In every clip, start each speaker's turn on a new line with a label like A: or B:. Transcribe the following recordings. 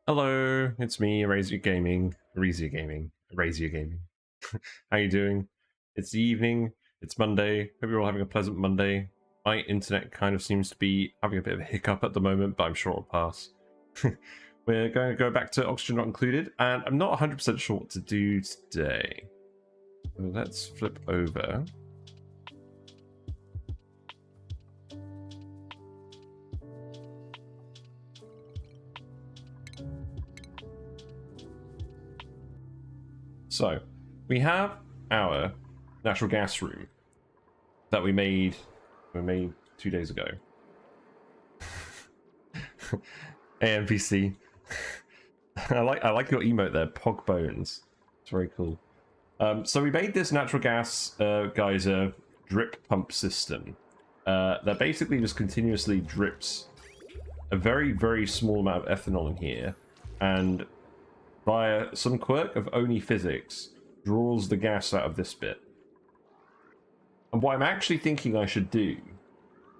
A: Hello, it's me, Razor Gaming. How you doing? It's the evening. It's Monday. Hope you're all having a pleasant Monday. My internet kind of seems to be having a bit of a hiccup at the moment, but I'm sure it'll pass. We're going to go back to Oxygen Not Included, and I'm not 100% sure what to do today. Let's flip over. So, we have our natural gas room that we made 2 days ago. ANPC. I like your emote there, Pog Bones. It's very cool. So we made this natural gas geyser drip pump system that basically just continuously drips a very, very small amount of ethanol in here, and via some quirk of ONI physics, draws the gas out of this bit. And what I'm actually thinking I should do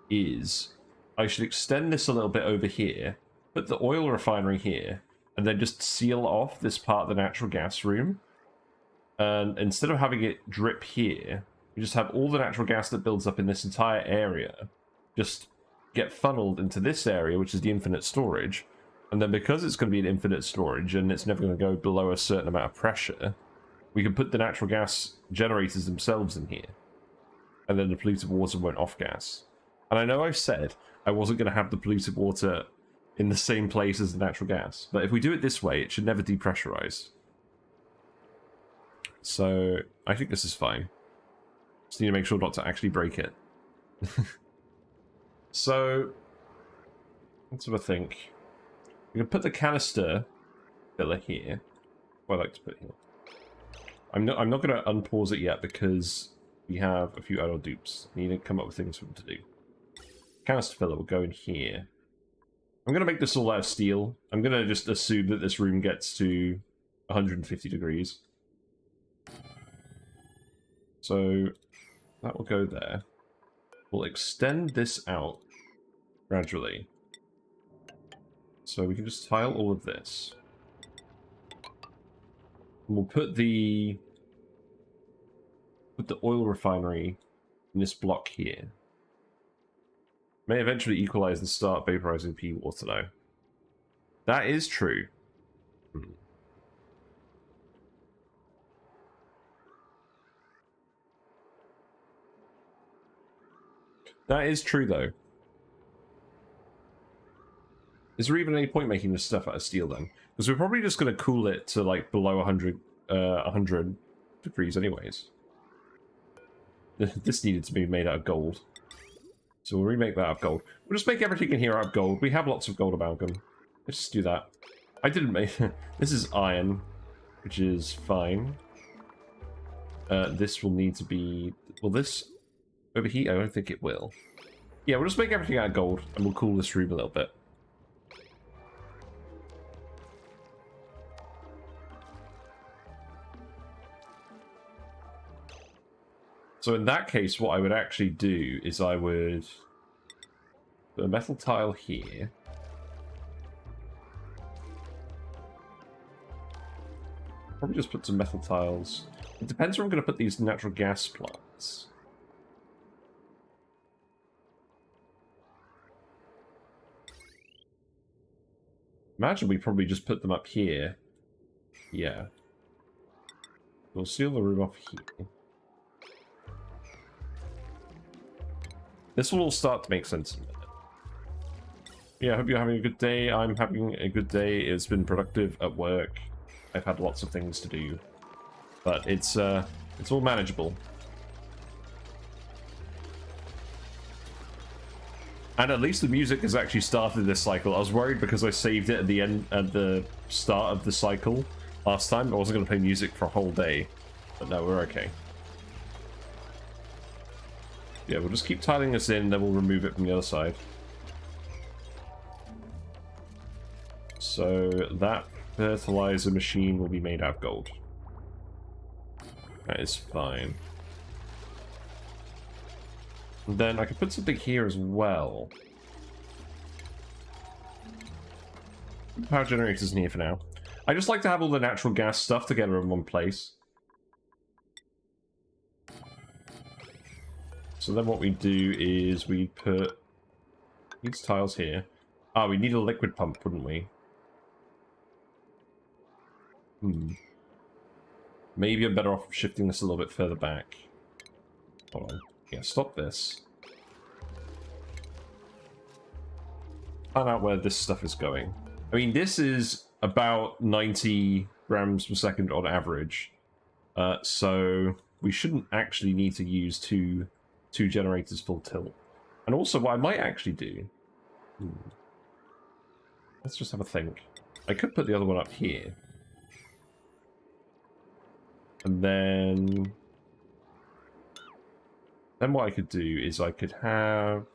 A: is I should extend this a little bit over here, put the oil refinery here, and then just seal off this part of the natural gas room. And instead of having it drip here, we just have all the natural gas that builds up in this entire area just get funneled into this area, which is the infinite storage. And then because it's going to be an infinite storage and it's never going to go below a certain amount of pressure, we can put the natural gas generators themselves in here. And then the polluted water won't off-gas. And I know I've said I wasn't going to have the polluted water in the same place as the natural gas, but if we do it this way, it should never depressurize. So I think this is fine. Just need to make sure not to actually break it. So that's what I think. We can put the canister filler here. What I like to put here. I'm not going to unpause it yet because we have a few idle dupes. We need to come up with things for them to do. Canister filler will go in here. I'm going to make this all out of steel. I'm going to just assume that this room gets to 150 degrees. So that will go there. We'll extend this out gradually. So we can just tile all of this. And we'll put the oil refinery in this block here. May eventually equalize and start vaporizing P water though. That is true. That is true though. Is there even any point making this stuff out of steel then? Because we're probably just going to cool it to like below 100 degrees anyways. This needed to be made out of gold. So we'll remake that out of gold. We'll just make everything in here out of gold. We have lots of gold amalgam. Let's just do that. I didn't make... This is iron, which is fine. This will need to be... Will this overheat? I don't think it will. Yeah, we'll just make everything out of gold, and we'll cool this room a little bit. So in that case, what I would actually do is I would put a metal tile here. Probably just put some metal tiles. It depends where I'm going to put these natural gas plants. Imagine we probably just put them up here. Yeah. We'll seal the room off here. This will all start to make sense in a minute. Yeah, I hope you're having a good day. I'm having a good day. It's been productive at work. I've had lots of things to do. But it's all manageable. And at least the music has actually started this cycle. I was worried because I saved it at the end, at the start of the cycle last time. I wasn't going to play music for a whole day. But no, we're okay. Yeah, we'll just keep tiling this in, then we'll remove it from the other side. So that fertilizer machine will be made out of gold. That is fine. And then I could put something here as well. Power generators in here for now. I just like to have all the natural gas stuff together in one place. So then what we do is we put these tiles here. Ah, we need a liquid pump, wouldn't we? Maybe I'm better off shifting this a little bit further back. Hold on. Yeah, stop this. Find out where this stuff is going. I mean, this is about 90 grams per second on average. So we shouldn't actually need to use two generators full tilt. And also, what I might actually do... Let's just have a think. I could put the other one up here. And then what I could do is I could have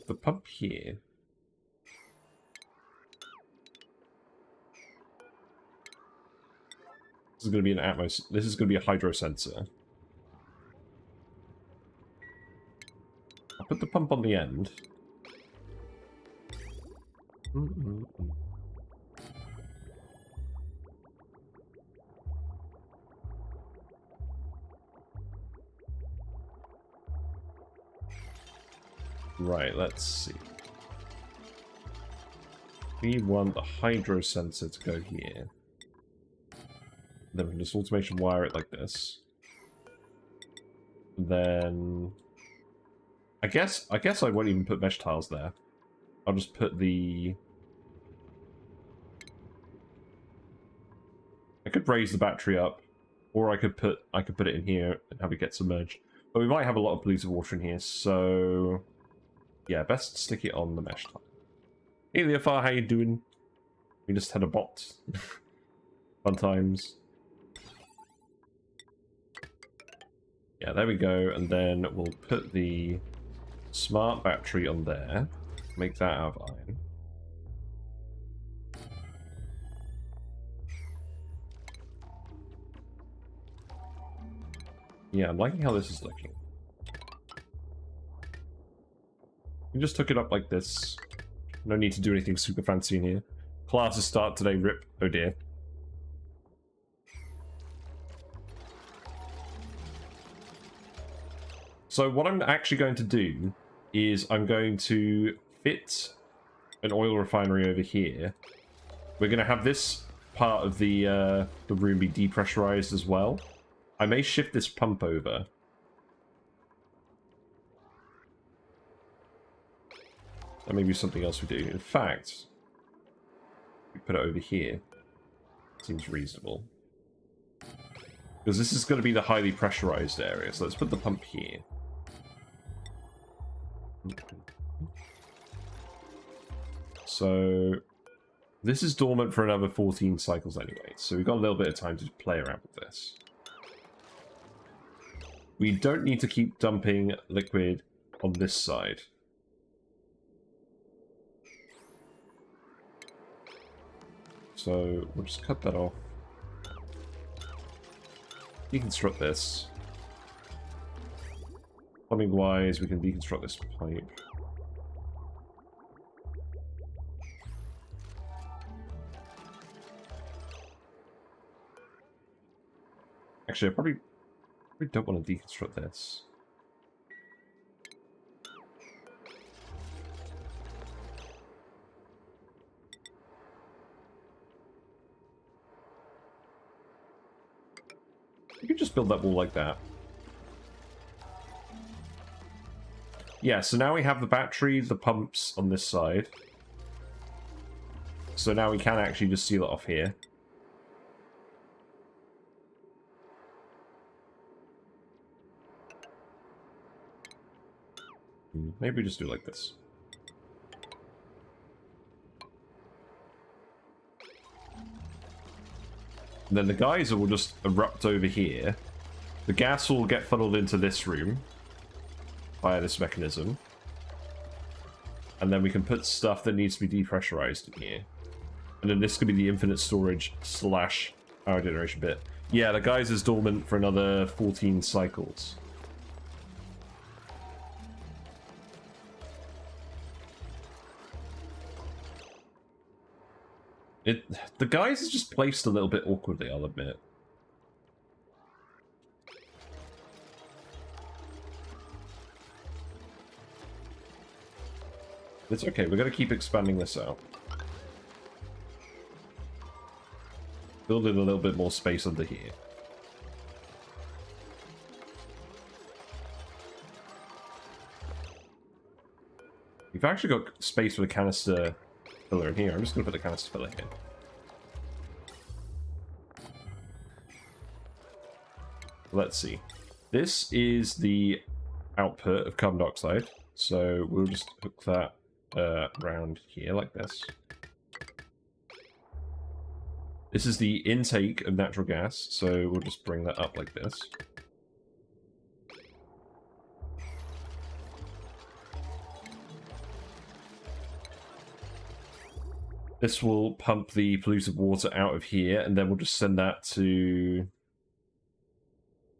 A: the pump here. This is going to be an Atmos. This is going to be a hydro sensor. I'll put the pump on the end. Right, let's see. We want the hydro sensor to go here. Then we can just automation wire it like this. Then I guess I won't even put mesh tiles there. I'll just put the... I could raise the battery up, or I could put it in here and have it get submerged. But we might have a lot of polluted water in here, so yeah, best stick it on the mesh tile. Hey Leofar, how you doing? We just had a bot. Fun times. Yeah, there we go, and then we'll put the smart battery on there. Make that out of iron. Yeah, I'm liking how this is looking. We just took it up like this. No need to do anything super fancy in here. Classes start today, rip. Oh dear. So what I'm actually going to do is I'm going to fit an oil refinery over here. We're going to have this part of the room be depressurized as well. I may shift this pump over. That may be something else we do. In fact, we put it over here. Seems reasonable. Because this is going to be the highly pressurized area. So let's put the pump here. So this is dormant for another 14 cycles anyway. So we've got a little bit of time to play around with this. We don't need to keep dumping liquid on this side. So we'll just cut that off. Deconstruct this. Plumbing wise, we can deconstruct this pipe. Actually, I probably don't want to deconstruct this. You can just build that wall like that. Yeah, so now we have the battery, the pumps on this side. So now we can actually just seal it off here. Maybe we just do it like this. And then the geyser will just erupt over here. The gas will get funneled into this room via this mechanism. And then we can put stuff that needs to be depressurized in here. And then this could be the infinite storage / power generation bit. Yeah, the geyser's dormant for another 14 cycles. The geyser's just placed a little bit awkwardly, I'll admit. It's okay, we're going to keep expanding this out. Build in a little bit more space under here. We've actually got space for the canister filler in here. I'm just going to put the canister filler here. Let's see. This is the output of carbon dioxide. So we'll just hook that around here like this. This is the intake of natural gas. So we'll just bring that up like this. This will pump the polluted water out of here, and then we'll just send that to...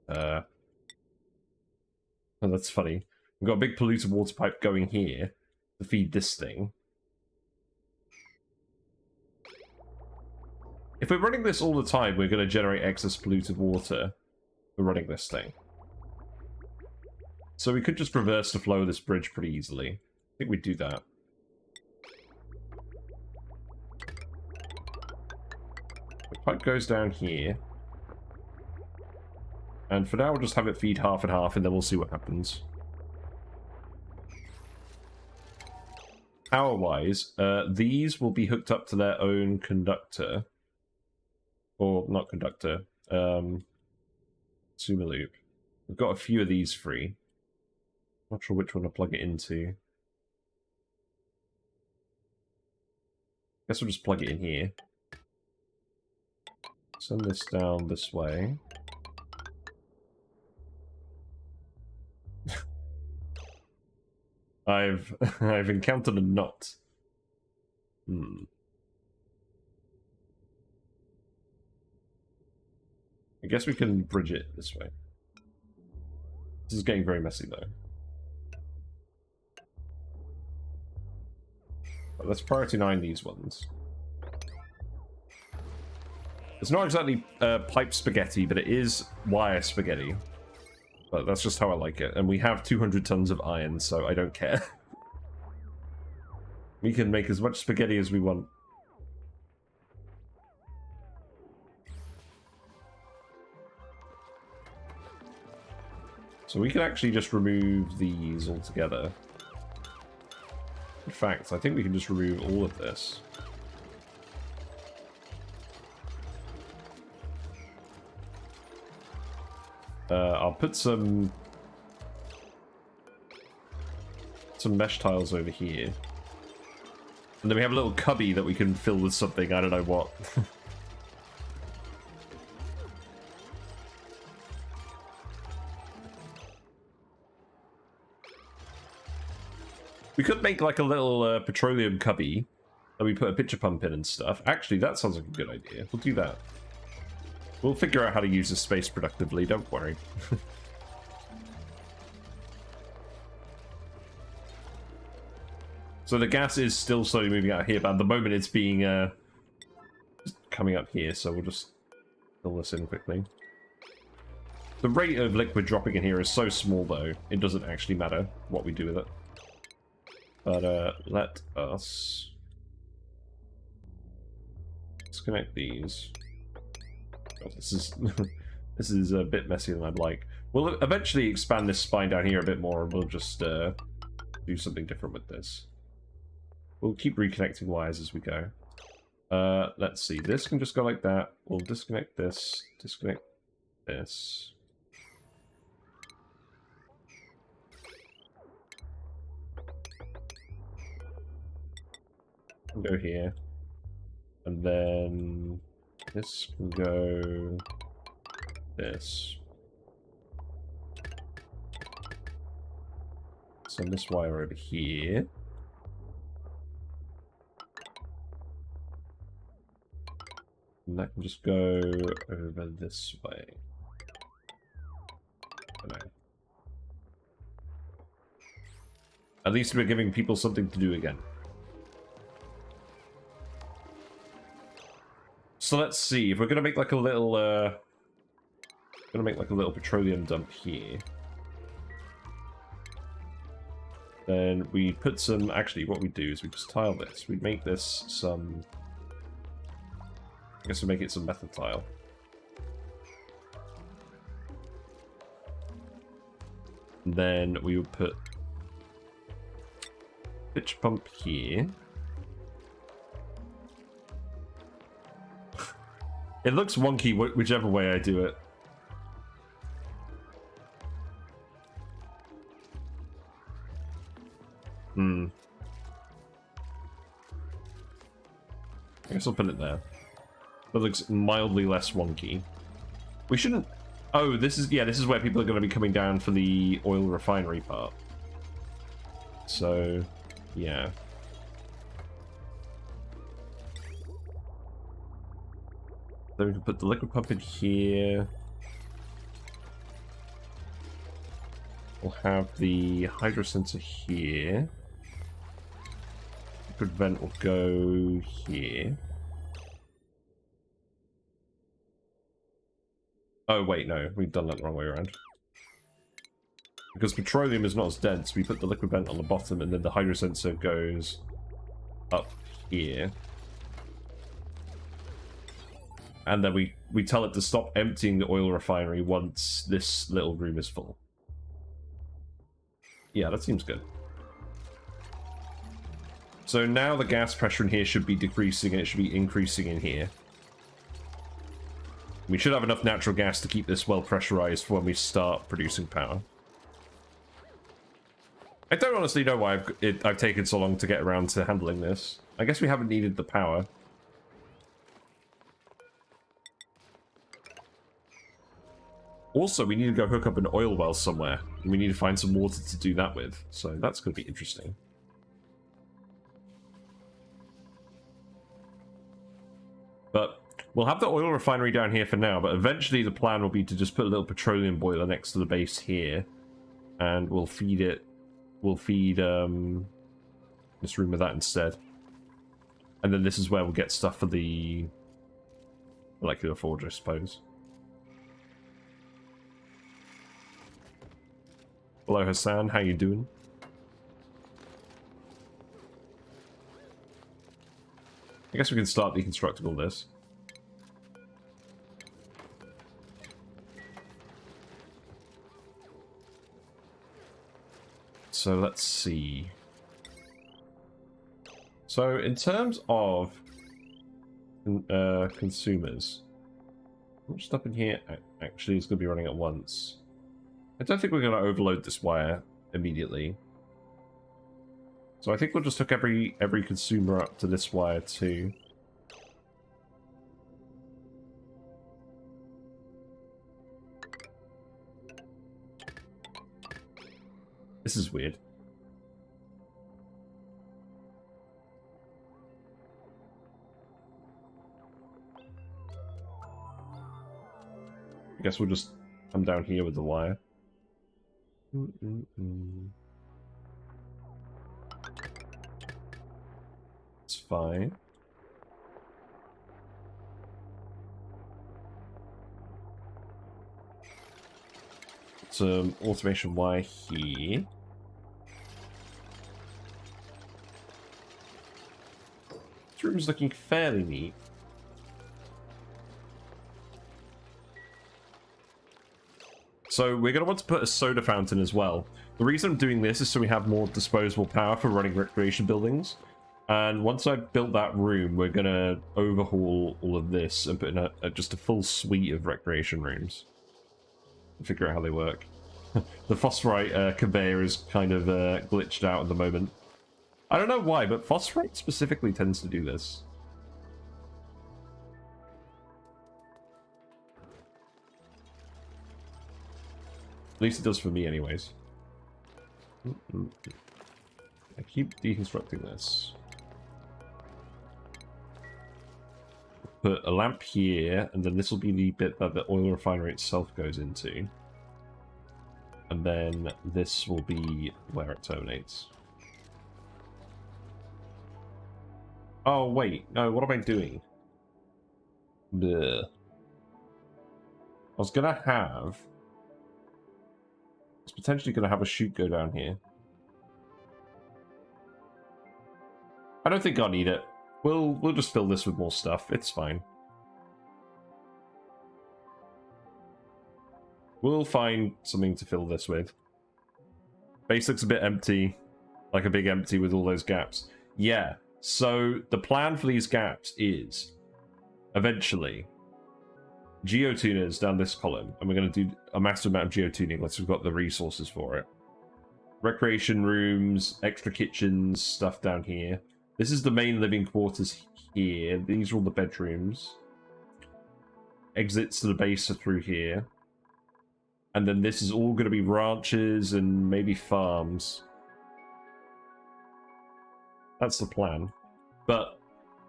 A: Oh, that's funny. We've got a big polluted water pipe going here to feed this thing. If we're running this all the time, we're going to generate excess polluted water for running this thing. So we could just reverse the flow of this bridge pretty easily. I think we'd do that. The pipe goes down here. And for now, we'll just have it feed half and half, and then we'll see what happens. Power-wise, these will be hooked up to their own conductor. Or, not conductor. Sumo loop. We've got a few of these free. Not sure which one to plug it into. Guess we'll just plug it in here. Send this down this way. I've encountered a knot. I guess we can bridge it this way. This is getting very messy though. But let's priority 9 these ones. It's not exactly pipe spaghetti, but it is wire spaghetti. But that's just how I like it. And we have 200 tons of iron, so I don't care. We can make as much spaghetti as we want. So we can actually just remove these altogether. In fact, I think we can just remove all of this. I'll put some mesh tiles over here. And then we have a little cubby that we can fill with something, I don't know what. We could make like a little petroleum cubby that we put a pitcher pump in and stuff. Actually, that sounds like a good idea. We'll do that. We'll figure out how to use this space productively, don't worry. So the gas is still slowly moving out here, but at the moment it's being coming up here, so we'll just fill this in quickly. The rate of liquid dropping in here is so small though, it doesn't actually matter what we do with it. But let us disconnect these. God, this is a bit messier than I'd like. We'll eventually expand this spine down here a bit more, and we'll just do something different with this. We'll keep reconnecting wires as we go. Let's see. This can just go like that. We'll disconnect this. Disconnect this. Go here. And then this can go this. Send this wire over here. And that can just go over this way. At least we're giving people something to do again. So let's see, if we're gonna make like a little petroleum dump here. Then we put some, actually what we do is we just tile this. We make this some I guess we'll make it some method tile. And then we would put pitch pump here. It looks wonky whichever way I do it. I guess I'll put it there. That looks mildly less wonky. We shouldn't... Oh, this is... Yeah, this is where people are going to be coming down for the oil refinery part. So, yeah. Then we can put the liquid pump in here. We'll have the hydro sensor here. Liquid vent will go here. Oh wait, no, we've done that the wrong way around. Because petroleum is not as dense, we put the liquid vent on the bottom and then the hydro sensor goes up here. And then we tell it to stop emptying the oil refinery once this little room is full. Yeah, that seems good. So now the gas pressure in here should be decreasing and it should be increasing in here. We should have enough natural gas to keep this well pressurized for when we start producing power. I don't honestly know why I've taken so long to get around to handling this. I guess we haven't needed the power. Also, we need to go hook up an oil well somewhere. And we need to find some water to do that with. So that's going to be interesting. But we'll have the oil refinery down here for now. But eventually the plan will be to just put a little petroleum boiler next to the base here. And we'll feed it. We'll feed this room with that instead. And then this is where we'll get stuff for the molecular forge, I suppose. Hello Hassan, how you doing? I guess we can start deconstructing all this. So let's see. So in terms of consumers, how much stuff in here actually is going to be running at once? I don't think we're going to overload this wire immediately. So I think we'll just hook every consumer up to this wire too. This is weird. I guess we'll just come down here with the wire. It's fine. Some automation wire here. This room's looking fairly neat. So we're going to want to put a soda fountain as well. The reason I'm doing this is so we have more disposable power for running recreation buildings. And once I've built that room, we're going to overhaul all of this and put in just a full suite of recreation rooms. Figure out how they work. The phosphorite conveyor is kind of glitched out at the moment. I don't know why, but phosphorite specifically tends to do this. At least it does for me anyways. I keep deconstructing this. Put a lamp here, and then this will be the bit that the oil refinery itself goes into. And then this will be where it terminates. Oh, wait. No, what am I doing? Bleh. I was gonna have... It's potentially going to have a chute go down here. I don't think I'll need it. We'll just fill this with more stuff. It's fine. We'll find something to fill this with. Base looks a bit empty, like a big empty with all those gaps. Yeah, so the plan for these gaps is eventually geotuners down this column, and we're going to do a massive amount of geotuning once we've got the resources for it. Recreation rooms, extra kitchens, stuff down here. This is the main living quarters here. These are all the bedrooms. Exits to the base are through here. And then this is all going to be ranches and maybe farms. That's the plan. But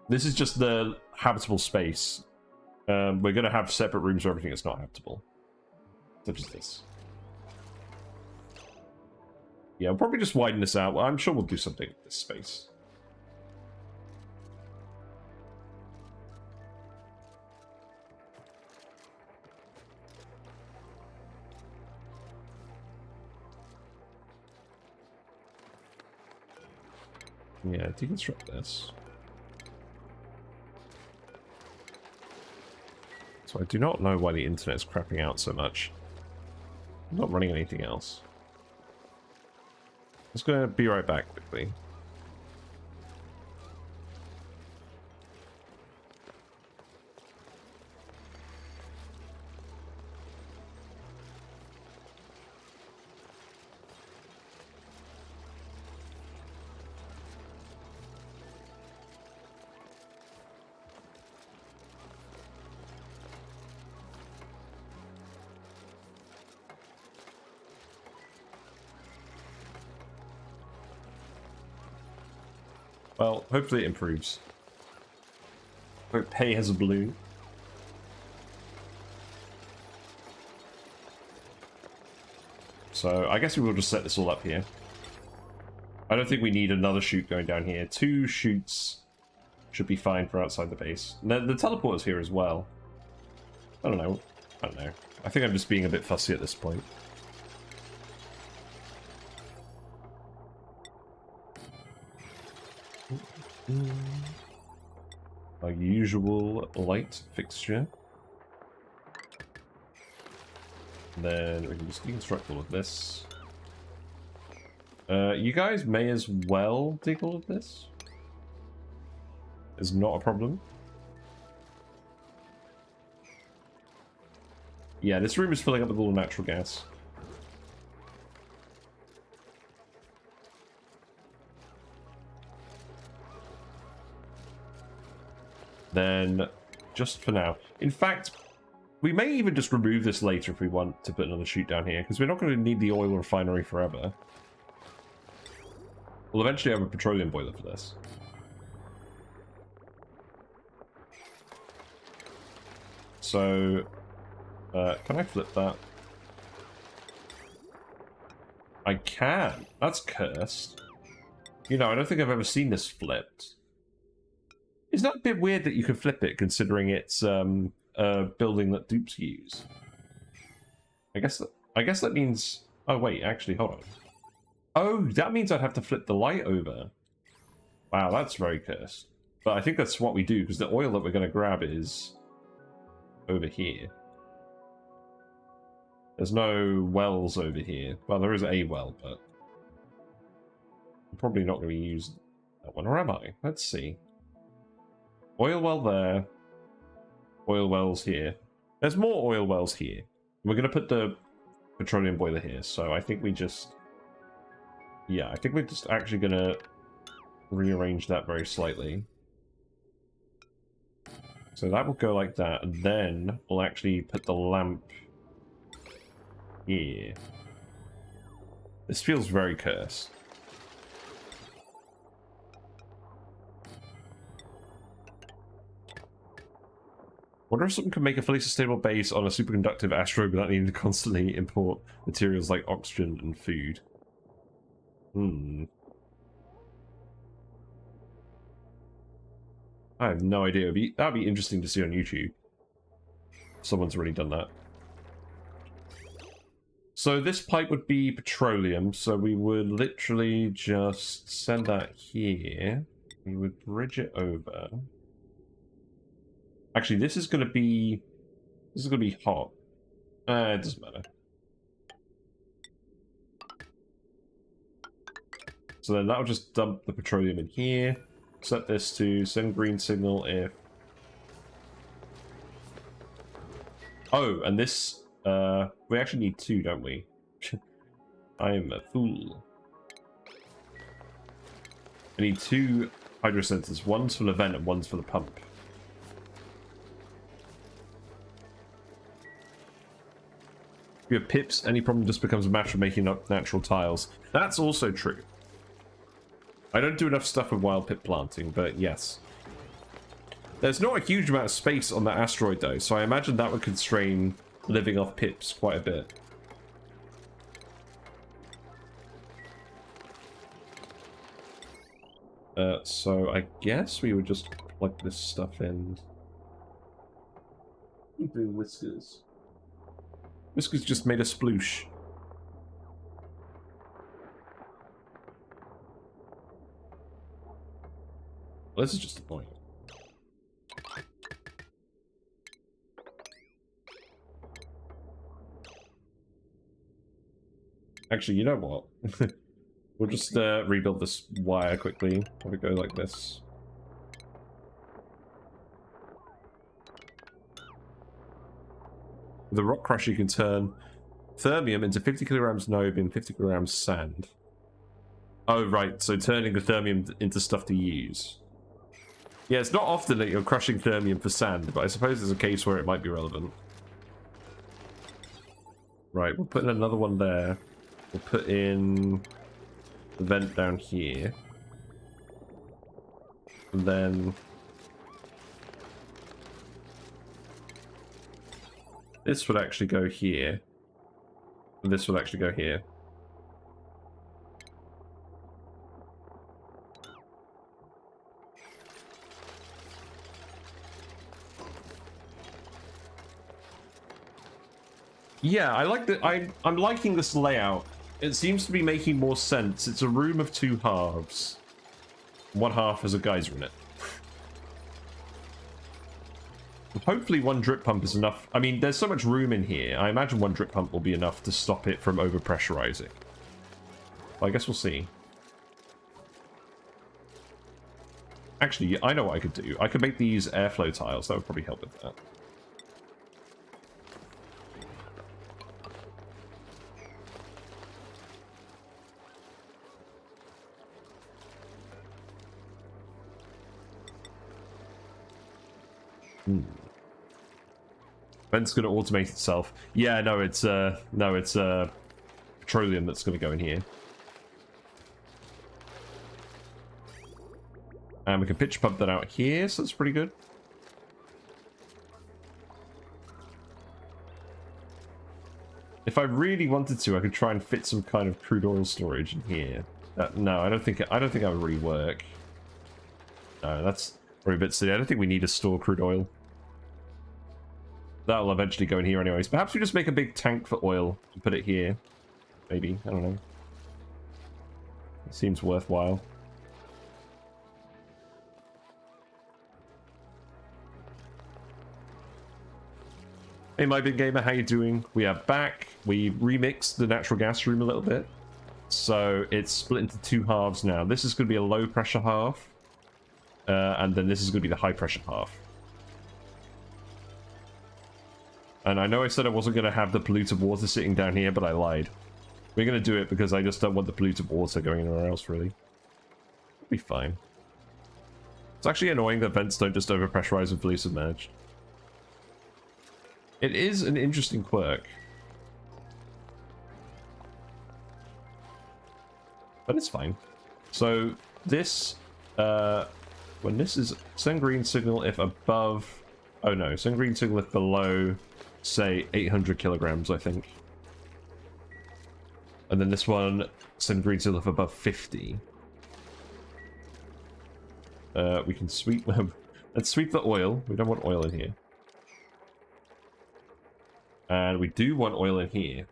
A: this is just the habitable space. We're going to have separate rooms for everything that's not habitable. Such as this. Yeah, we'll probably just widen this out. I'm sure we'll do something with this space. Yeah, deconstruct this. So I do not know why the internet is crapping out so much. I'm not running anything else. I'm just going to be right back quickly. Well, hopefully it improves. Hope pay has a balloon. So I guess we will just set this all up here. I don't think we need another chute going down here. 2 chutes should be fine for outside the base. The teleporter's here as well. I don't know. I think I'm just being a bit fussy at this point. Our usual light fixture. Then we can just deconstruct all of this. You guys may as well dig all of this. It's not a problem. Yeah, this room is filling up with all the natural gas. Then, just for now. In fact, we may even just remove this later if we want to put another chute down here, because we're not going to need the oil refinery forever. We'll eventually have a petroleum boiler for this. So, can I flip that? I can. That's cursed. You know, I don't think I've ever seen this flipped. Isn't that a bit weird that you can flip it, considering it's a building that dupes use? I guess that means... Oh, wait, actually, hold on. Oh, that means I'd have to flip the light over. Wow, that's very cursed. But I think that's what we do, because the oil that we're going to grab is over here. There's no wells over here. Well, there is a well, but I'm probably not going to use that one. Or am I? Let's see. Oil well there. Oil wells here. There's more oil wells here. We're going to put the petroleum boiler here, so I think we just... Yeah, I think we're just actually going to rearrange that very slightly. So that will go like that, and then we'll actually put the lamp here. This feels very cursed. Wonder if someone can make a fully sustainable base on a superconductive asteroid without needing to constantly import materials like oxygen and food. I have no idea. That'd be interesting to see on YouTube. Someone's already done that. So this pipe would be petroleum, so we would literally just send that here. We would bridge it over. Actually, this is going to be hot. It doesn't matter. So then that'll just dump the petroleum in here. Set this to send green signal if... Oh, and this... we actually need two, don't we? I am a fool. I need two hydro sensors. One's for the vent and one's for the pump. If you have pips, any problem just becomes a matter of making up natural tiles. That's also true. I don't do enough stuff with wild pip planting, but yes. There's not a huge amount of space on that asteroid though, so I imagine that would constrain living off pips quite a bit. So I guess we would just plug this stuff in. What are you doing, Whiskers? Whiskers just made a sploosh. Well, this is just annoying. Actually, you know what? We'll just rebuild this wire quickly. Have it go like this. With a rock crusher, you can turn thermium into 50 kilograms niobium, 50 kilograms sand. Oh, right. So turning the thermium into stuff to use. Yeah, it's not often that you're crushing thermium for sand, but I suppose there's a case where it might be relevant. Right, we'll put in another one there. We'll put in the vent down here. And then... this would actually go here. And this would actually go here. Yeah, I like the I'm liking this layout. It seems to be making more sense. It's a room of two halves. One half has a geyser in it. Hopefully one drip pump is enough. I mean, there's so much room in here. I imagine one drip pump will be enough to stop it from overpressurizing. Well, I guess we'll see. Actually, I know what I could do. I could make these airflow tiles. That would probably help with that. Vent's gonna automate itself. Yeah, no, it's petroleum that's gonna go in here. And we can pitch pump that out here, so that's pretty good. If I really wanted to, I could try and fit some kind of crude oil storage in here. No, I don't think that would really work. No, that's probably a bit silly. I don't think we need to store crude oil. That'll eventually go in here anyways. Perhaps we just make a big tank for oil and put it here. Maybe. I don't know. It seems worthwhile. Hey, my big gamer, how you doing? We are back. We remixed the natural gas room a little bit. So it's split into two halves now. This is going to be a low pressure half. And then this is going to be the high pressure half. And I know I said I wasn't going to have the polluted water sitting down here, but I lied. We're going to do it because I just don't want the polluted water going anywhere else, really. It'll be fine. It's actually annoying that vents don't just overpressurize and fully submerged. It is an interesting quirk. But it's fine. So this, when this is send green signal if above, oh no, send green signal if below, say 800 kilograms, I think. And then this one, send green signal if above 50. We can sweep, let's sweep the oil. We don't want oil in here. And we do want oil in here.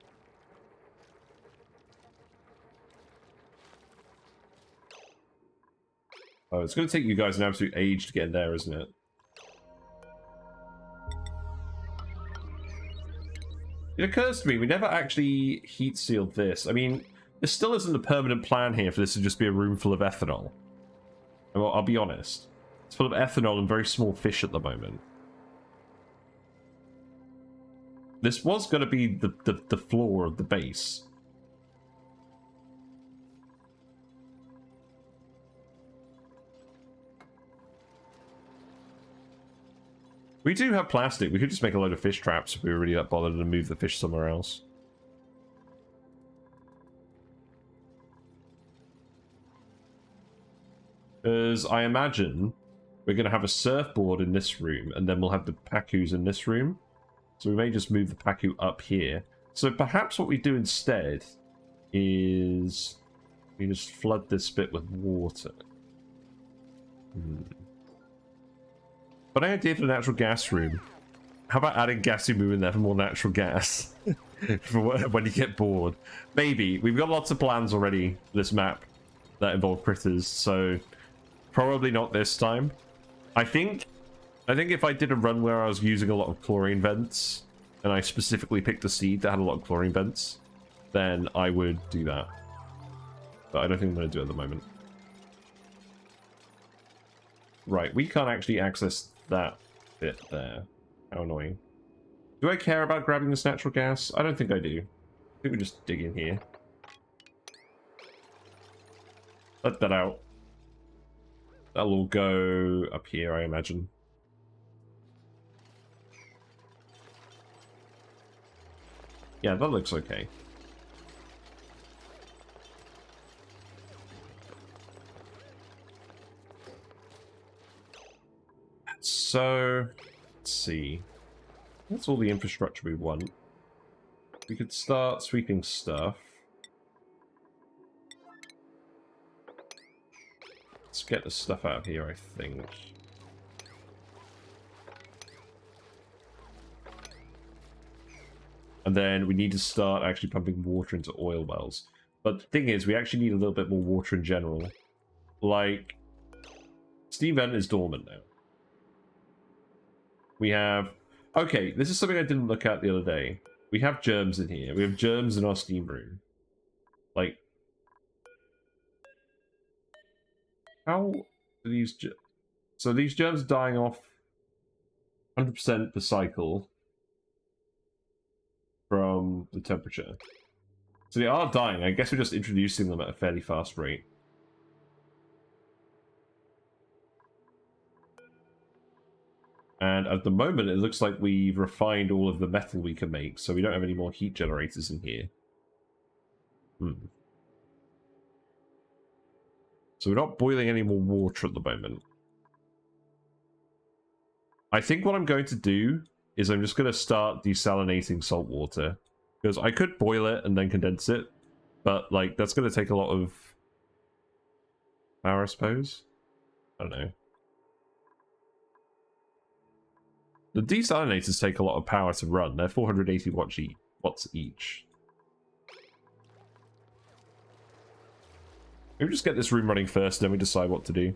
A: Oh, it's going to take you guys an absolute age to get in there, isn't it? It occurs to me, we never actually heat sealed this. I mean, There still isn't a permanent plan here for this to just be a room full of ethanol. Well, I'll be honest. It's full of ethanol and very small fish at the moment. This was going to be the floor of the base. We do have plastic. We could just make a load of fish traps if we were really that bothered and move the fish somewhere else. Because I imagine we're going to have a surfboard in this room, and then we'll have the Pacus in this room. So we may just move the Pacu up here. So perhaps what we do instead is we just flood this bit with water. But I idea for the natural gas room. How about adding Gasimu in there for more natural gas? For when you get bored. Maybe. We've got lots of plans already for this map that involve critters, so probably not this time. I think if I did a run where I was using a lot of chlorine vents, and I specifically picked a seed that had a lot of chlorine vents, then I would do that. But I don't think I'm going to do it at the moment. Right, we can't actually access that bit there. How annoying. Do I care about grabbing this natural gas? I don't think I do. I think we just dig in here. Let that out. That'll all go up here, I imagine. Yeah, that looks okay. So, let's see. That's all the infrastructure we want. We could start sweeping stuff. Let's get the stuff out of here, I think. And then we need to start actually pumping water into oil wells. But the thing is, we actually need a little bit more water in general. Like, steam vent is dormant now. We have... Okay, this is something I didn't look at the other day. We have germs in here. We have germs in our steam room. Like... How are these... So these germs are dying off 100% the cycle from the temperature. So they are dying. I guess we're just introducing them at a fairly fast rate. And at the moment, it looks like we've refined all of the metal we can make, so we don't have any more heat generators in here. So we're not boiling any more water at the moment. I think what I'm going to do is I'm just going to start desalinating salt water. Because I could boil it and then condense it, but like that's going to take a lot of power, I suppose. I don't know. The desalinators take a lot of power to run. They're 480 watts each. Maybe just get this room running first, then we decide what to do.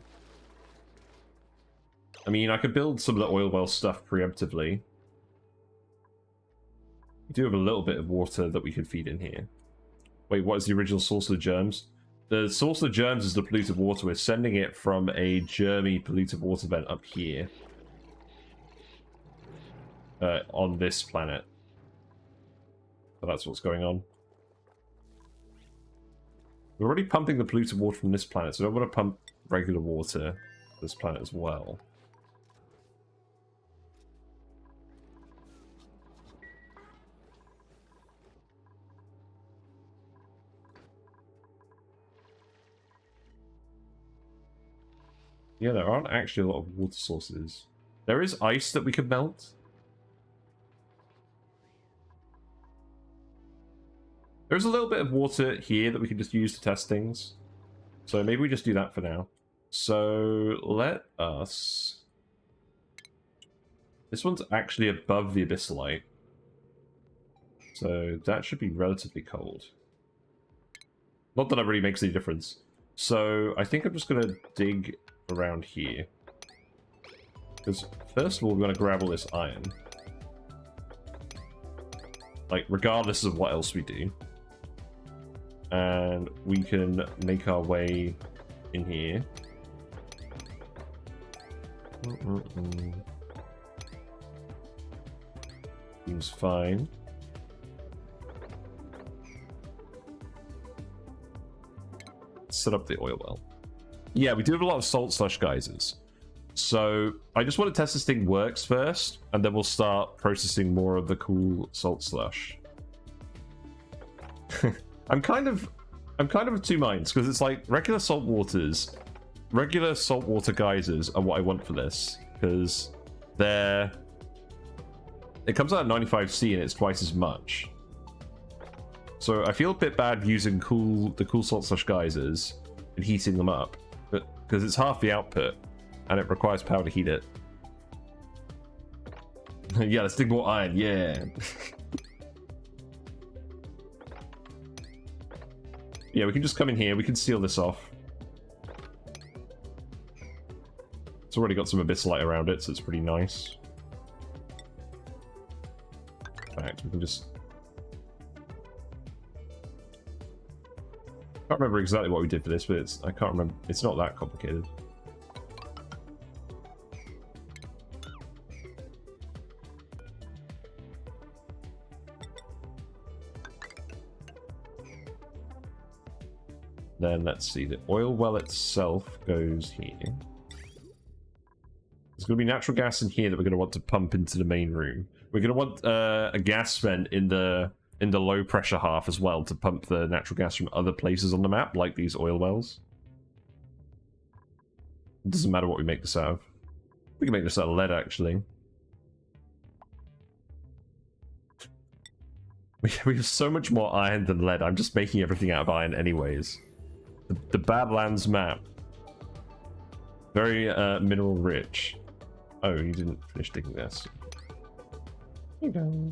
A: I mean, I could build some of the oil well stuff preemptively. We do have a little bit of water that we could feed in here. Wait, what is the original source of the germs? The source of the germs is the polluted water. We're sending it from a germy polluted water vent up here. On this planet. So that's what's going on. We're already pumping the polluted water from this planet, so I don't want to pump regular water to this planet as well. Yeah, there aren't actually a lot of water sources. There is ice that we could melt. There's a little bit of water here that we can just use to test things. So maybe we just do that for now. So let us... This one's actually above the abyssalite. So that should be relatively cold. Not that that really makes any difference. So I think I'm just going to dig around here. Because first of all, we're going to grab all this iron. Like, regardless of what else we do. And we can make our way in here. Seems fine. Set up the oil well. Yeah, we do have a lot of salt slush geysers. So I just want to test this thing works first, and then we'll start processing more of the cool salt slush. I'm kind of of two minds, because it's like regular saltwater geysers are what I want for this, because it comes out at 95C and it's twice as much. So I feel a bit bad using the cool salt slush geysers and heating them up, because it's half the output and it requires power to heat it. Yeah, let's dig more iron. Yeah. Yeah, we can just come in here. We can seal this off. It's already got some abyssalite around it, so it's pretty nice. In fact, we can just... I can't remember exactly what we did for this, but I can't remember. It's not that complicated. Then let's see, the oil well itself goes here. There's going to be natural gas in here that we're going to want to pump into the main room. We're going to want a gas vent in the low pressure half as well to pump the natural gas from other places on the map, like these oil wells. It doesn't matter what we make this out of. We can make this out of lead, actually. We have so much more iron than lead. I'm just making everything out of iron anyways. The Badlands map. Very mineral rich. Oh, you didn't finish digging this. Here you go.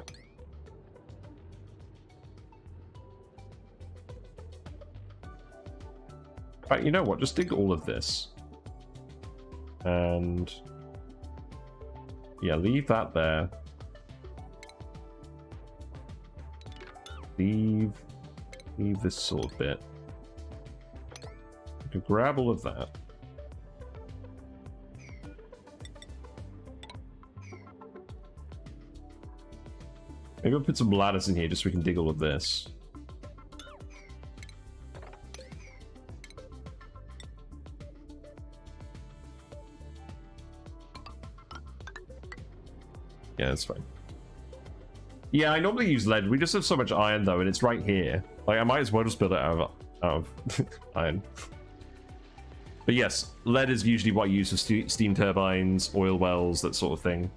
A: Right, you know what? Just dig all of this. And... yeah, leave that there. Leave this sword bit. You can grab all of that. Maybe I'll put some ladders in here just so we can dig all of this. Yeah, that's fine. Yeah, I normally use lead. We just have so much iron though, and it's right here. Like, I might as well just build it out of iron. But yes, lead is usually what I use for steam turbines, oil wells, that sort of thing.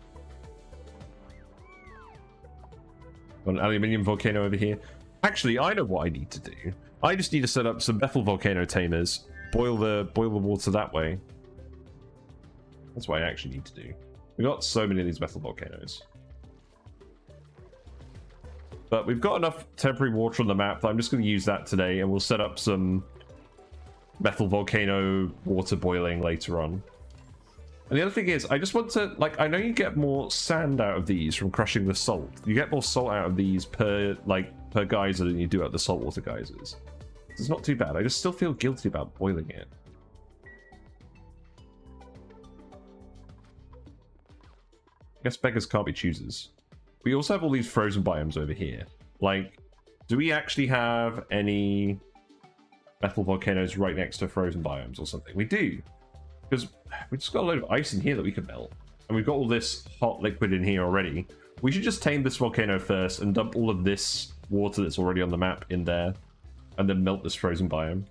A: Got an Aluminum Volcano over here. Actually, I know what I need to do. I just need to set up some Methyl Volcano Tamers, boil the water that way. That's what I actually need to do. We've got so many of these Methyl Volcanoes. But we've got enough temporary water on the map that I'm just going to use that today, and we'll set up some Methyl Volcano water boiling later on. And the other thing is, I just want to, like, I know you get more sand out of these from crushing the salt. You get more salt out of these per geyser than you do out of the saltwater geysers. It's not too bad. I just still feel guilty about boiling it. I guess beggars can't be choosers. We also have all these frozen biomes over here. Like, do we actually have any Methyl volcanoes right next to frozen biomes or something? We do. Because we just got a load of ice in here that we can melt. And we've got all this hot liquid in here already. We should just tame this volcano first and dump all of this water that's already on the map in there. And then melt this frozen biome.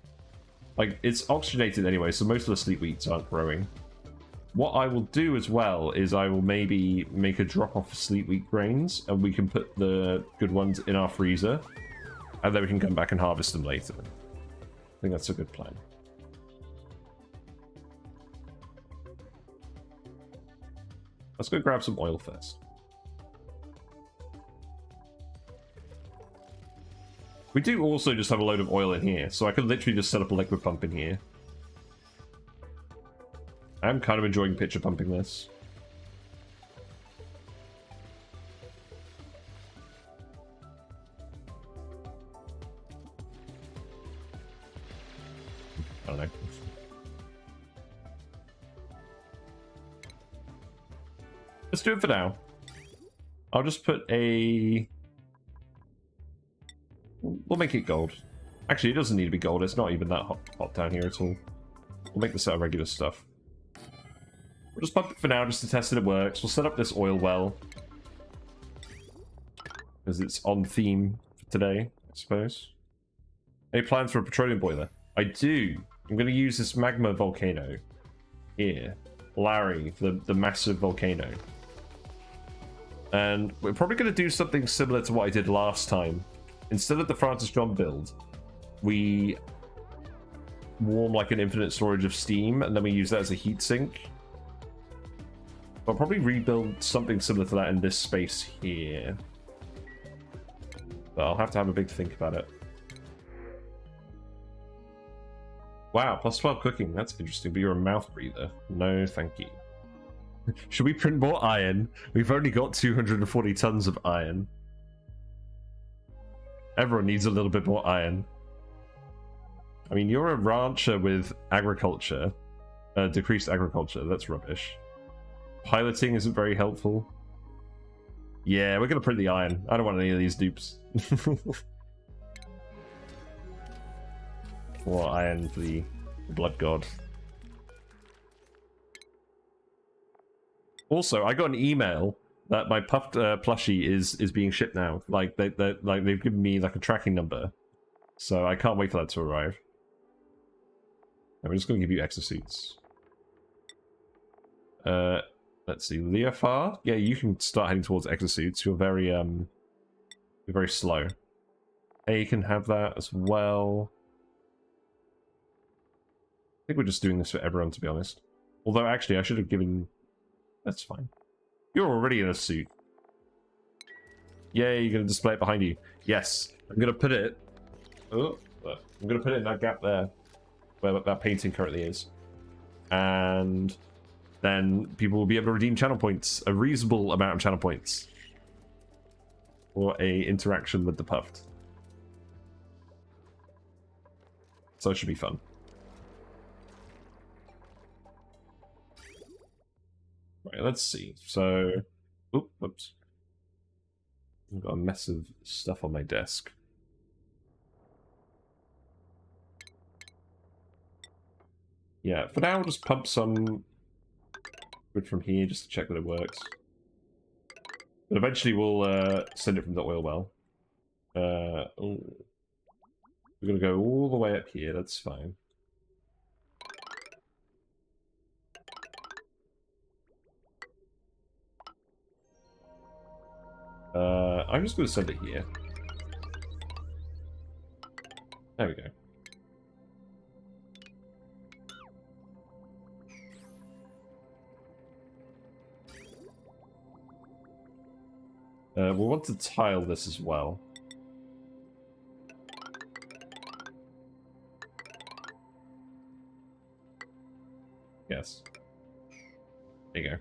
A: Like, it's oxygenated anyway, so most of the sleep weeds aren't growing. What I will do as well is I will maybe make a drop-off of sleep wheat grains, and we can put the good ones in our freezer, and then we can come back and harvest them later. I think that's a good plan. Let's go grab some oil first. We do also just have a load of oil in here, so I could literally just set up a liquid pump in here. I'm kind of enjoying picture pumping this. don't know. Let's do it for now. I'll just put a... We'll make it gold. Actually, it doesn't need to be gold. It's not even that hot down here at all. We'll make this out of regular stuff. We'll just pump it for now just to test that it works. We'll set up this oil well. Because it's on theme for today, I suppose. Any plans for a petroleum boiler? I do. I'm going to use this magma volcano here. Larry, the massive volcano. And we're probably going to do something similar to what I did last time. Instead of the Francis John build, we warm like an infinite storage of steam, and then we use that as a heat sink. I'll probably rebuild something similar to that in this space here. But I'll have to have a big think about it. Wow, plus 12 cooking. That's interesting, but you're a mouth breather. No, thank you. Should we print more iron? We've only got 240 tons of iron. Everyone needs a little bit more iron. I mean, you're a rancher with agriculture. Decreased agriculture. That's rubbish. Piloting isn't very helpful. Yeah, we're going to print the iron. I don't want any of these dupes. More iron for the blood god. Also, I got an email that my puffed plushie is being shipped now. Like they've given me like a tracking number, so I can't wait for that to arrive. And we're just going to give you exosuits. Let's see, Leofar. Yeah, you can start heading towards exosuits. You're very slow. Hey, you can have that as well. I think we're just doing this for everyone, to be honest. Although, actually, I should have given... That's fine. You're already in a suit. Yay, you're going to display it behind you. Yes, I'm going to put it... Oh, I'm going to put it in that gap there, where that painting currently is. And then people will be able to redeem channel points. A reasonable amount of channel points. For a interaction with the puffed. So it should be fun. Right, let's see. So, whoops. I've got a mess of stuff on my desk. Yeah, for now, I'll just pump some good from here just to check that it works. But eventually, we'll send it from the oil well. We're going to go all the way up here. That's fine. I'm just going to send it here. There we go. We'll want to tile this as well. Yes. There you go.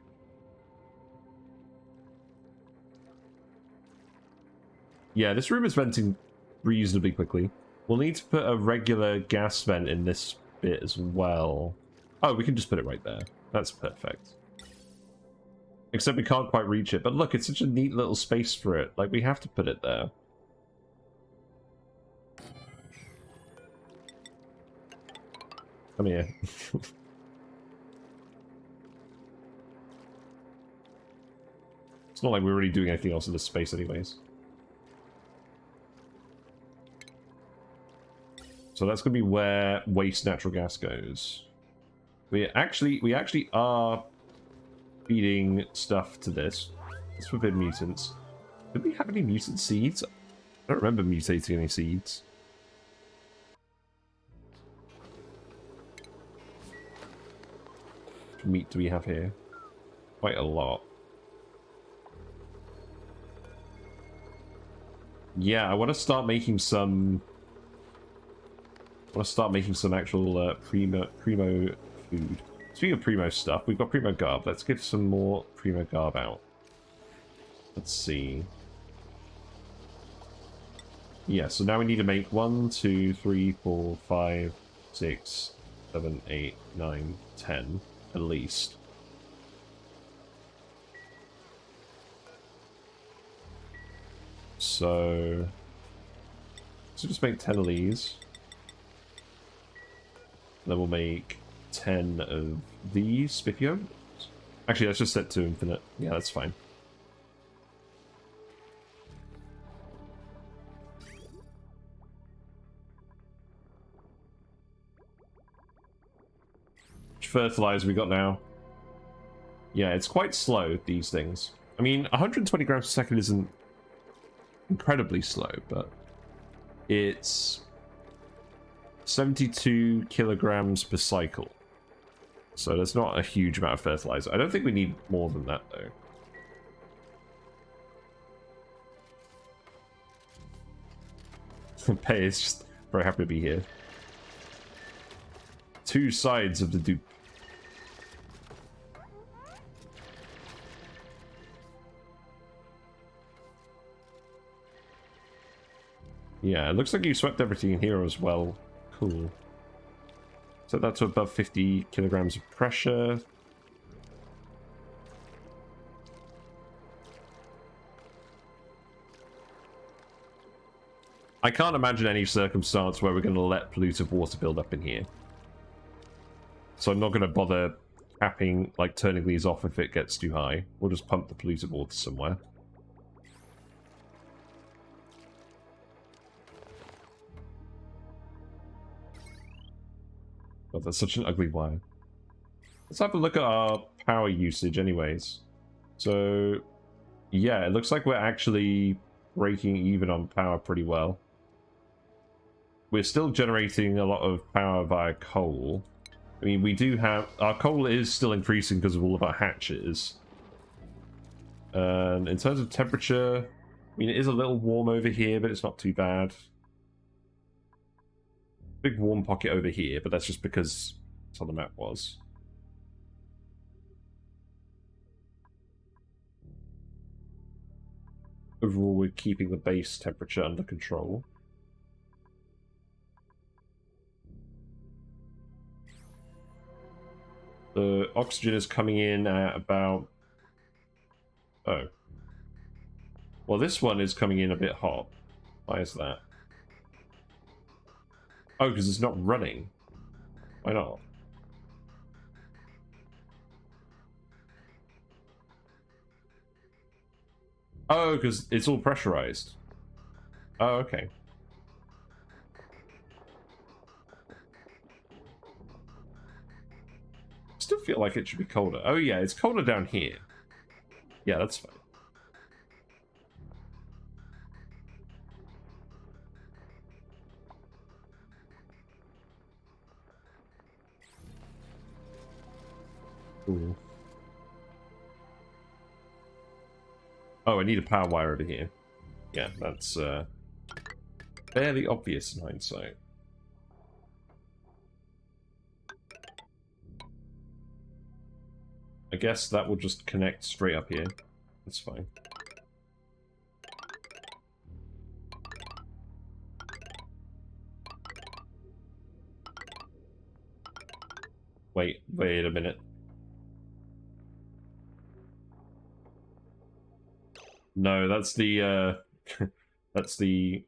A: Yeah, this room is venting reasonably quickly. We'll need to put a regular gas vent in this bit as well. Oh, we can just put it right there. That's perfect. Except we can't quite reach it. But look, it's such a neat little space for it. Like, we have to put it there. Come here. It's not like we're really doing anything else in this space anyways. So that's going to be where waste natural gas goes. We actually are feeding stuff to this. Let's forbid mutants. Did we have any mutant seeds? I don't remember mutating any seeds. What meat do we have here? Quite a lot. Yeah, I want to start making some... actual primo food. Speaking of primo stuff, we've got primo garb. Let's give some more primo garb out. Let's see. Yeah, so now we need to make 1, 2, 3, 4, 5, 6, 7, 8, 9, 10, at least. So just make 10 of these. Then we'll make 10 of these Spiffio. Actually, let's just set to infinite. Yeah, that's fine. Which fertilizer we got now? Yeah, it's quite slow, these things. I mean, 120 grams per second isn't incredibly slow, but it's 72 kilograms per cycle. So there's not a huge amount of fertilizer. I don't think we need more than that, though. Pei is just very happy to be here. Two sides of the dupe. Yeah, it looks like you swept everything in here as well. Cool. So that's above 50 kilograms of pressure. I can't imagine any circumstance where we're going to let polluted water build up in here. So I'm not going to bother capping, like turning these off if it gets too high. We'll just pump the polluted water somewhere. God, that's such an ugly wire. Let's have a look at our power usage anyways. So, yeah, it looks like we're actually breaking even on power pretty well. We're still generating a lot of power via coal. I mean, we do have... Our coal is still increasing because of all of our hatches. And in terms of temperature, I mean, it is a little warm over here, but it's not too bad. Big warm pocket over here, but that's just because that's how the map was. Overall, we're keeping the base temperature under control. The oxygen is coming in at about... Oh. Well, this one is coming in a bit hot. Why is that? Oh, because it's not running. Why not? Oh, because it's all pressurized. Oh, okay. Still feel like it should be colder. Oh yeah, it's colder down here. Yeah, that's fine. Ooh. Oh, I need a power wire over here. Yeah, that's fairly obvious in hindsight. I guess that will just connect straight up here. That's fine. Wait a minute. No, that's the that's the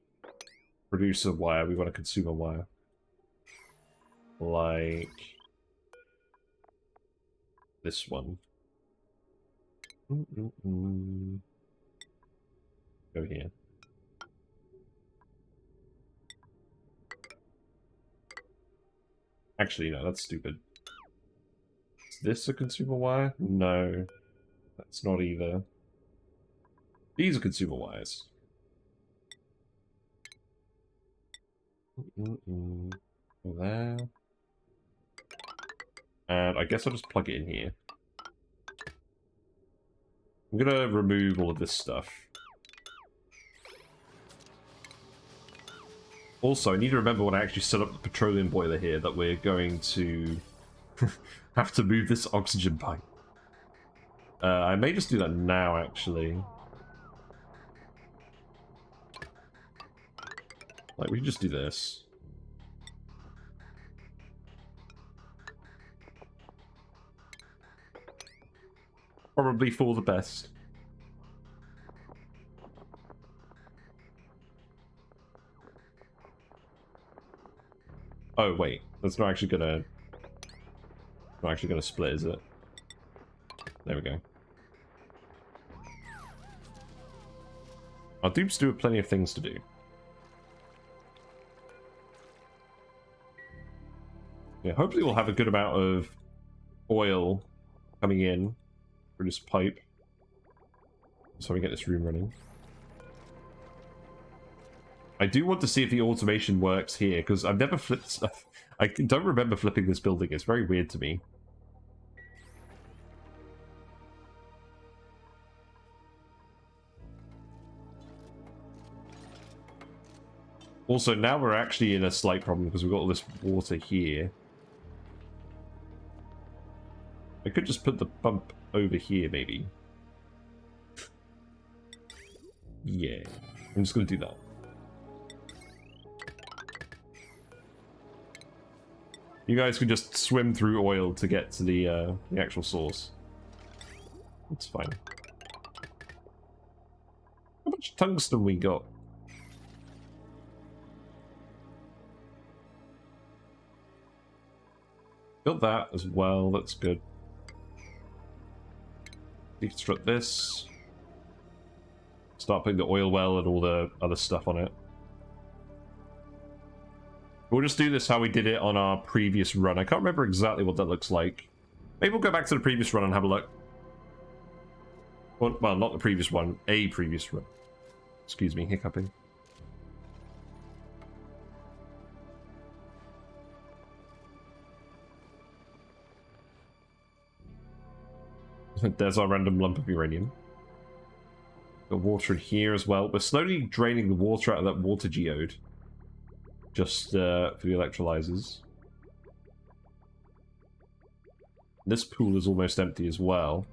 A: producer wire. We want a consumer wire. Like this one. Go here. Actually, no, that's stupid. Is this a consumer wire? No, that's not either. These are consumer wires. There. And I guess I'll just plug it in here. I'm gonna remove all of this stuff. Also, I need to remember when I actually set up the petroleum boiler here that we're going to have to move this oxygen pipe. I may just do that now, actually. Like, we can just do this. probably for the best. Oh wait, that's not actually gonna split, is it? There we go. Our dupes do have plenty of things to do. Yeah, hopefully we'll have a good amount of oil coming in through this pipe, so we get this room running. I do want to see if the automation works here, because I've never flipped stuff. I don't remember flipping this building. It's very weird to me. Also, now we're actually in a slight problem because we've got all this water here. I could just put the pump over here, maybe. Yeah, I'm just going to do that. You guys can just swim through oil to get to the actual source. It's fine. How much tungsten we got? Built that as well, that's good. Deconstruct this. Start putting the oil well and all the other stuff on it. We'll just do this how we did it on our previous run. I can't remember exactly what that looks like. Maybe we'll go back to the previous run and have a look. Well, not the previous one, a previous run. Excuse me, hiccuping. There's our random lump of uranium. Got water in here as well. We're slowly draining the water out of that water geode. Just for the electrolyzers. This pool is almost empty as well.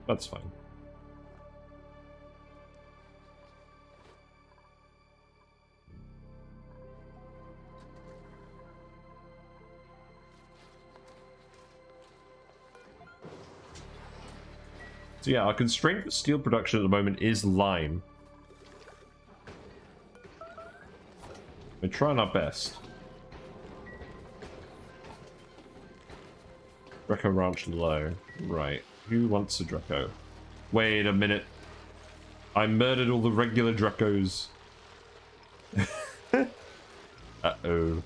A: That's fine. So yeah, our constraint for steel production at the moment is lime. We're trying our best. Dreco Ranch low. Right. Who wants a Dreco? Wait a minute. I murdered all the regular Drecos. Uh-oh.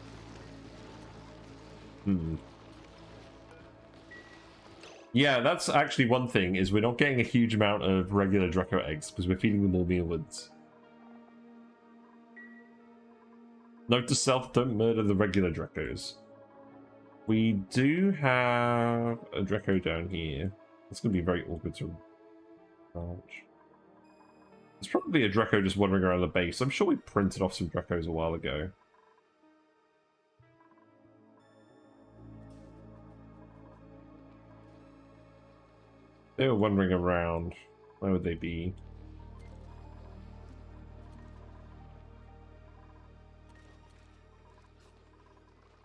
A: Yeah, that's actually one thing, is we're not getting a huge amount of regular Dreco eggs, because we're feeding them all mealworms. Note to self, don't murder the regular Drecos. We do have a Dreco down here. It's going to be very awkward to launch. There's probably a Dreco just wandering around the base. I'm sure we printed off some Drecos a while ago. They were wandering around. Where would they be?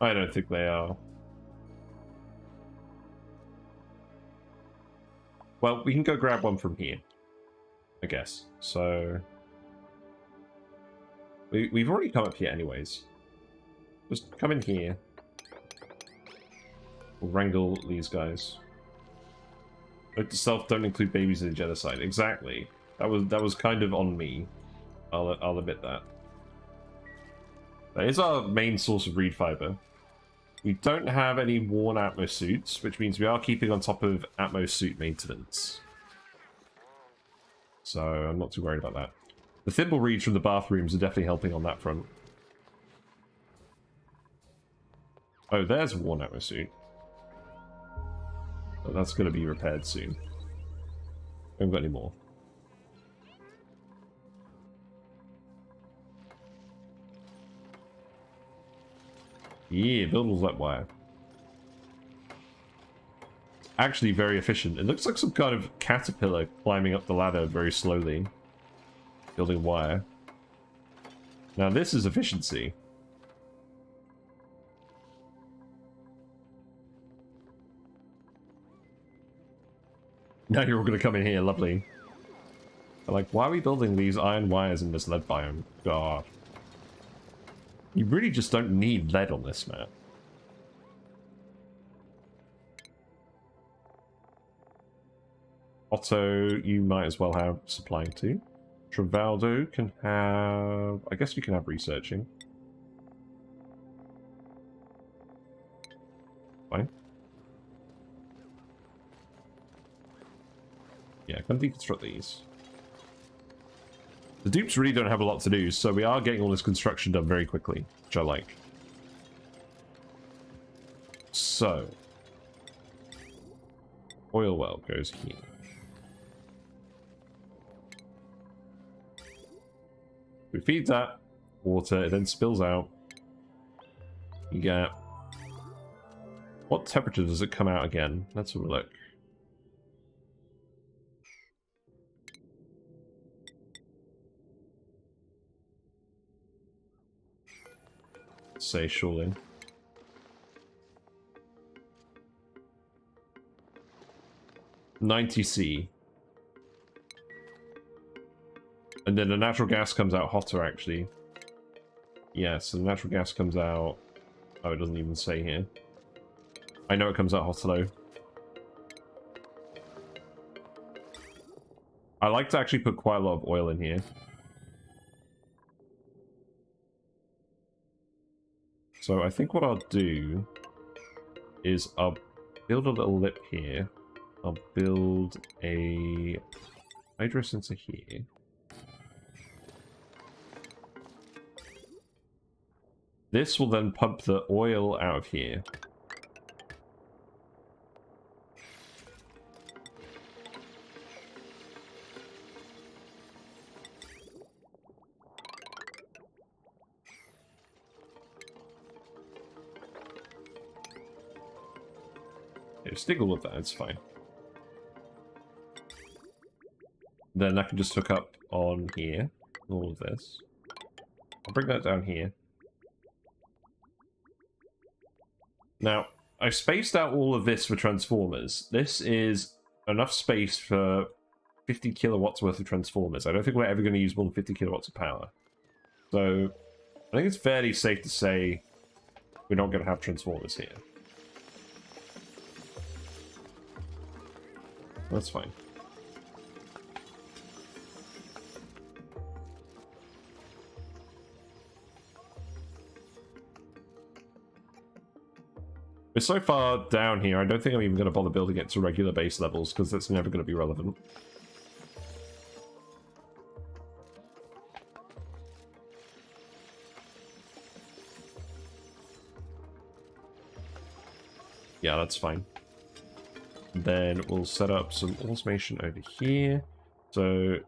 A: I don't think they are. Well, we can go grab one from here, I guess. So we've already come up here anyways. Just come in here. We'll wrangle these guys. Note to self, don't include babies in the genocide. Exactly. That was kind of on me. I'll admit that. That is our main source of reed fiber. We don't have any worn Atmos suits, which means we are keeping on top of Atmos suit maintenance. So I'm not too worried about that. The thimble reeds from the bathrooms are definitely helping on that front. Oh, there's a worn Atmos suit. But that's going to be repaired soon. I haven't got any more. Yeah, build all that wire. It's actually very efficient. It looks like some kind of caterpillar climbing up the ladder very slowly. Building wire. Now this is efficiency. Now you're all going to come in here, lovely. But like, why are we building these iron wires in this lead biome? God. You really just don't need lead on this map. Otto, you might as well have supplying too. Travaldo can have... I guess you can have researching. Fine. Yeah, come deconstruct these. The dupes really don't have a lot to do, so we are getting all this construction done very quickly, which I like. So... oil well goes here. We feed that water, it then spills out. You get... what temperature does it come out again? Let's have a look. Say surely. $90C. And then the natural gas comes out hotter, actually. Yeah, so the natural gas comes out... oh, it doesn't even say here. I know it comes out hotter, though. I like to actually put quite a lot of oil in here. So I think what I'll do is I'll build a little lip here. I'll build a hydro sensor here. This will then pump the oil out of here. Stick all of that, it's fine. Then I can just hook up on here, all of this. I'll bring that down here. Now, I spaced out all of this for transformers. This is enough space for 50 kilowatts worth of transformers. I don't think we're ever going to use more than 50 kilowatts of power. So, I think it's fairly safe to say we're not going to have transformers here. That's fine. We're so far down here, I don't think I'm even going to bother building it to regular base levels, because that's never going to be relevant. Yeah, that's fine. Then we'll set up some automation over here. So...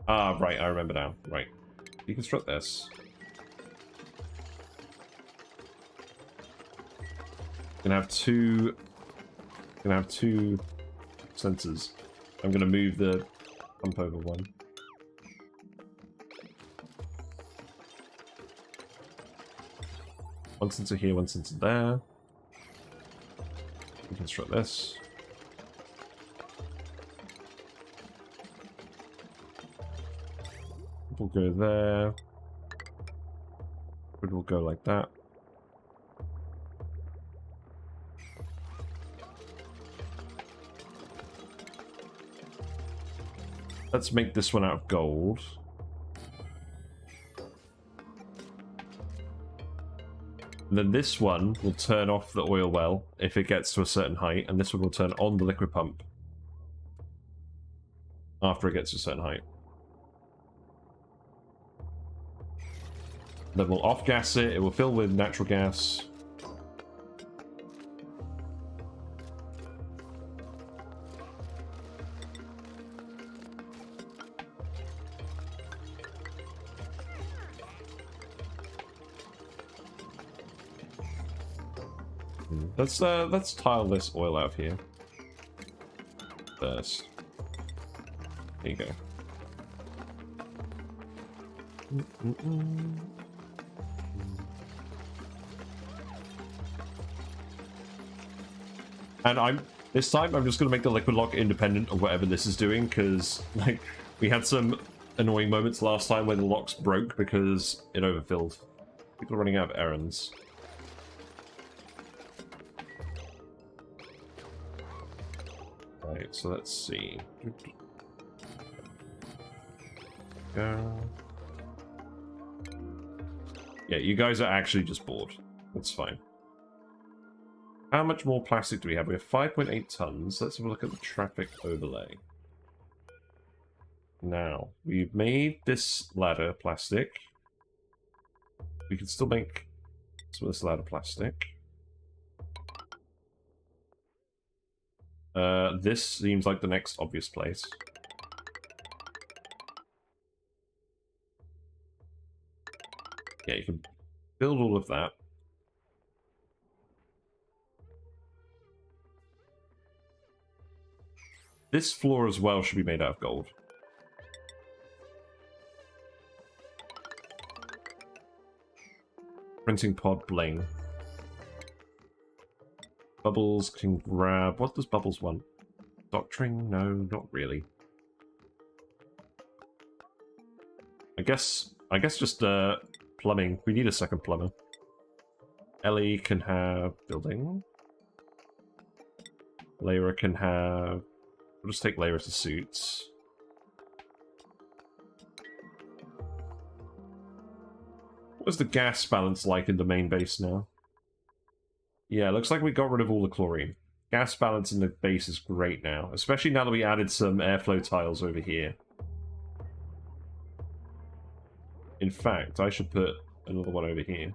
A: ah, right, I remember now. Right. Deconstruct this. Gonna have two sensors. I'm gonna move the pump over one. One sensor here, one sensor there. Deconstruct this. We'll go there. It will go like that. Let's make this one out of gold. And then this one will turn off the oil well if it gets to a certain height, and this one will turn on the liquid pump after it gets to a certain height. Then we'll off-gas it, it will fill with natural gas. Let's tile this oil out here first. There you go. And this time I'm just gonna make the liquid lock independent of whatever this is doing, because like we had some annoying moments last time where the locks broke because it overfilled. People are running out of errands. Right, so let's see. Go. Yeah, you guys are actually just bored. That's fine. How much more plastic do we have? We have 5.8 tons. Let's have a look at the traffic overlay. Now, we've made this ladder plastic. We can still make some of this ladder plastic. This seems like the next obvious place. Yeah, you can build all of that. This floor as well should be made out of gold. Printing pod bling. Bubbles can grab... What does Bubbles want? Doctoring? No, not really. I guess just plumbing. We need a second plumber. Ellie can have building. Lyra can have... We'll just take Lyra to suits. What's the gas balance like in the main base now? Yeah, looks like we got rid of all the chlorine. Gas balance in the base is great now, especially now that we added some airflow tiles over here. In fact, I should put another one over here.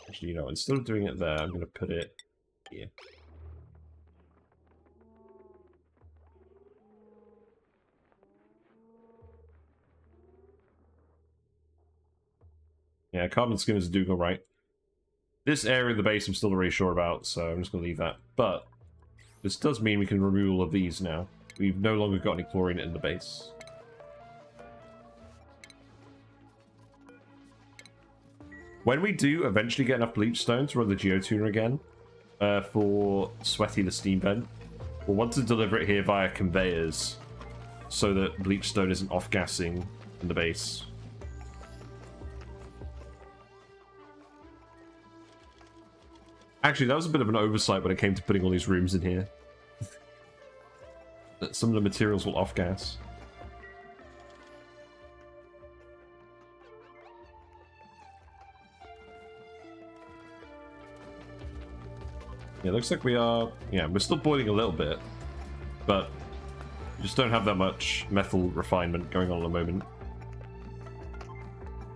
A: Actually, you know, instead of doing it there, I'm going to put it here. Yeah, carbon skimmers are doing alright. This area of the base I'm still not really sure about, so I'm just going to leave that. But this does mean we can remove all of these now. We've no longer got any chlorine in the base. When we do eventually get enough bleach stone to run the Geotuner again, for Sweaty the steam vent, we'll want to deliver it here via conveyors, so that bleach stone isn't off-gassing in the base. Actually, that was a bit of an oversight when it came to putting all these rooms in here. That some of the materials will off-gas. Yeah, looks like we are... Yeah, we're still boiling a little bit, but we just don't have that much metal refinement going on at the moment.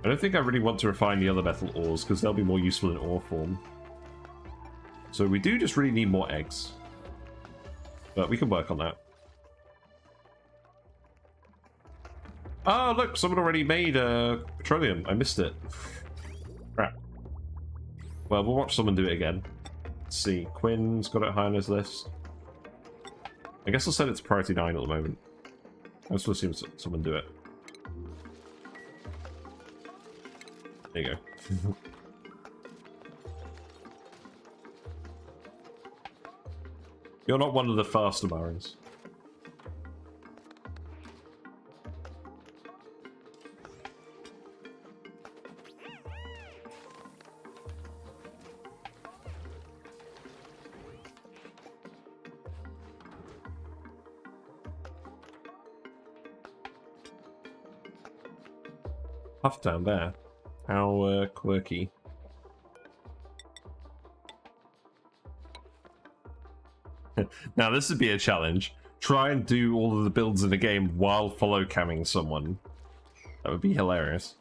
A: I don't think I really want to refine the other metal ores, because they'll be more useful in ore form. So we do just really need more eggs. But we can work on that. Oh, look! Someone already made petroleum. I missed it. Crap. Well, we'll watch someone do it again. Let's see. Quinn's got it high on his list. I guess I'll set it to priority 9 at the moment. I'll still see someone do it. There you go. You're not one of the faster Marins. Huff down there. How quirky. Now this would be a challenge. Try and do all of the builds in the game while follow camming someone. That would be hilarious.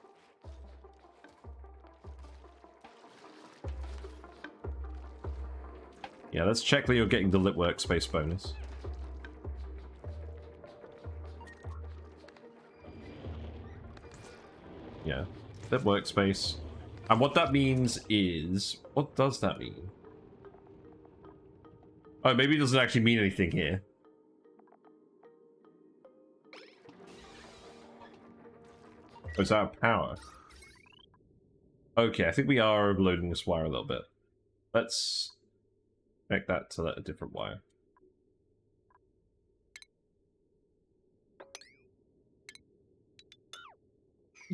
A: Yeah, let's check that you're getting the lit workspace bonus. that workspace. And what that means is... What does that mean? Oh, maybe it doesn't actually mean anything here. Oh, it's out of power. Okay, I think we are overloading this wire a little bit. Let's connect that to a different wire.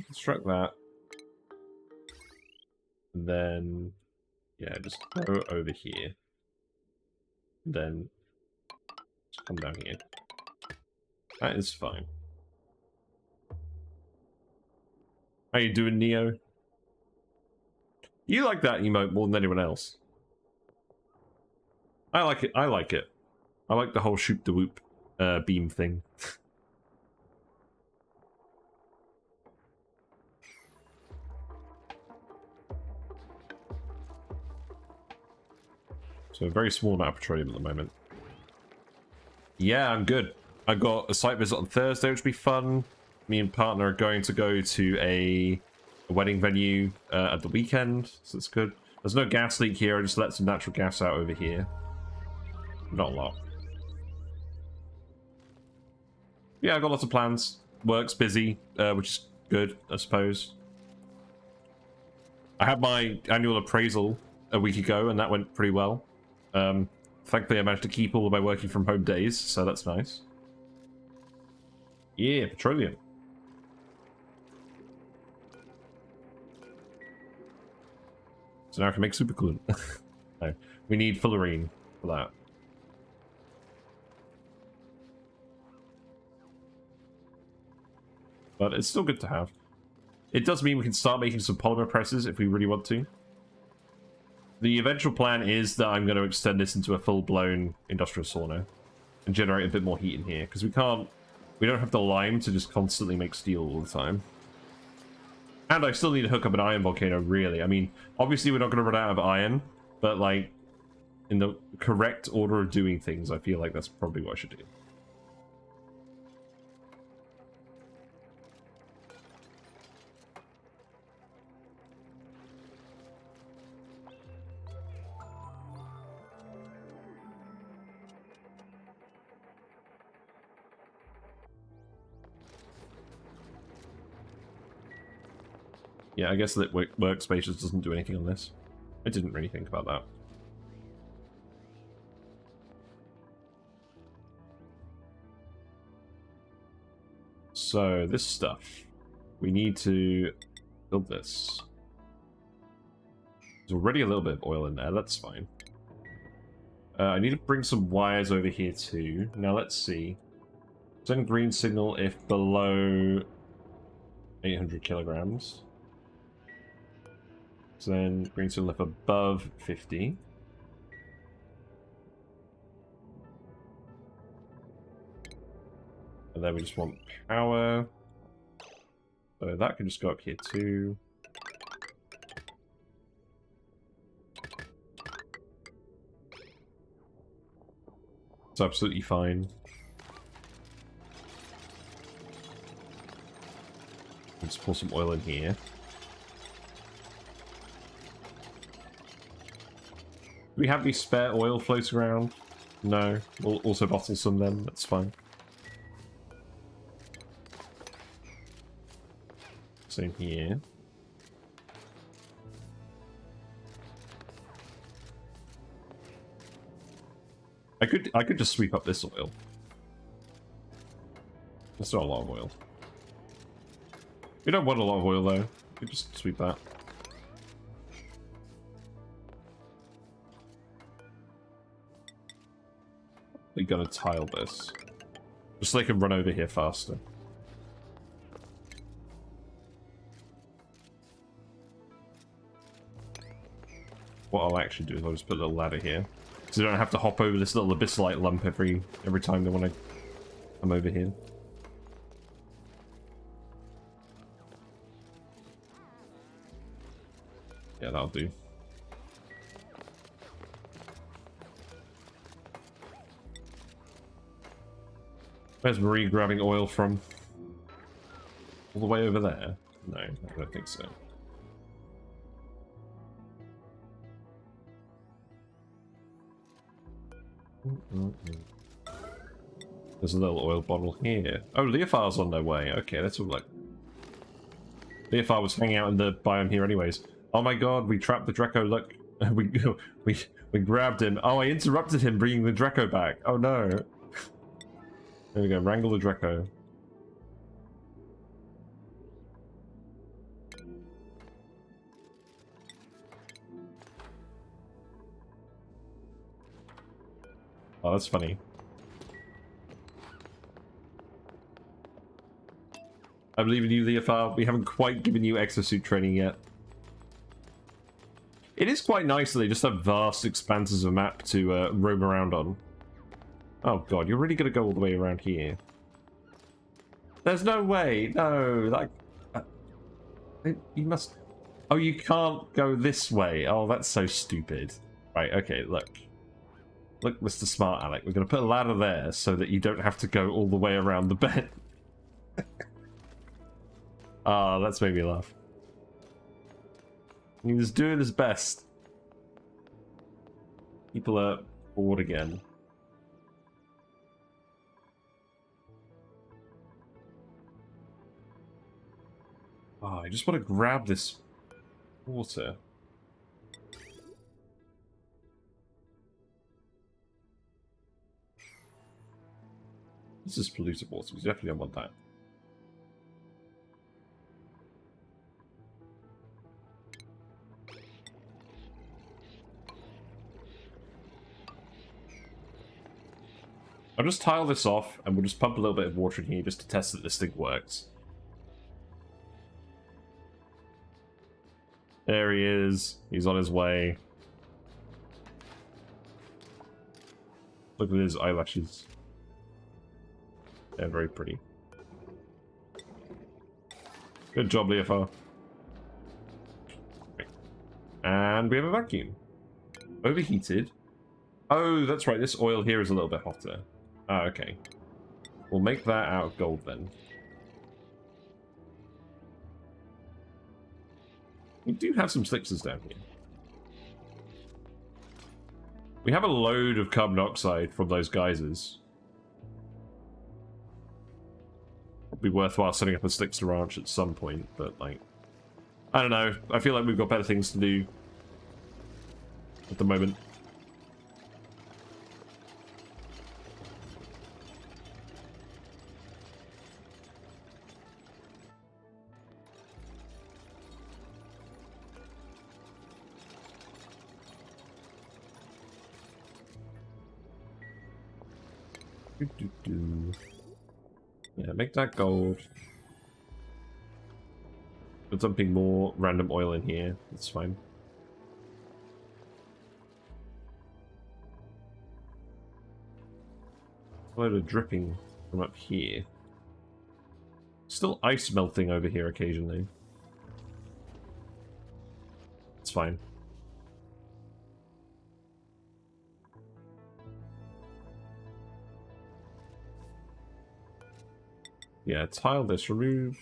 A: Construct that. And then, yeah, just go over here. And then just come down here. That is fine. How you doing, Neo? You like that emote more than anyone else. I like it. I like it. I like the whole shoot the whoop beam thing. So a very small amount of petroleum at the moment. Yeah, I'm good. I got a site visit on Thursday, which will be fun. Me and partner are going to go to a wedding venue at the weekend, so it's good. There's no gas leak here. I just let some natural gas out over here. Not a lot. Yeah, I got lots of plans. Work's busy, which is good, I suppose. I had my annual appraisal a week ago, and that went pretty well. Thankfully, I managed to keep all of my working from home days, so that's nice. Yeah, petroleum. So now I can make supercoolant. No, we need fullerene for that. But it's still good to have. It does mean we can start making some polymer presses if we really want to. The eventual plan is that I'm going to extend this into a full-blown industrial sauna and generate a bit more heat in here, because we don't have the lime to just constantly make steel all the time. And I still need to hook up an iron volcano, really. I mean, obviously we're not going to run out of iron, but like, in the correct order of doing things, I feel like that's probably what I should do. Yeah, I guess that workspace just doesn't do anything on this. I didn't really think about that. So, this stuff. We need to build this. There's already a little bit of oil in there, that's fine. I need to bring some wires over here too. Now let's see. Send green signal if below 800 kilograms. So then green signal if above 50. And then we just want power. So that can just go up here too. It's absolutely fine. Let's pour some oil in here. Do we have any spare oil floating around? No. We'll also bottle some then, that's fine. Same here. I could just sweep up this oil. That's not a lot of oil. We don't want a lot of oil though. We could just sweep that. We're gonna tile this. Just so they can run over here faster. What I'll actually do is I'll just put a little ladder here. So they don't have to hop over this little abyssalite lump every time they want to come over here. Yeah, that'll do. Where's Marie grabbing oil from? All the way over there. No, I don't think so. There's a little oil bottle here. Oh, Leofar's on their way. Okay, that's all like... Leofar was hanging out in the biome here anyways. Oh my god, we trapped the Draco, look. we grabbed him. Oh, I interrupted him bringing the Draco back. Oh no. There we go, wrangle the Draco. Oh, that's funny. I believe in you, Leofar. We haven't quite given you exosuit training yet. It is quite nice that they just have vast expanses of map to roam around on. Oh god, you're really going to go all the way around here. There's no way. No, like... you must... Oh, you can't go this way. Oh, that's so stupid. Right, okay, look. Look, Mr. Smart Alec, we're going to put a ladder there so that you don't have to go all the way around the bed. Ah, that's made me laugh. He was doing his best. People are bored again. Oh, I just want to grab this water. This is polluted water. We definitely don't want that. I'll just tile this off, and we'll just pump a little bit of water in here just to test that this thing works. There he is. He's on his way. Look at his eyelashes. They're very pretty. Good job, Leofar. And we have a vacuum. Overheated. Oh, that's right. This oil here is a little bit hotter. Ah, okay. We'll make that out of gold then. We do have some slicksers down here. We have a load of carbon dioxide from those geysers. It'd be worthwhile setting up a slickser ranch at some point, but like... I don't know. I feel like we've got better things to do at the moment. Yeah, make that gold. We're dumping more random oil in here. That's fine. A load of dripping from up here. Still ice melting over here occasionally. It's fine. Yeah, tile this, remove...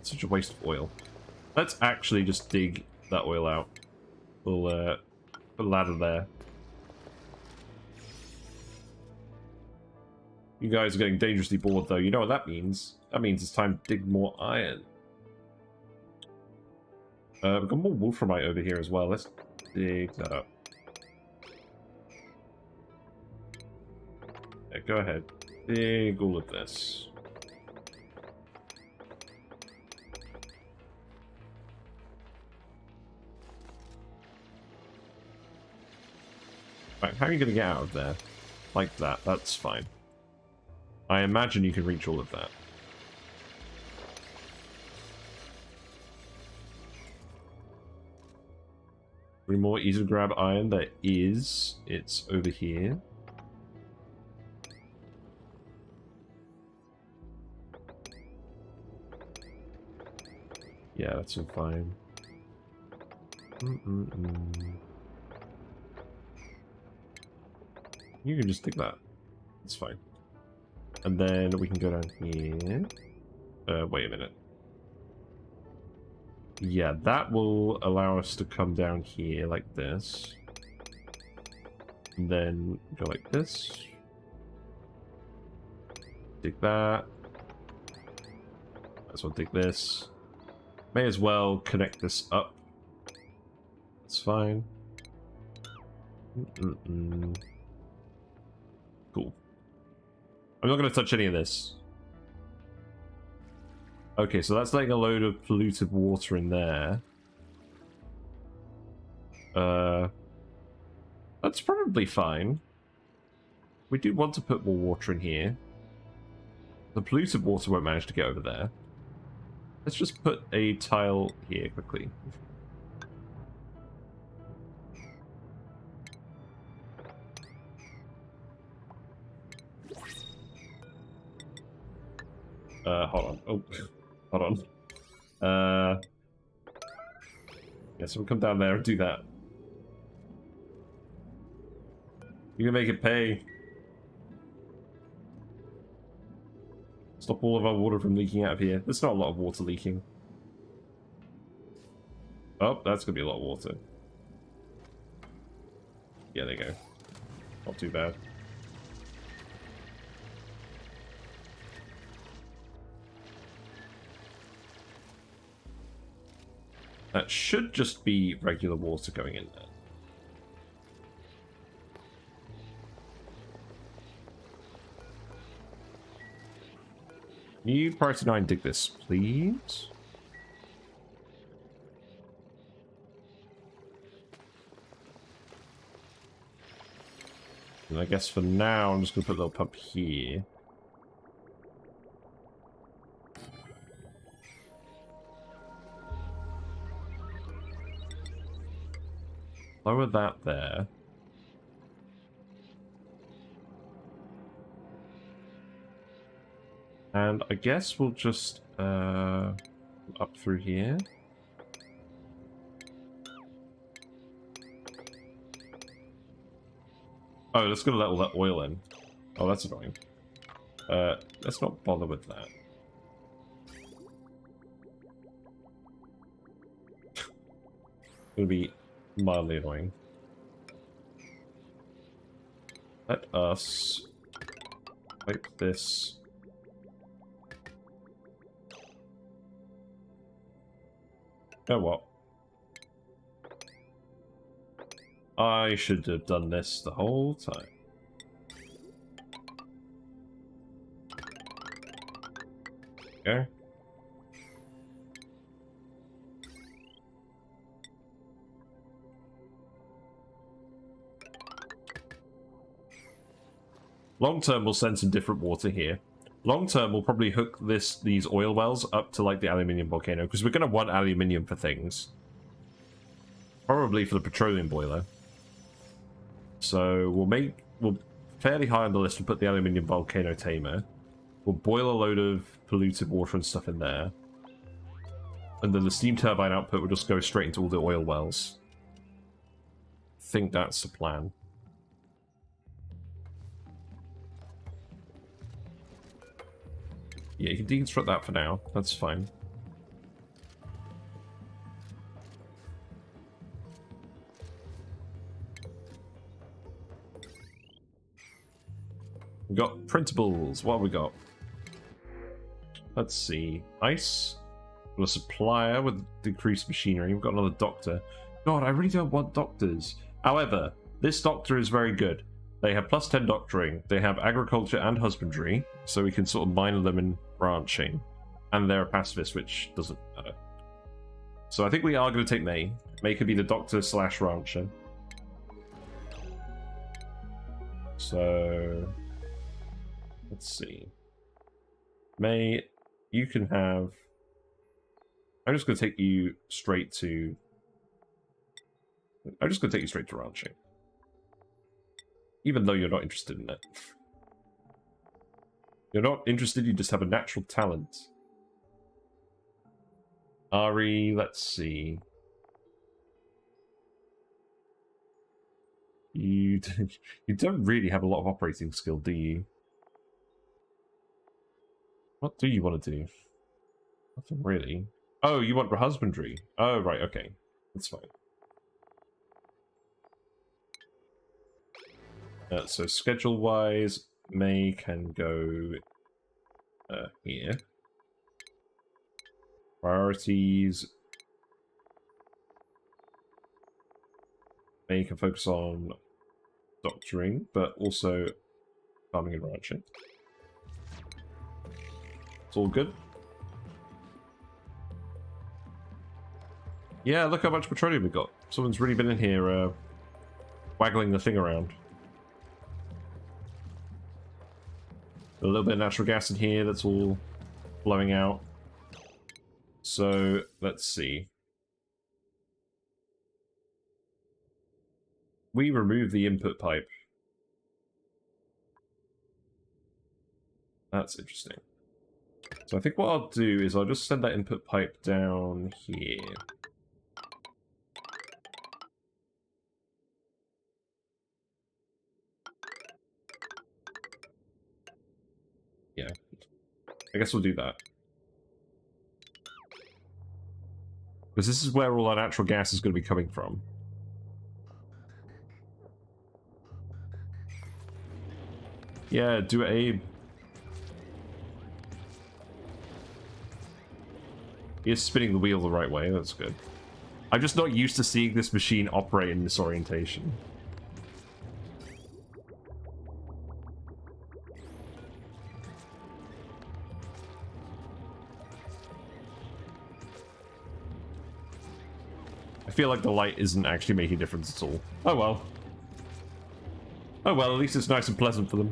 A: Such a waste of oil. Let's actually just dig that oil out. We'll put a ladder there. You guys are getting dangerously bored though, you know what that means? That means it's time to dig more iron. We've got more wolframite over here as well, let's dig that up. Yeah, go ahead. Dig all of this. Right, how are you going to get out of there? Like that, that's fine. I imagine you can reach all of that. Any more easy to grab iron? There is. It's over here. Yeah, that's all fine. You can just dig that. It's fine. And then we can go down here. Wait a minute. Yeah, that will allow us to come down here like this. And then go like this. Dig that. Might as well dig this. May as well connect this up. That's fine. Cool. I'm not going to touch any of this. Okay, so that's letting a load of polluted water in there. That's probably fine. We do want to put more water in here. The polluted water won't manage to get over there. Let's just put a tile here quickly. Hold on. Oh, hold on. Yeah, so we'll come down there and do that. You can make it pay. Stop all of our water from leaking out of here. There's not a lot of water leaking. Oh, that's gonna be a lot of water. Yeah, there you go. Not too bad. That should just be regular water going in there. Can you priority 9 dig this, please? And I guess for now, I'm just going to put a little pump here. Lower that there. And I guess we'll just up through here. Oh, let's go let all that oil in. Oh, that's annoying. Let's not bother with that. It'll be mildly annoying. Let us pipe this. Oh, what? I should have done this the whole time. Okay. Long term, we'll send some different water here. Long term, we'll probably hook these oil wells up to like the Aluminium Volcano, because we're going to want aluminium for things. Probably for the petroleum boiler. So we'll fairly high on the list, we'll put the Aluminium Volcano Tamer. We'll boil a load of polluted water and stuff in there. And then the steam turbine output will just go straight into all the oil wells. I think that's the plan. Yeah, you can deconstruct that for now. That's fine. We got printables. What have we got? Let's see. Ice. We've got a supplier with decreased machinery. We've got another doctor. God, I really don't want doctors. However, this doctor is very good. They have +10 doctoring. They have agriculture and husbandry, so we can sort of minor them in ranching. And they're a pacifist, which doesn't matter. So I think we are going to take May. May could be the doctor / rancher. So let's see. May, you can have... I'm just going to take you straight to... I'm just going to take you straight to ranching. Even though you're not interested in it. You're not interested, you just have a natural talent. Ari, let's see. You don't really have a lot of operating skill, do you? What do you want to do? Nothing really. Oh, you want husbandry? Oh, right, okay. That's fine. So schedule-wise, May can go here. Priorities. May can focus on doctoring, but also farming and ranching. It's all good. Yeah, look how much petroleum we got. Someone's really been in here waggling the thing around. A little bit of natural gas in here that's all blowing out. So, let's see. We remove the input pipe. That's interesting. So I think what I'll do is I'll just send that input pipe down here. Yeah. I guess we'll do that. Because this is where all our natural gas is going to be coming from. Yeah, do it, Abe. He is spinning the wheel the right way, that's good. I'm just not used to seeing this machine operate in this orientation. I feel like the light isn't actually making a difference at all. Oh well. Oh well, at least it's nice and pleasant for them.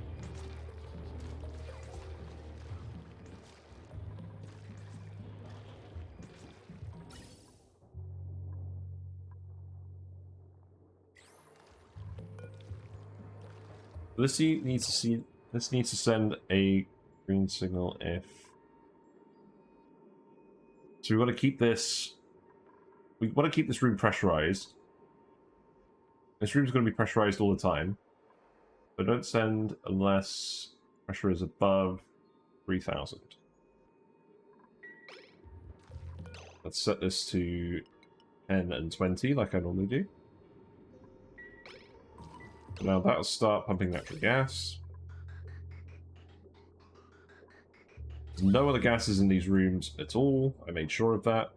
A: This needs to send a green signal if. So we want to keep this. We want to keep this room pressurized. This room's going to be pressurized all the time. But don't send unless pressure is above 3000. Let's set this to 10 and 20 like I normally do. Now that'll start pumping natural gas. There's no other gases in these rooms at all. I made sure of that.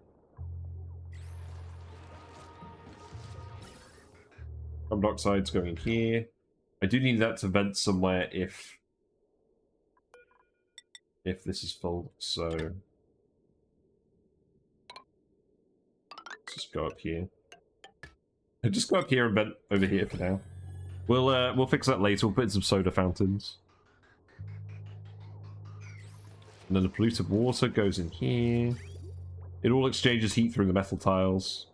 A: Carbon dioxide's going here. I do need that to vent somewhere if this is full, so let's just go up here. Just go up here and vent over here for now. We'll fix that later. We'll put in some soda fountains. And then the polluted water goes in here. It all exchanges heat through the metal tiles.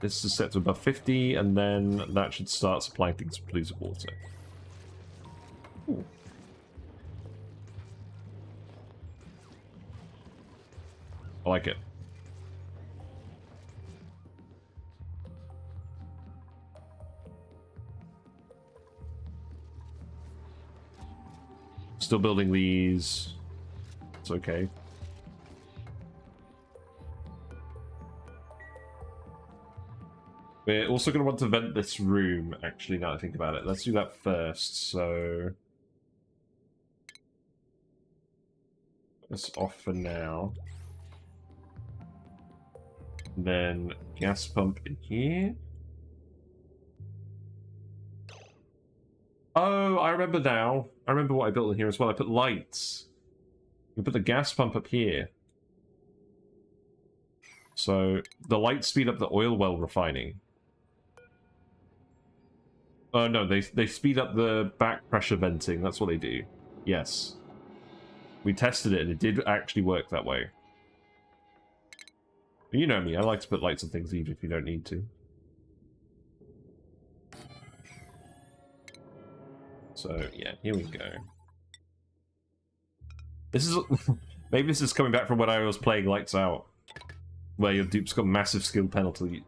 A: This is set to above 50, and then that should start supplying things with polluted water. Ooh. I like it. Still building these. It's okay. We're also going to want to vent this room, actually, now that I think about it. Let's do that first, so... That's off for now. And then gas pump in here. Oh, I remember now. I remember what I built in here as well. I put lights. We put the gas pump up here. So the lights speed up the oil well refining. Oh no, they speed up the back pressure venting. That's what they do. Yes. We tested it and it did actually work that way. You know me, I like to put lights on things even if you don't need to. So yeah, here we go. This is maybe this is coming back from when I was playing Lights Out, where your dupes got massive skill penalties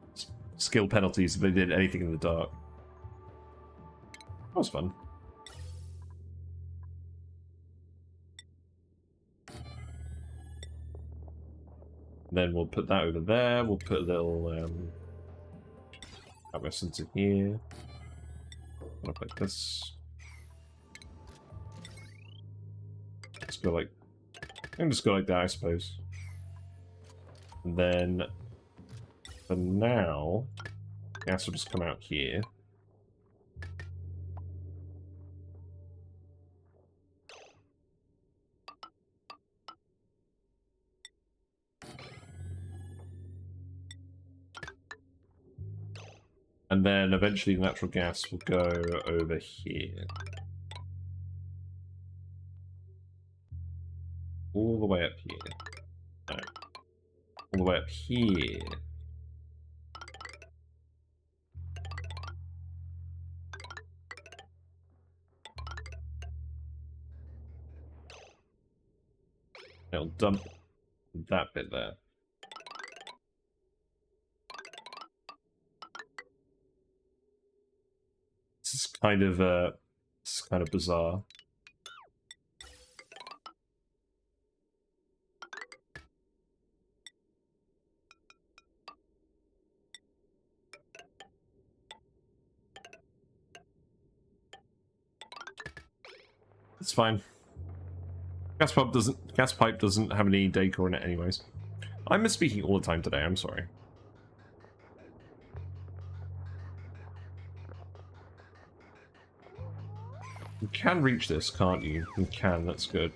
A: if they did anything in the dark. That was fun. then we'll put that over there. We'll put a little outburst into here. I'll put this. Let's go like, I can just go like that, I suppose. And then for now, gas will just come out here. And then eventually the natural gas will go over here. All the way up here. No. All the way up here. It'll dump that bit there. This is kind of bizarre. It's fine. Gas pipe doesn't have any decor in it anyways. I'm misspeaking all the time today, I'm sorry. You can reach this, can't you? You can, that's good.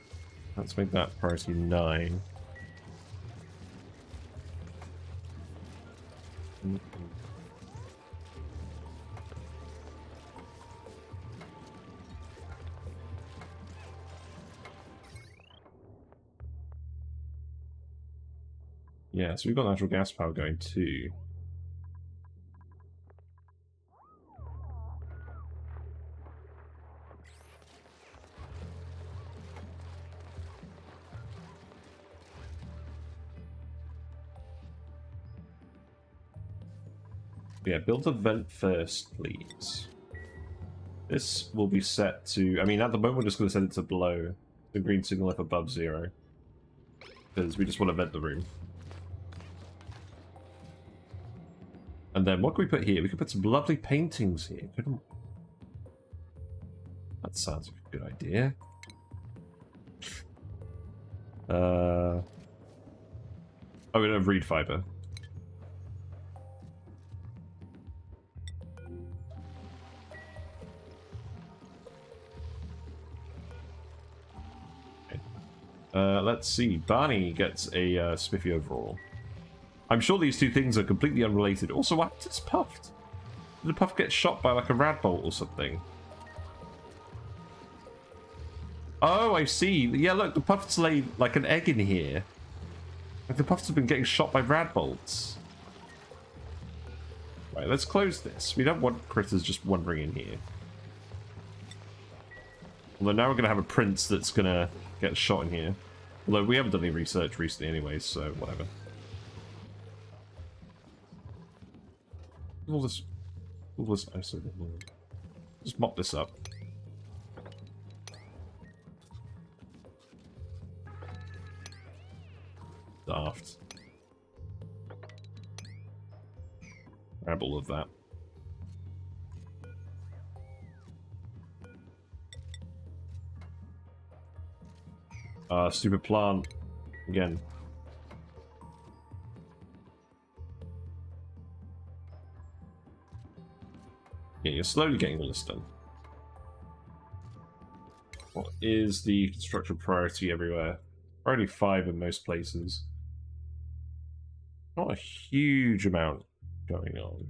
A: Let's make that priority 9. Yeah, so we've got natural gas power going too. Yeah, build a vent first, please. This will be set to... I mean, at the moment we're just going to set it to below the green signal if above 0. Because we just want to vent the room. And then what can we put here? We could put some lovely paintings here, couldn't we? That sounds like a good idea. Oh, we don't have reed fiber. Okay. Let's see. Barney gets a spiffy overall. I'm sure these two things are completely unrelated. Also, what happened to this Puffed? Did the Puff get shot by like a rad bolt or something? Oh, I see. Yeah, look, the Puff's laid like an egg in here. Like the Puffs have been getting shot by rad bolts. Right, let's close this. We don't want critters just wandering in here. Although now we're going to have a prince that's going to get shot in here. Although we haven't done any research recently anyways, so whatever. All this ice over here. Just mop this up. Daft. Grab all of that. Stupid plant. Again. Yeah, you're slowly getting all this done. What is the construction priority everywhere? Priority 5 in most places. Not a huge amount going on.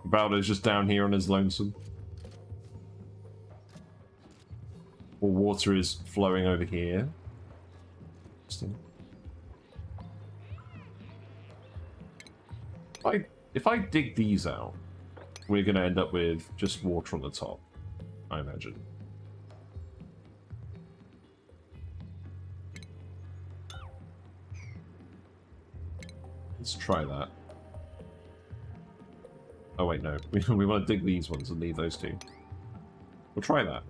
A: Baldo's just down here on his lonesome. Or water is flowing over here. Interesting. If I dig these out, we're going to end up with just water on the top, I imagine. Let's try that. Oh wait, no. We want to dig these ones and leave those two. We'll try that.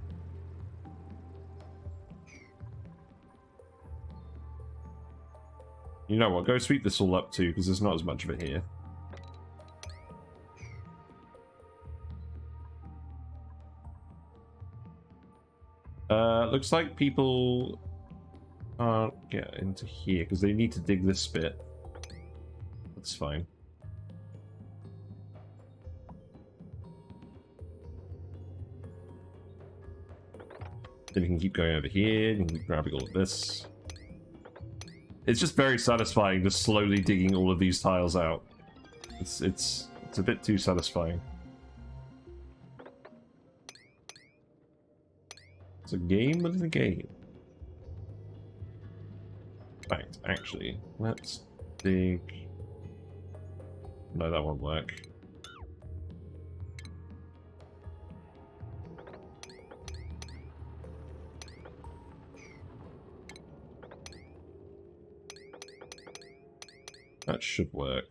A: You know what? Go sweep this all up too, because there's not as much of it here. Looks like people can't get into here because they need to dig this bit. That's fine. Then you can keep going over here, you can keep grabbing all of this. It's just very satisfying just slowly digging all of these tiles out. It's a bit too satisfying. It's a game within a game. In fact, actually, let's dig... No, that won't work. That should work.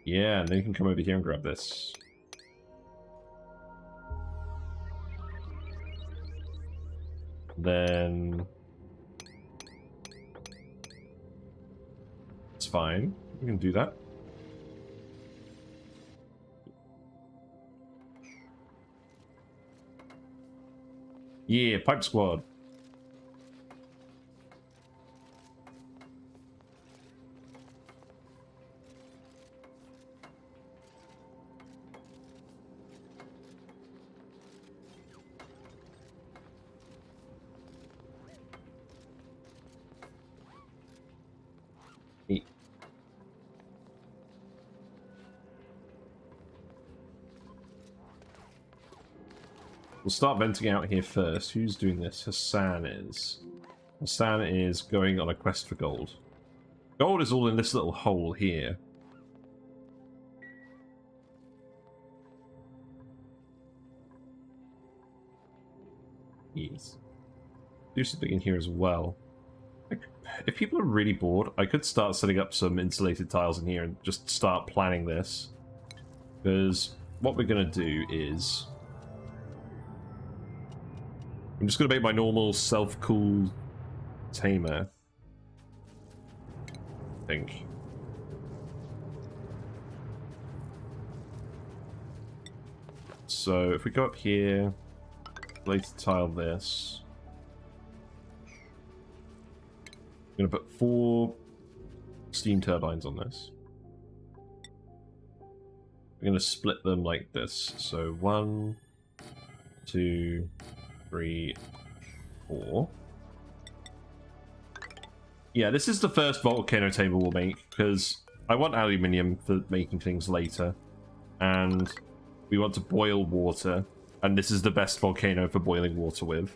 A: Yeah, and then you can come over here and grab this. Then... It's fine. You can do that. Yeah, pipe squad. We'll start venting out here first. Who's doing this? Hassan is. Hassan is going on a quest for gold. Gold is all in this little hole here. Yes. Do something in here as well. If people are really bored, I could start setting up some insulated tiles in here and just start planning this. Because what we're going to do is... I'm just going to make my normal self-cool tamer. I think. So if we go up here, later tile this. I'm going to put 4 steam turbines on this. I'm going to split them like this. So 1, 2, 3, 4. Yeah, this is the first volcano tamer we'll make, because I want aluminium for making things later. And we want to boil water, and this is the best volcano for boiling water with.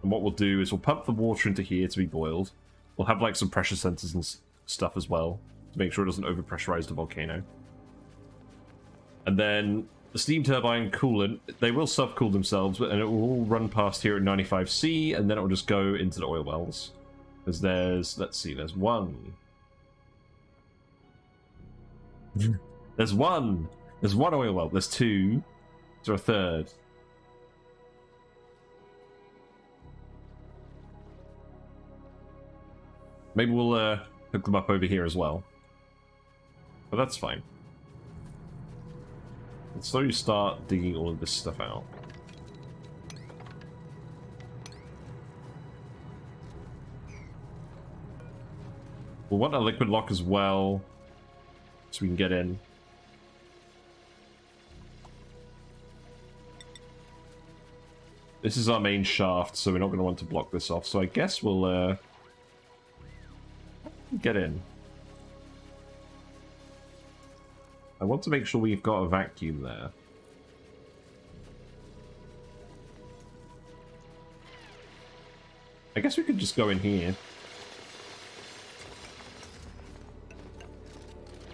A: And what we'll do is we'll pump the water into here to be boiled. We'll have like some pressure sensors and stuff as well, to make sure it doesn't overpressurize the volcano. And then the steam turbine coolant, they will self-cool themselves, and it will all run past here at 95C, and then it will just go into the oil wells. Because there's, let's see, there's 1. There's 1! There's 1 oil well, there's 2. Is there a third? Maybe we'll hook them up over here as well. But that's fine. And so you start digging all of this stuff out. We'll want a liquid lock as well, so we can get in. This is our main shaft, so we're not going to want to block this off. So I guess we'll get in. I want to make sure we've got a vacuum there. I guess we could just go in here.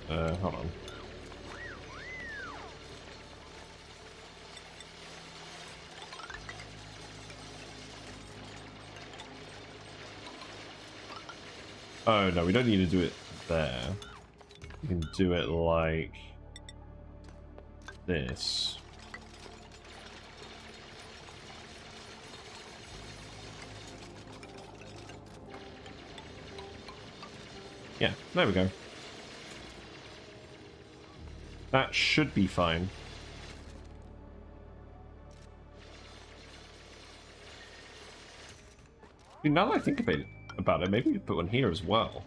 A: Hold on. Oh, no, we don't need to do it there. We can do it like this. Yeah, there we go. That should be fine. I mean, now that I think about it, maybe we could put one here as well.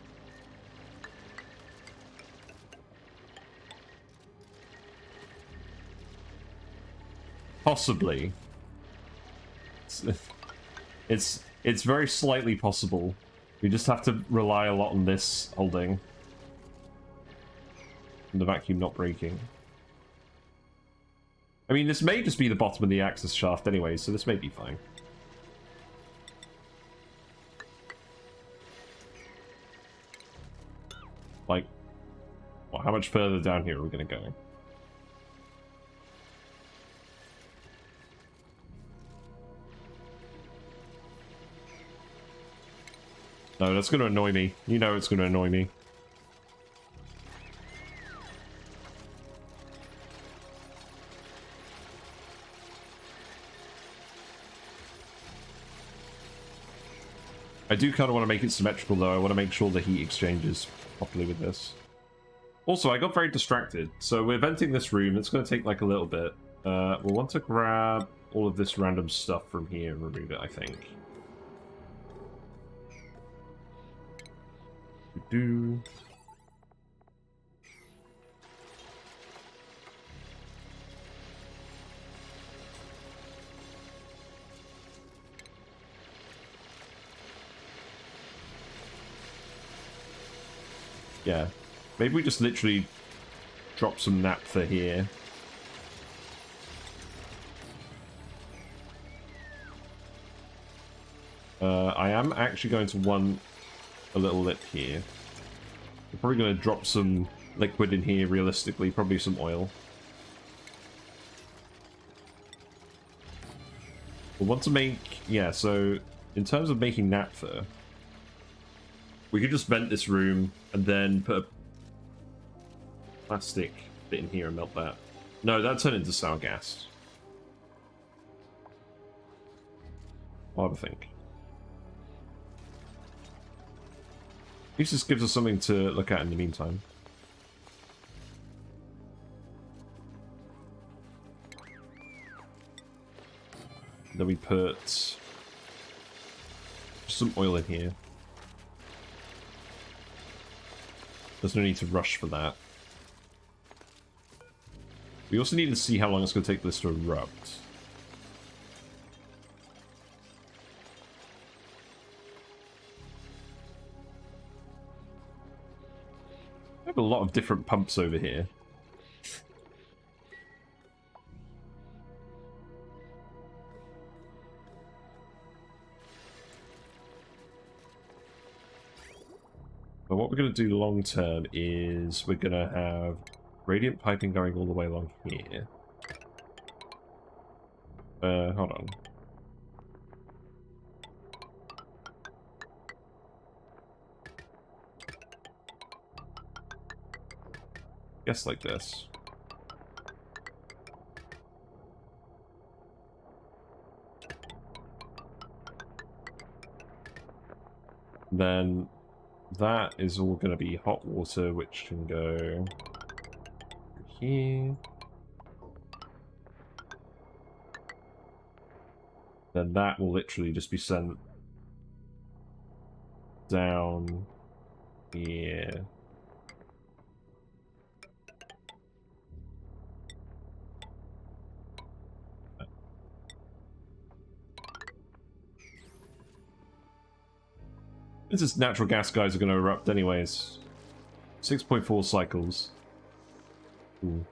A: Possibly. It's very slightly possible. We just have to rely a lot on this holding. And the vacuum not breaking. I mean, this may just be the bottom of the access shaft anyway, so this may be fine. Like, well, how much further down here are we going to go? No, that's going to annoy me. You know it's going to annoy me. I do kind of want to make it symmetrical, though. I want to make sure the heat exchanges properly with this. Also, I got very distracted. So we're venting this room. It's going to take like a little bit. We'll want to grab all of this random stuff from here and remove it, I think. Do. Yeah. Maybe we just literally drop some naphtha here. I am actually going to want a little lip here. We're probably going to drop some liquid in here, realistically. Probably some oil. We'll want to make... Yeah, so in terms of making naphtha, we could just vent this room and then put a plastic bit in here and melt that. No, that'd turn into sour gas. I'll have a think. At least this gives us something to look at in the meantime. Then we put some oil in here. There's no need to rush for that. We also need to see how long it's going to take this to erupt. I have a lot of different pumps over here. But what we're going to do long term is we're going to have radiant piping going all the way along here. Hold on. Guess like this. Then that is all going to be hot water, which can go here. Then that will literally just be sent down here. This is natural gas guys are going to erupt anyways. 6.4 cycles. Ooh.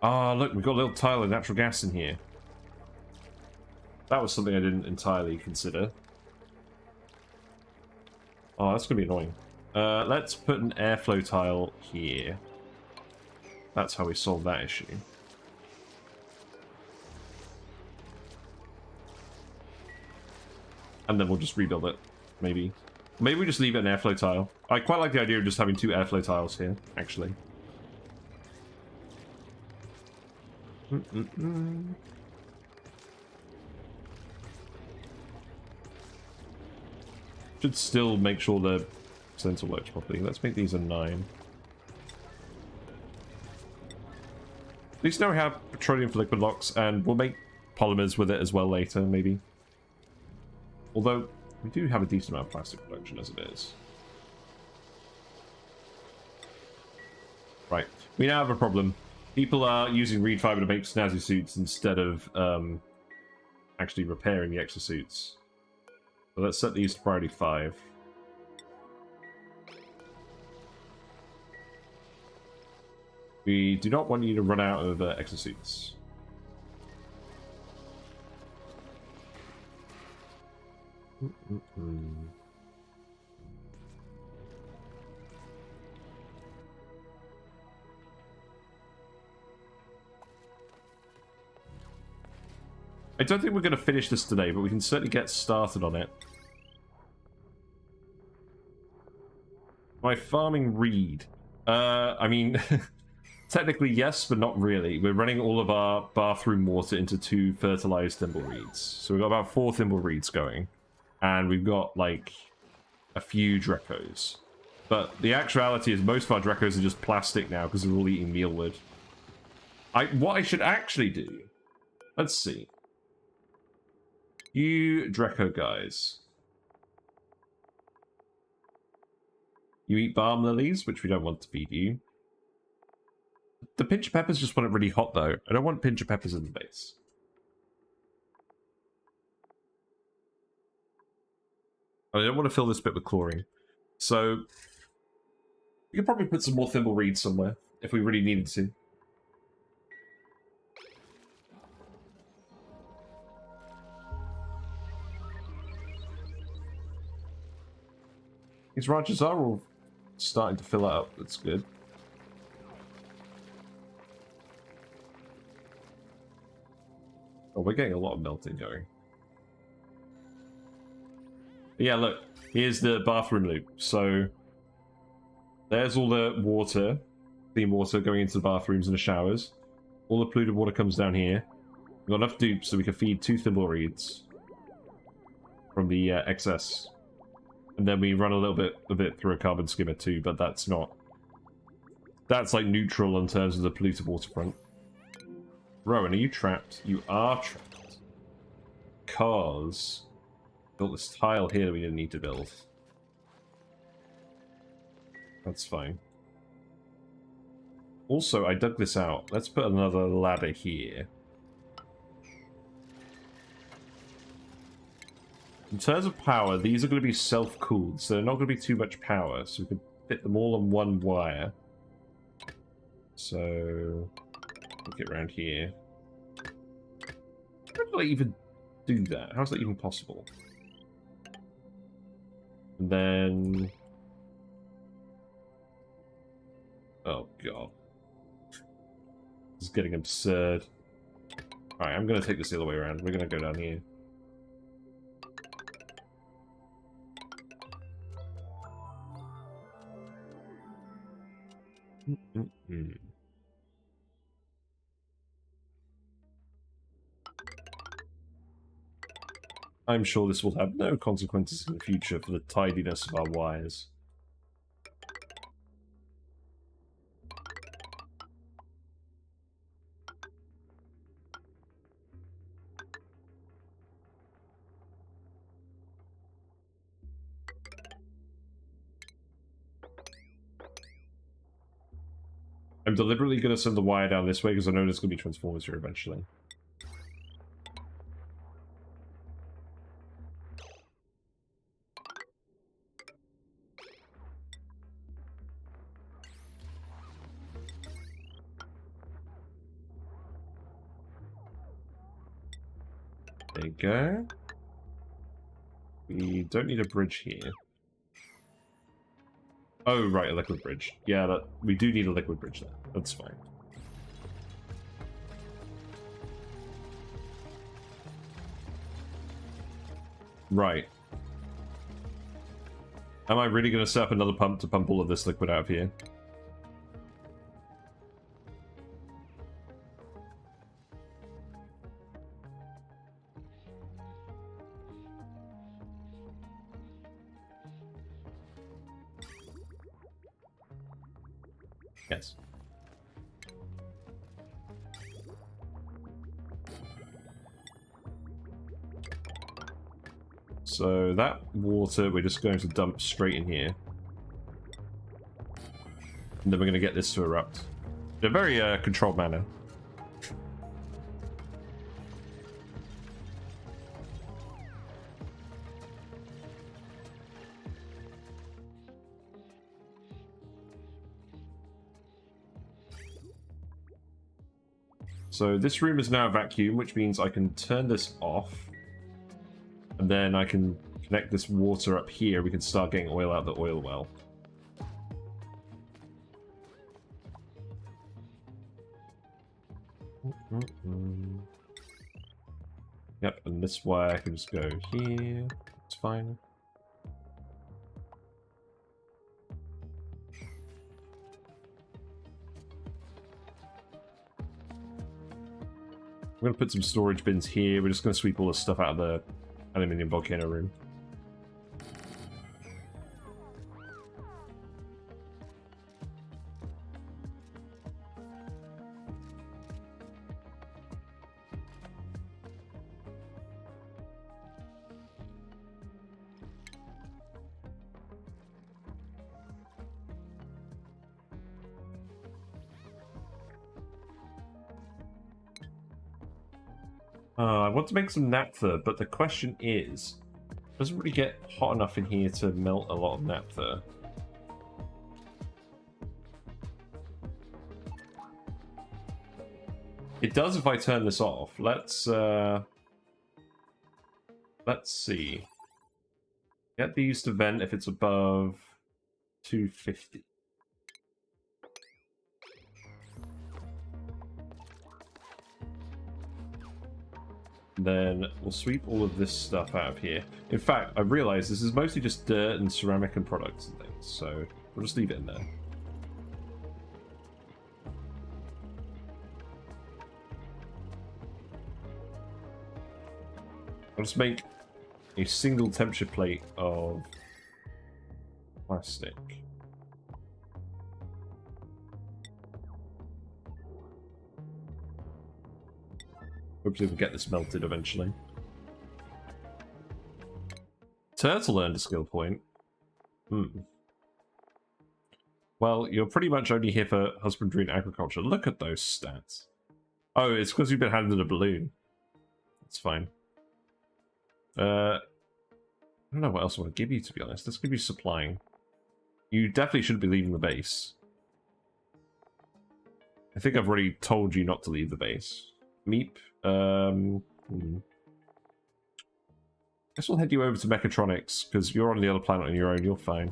A: Ah, look, we've got a little tile of natural gas in here. That was something I didn't entirely consider. Oh, that's going to be annoying. Let's put an airflow tile here. That's how we solve that issue. And then we'll just rebuild it, maybe. Maybe we just leave it an airflow tile. I quite like the idea of just having 2 airflow tiles here, actually. Should still make sure the sensor works properly. Let's make these a 9. At least now we have petroleum for liquid locks, and we'll make polymers with it as well later, maybe. Although, we do have a decent amount of plastic production as it is. Right, we now have a problem. People are using reed fiber to make snazzy suits instead of actually repairing the extra suits. So let's set these to priority 5. We do not want you to run out of exosuits. I don't think we're going to finish this today, but we can certainly get started on it. My farming reed. I mean, technically yes, but not really. We're running all of our bathroom water into 2 fertilized thimble reeds. So we've got about 4 thimble reeds going. And we've got, like, a few Drecos. But the actuality is most of our Drecos are just plastic now because they're all eating mealwood. What I should actually do... Let's see. You Dreco guys. You eat balm lilies, which we don't want to feed you. The pinch of peppers just want it really hot, though. I don't want pinch of peppers in the base. I don't want to fill this bit with chlorine. So, we could probably put some more thimble reeds somewhere, if we really needed to. These ranches are all starting to fill out. That's good. Oh, we're getting a lot of melting going. But yeah, look. Here's the bathroom loop. So, there's all the water, clean water going into the bathrooms and the showers. All the polluted water comes down here. We've got enough dupes so we can feed 2 thimble reeds from the excess. And then we run a little bit of it through a carbon skimmer too, but that's not... That's like neutral in terms of the polluted waterfront. Rowan, are you trapped? You are trapped. Because... built this tile here that we didn't need to build. That's fine. Also, I dug this out. Let's put another ladder here. In terms of power, these are going to be self-cooled, so they're not going to be too much power. So we can fit them all on one wire. So, we'll get around here. How did I even do that? How is that even possible? And then... oh, God. This is getting absurd. Alright, I'm going to take this the other way around. We're going to go down here. I'm sure this will have no consequences in the future for the tidiness of our wires. I'm deliberately going to send the wire down this way because I know there's going to be transformers here eventually. There you go. We don't need a bridge here. Oh, right, a liquid bridge. Yeah, we do need a liquid bridge there. That's fine. Right. Am I really going to set up another pump to pump all of this liquid out of here? Yes. So that water we're just going to dump straight in here. And then we're going to get this to erupt. In a very controlled manner. So this room is now a vacuum, which means I can turn this off. And then I can connect this water up here. We can start getting oil out the oil well. Yep, and this way I can just go here. It's fine. I'm going to put some storage bins here. We're just going to sweep all this stuff out of the Aluminum Volcano room. I want to make some naphtha, but the question is, it doesn't really get hot enough in here to melt a lot of naphtha. It does if I turn this off. Let's see. Get these to vent if it's above 250. Then we'll sweep all of this stuff out of here. In fact, I realize this is mostly just dirt and ceramic and products and things, so we'll just leave it in there. I'll just make a single temperature plate of plastic. Hopefully we'll get this melted eventually. Turtle earned a skill point. Well, you're pretty much only here for husbandry and agriculture. Look at those stats. Oh, it's because you've been handed a balloon. It's fine. I don't know what else I want to give you, to be honest. Let's give you supplying. You definitely shouldn't be leaving the base. I think I've already told you not to leave the base. Meep. Guess we'll head you over to Mechatronics, because you're on the other planet on your own, you're fine.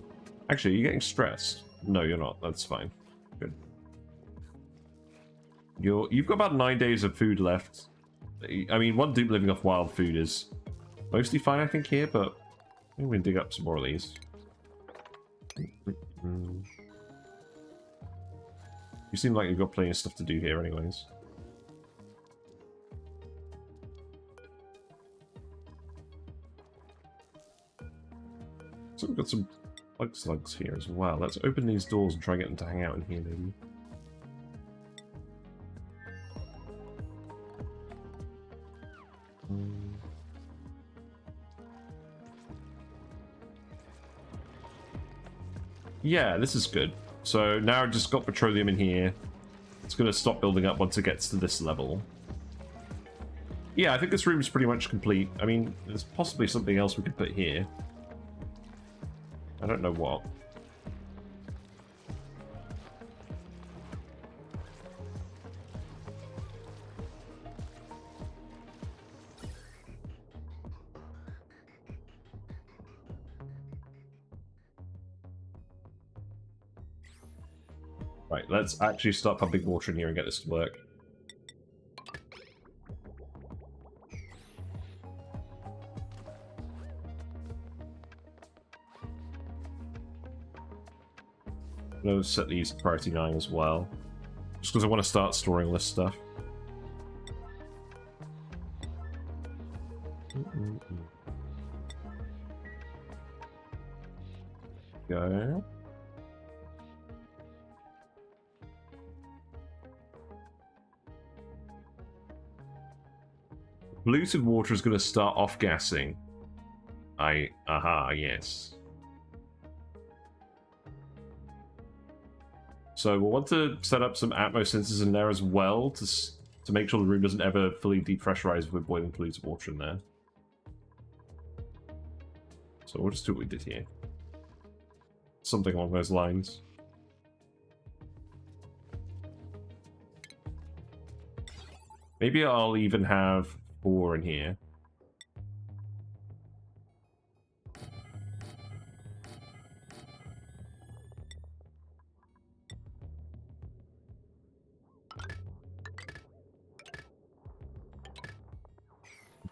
A: Actually, are you getting stressed? No, you're not. That's fine. Good. You've got about 9 days of food left. I mean, one dupe living off wild food is mostly fine, I think, here, but I think we can dig up some more of these. You seem like you've got plenty of stuff to do here anyways. So we've got some bug slugs here as well. Let's open these doors and try and get them to hang out in here, maybe. Yeah, this is good. So now I've just got petroleum in here. It's going to stop building up once it gets to this level. Yeah, I think this room is pretty much complete. I mean, there's possibly something else we could put here. I don't know what. Right, let's actually start pumping water in here and get this to work. I'm going to set these to priority 9 as well. Just because I want to start storing all this stuff. Go. Polluted water is going to start off gassing. Yes. So we'll want to set up some atmosynthesis in there as well to make sure the room doesn't ever fully depressurize with boiling polluted water in there. So we'll just do what we did here. Something along those lines. Maybe I'll even have 4 in here.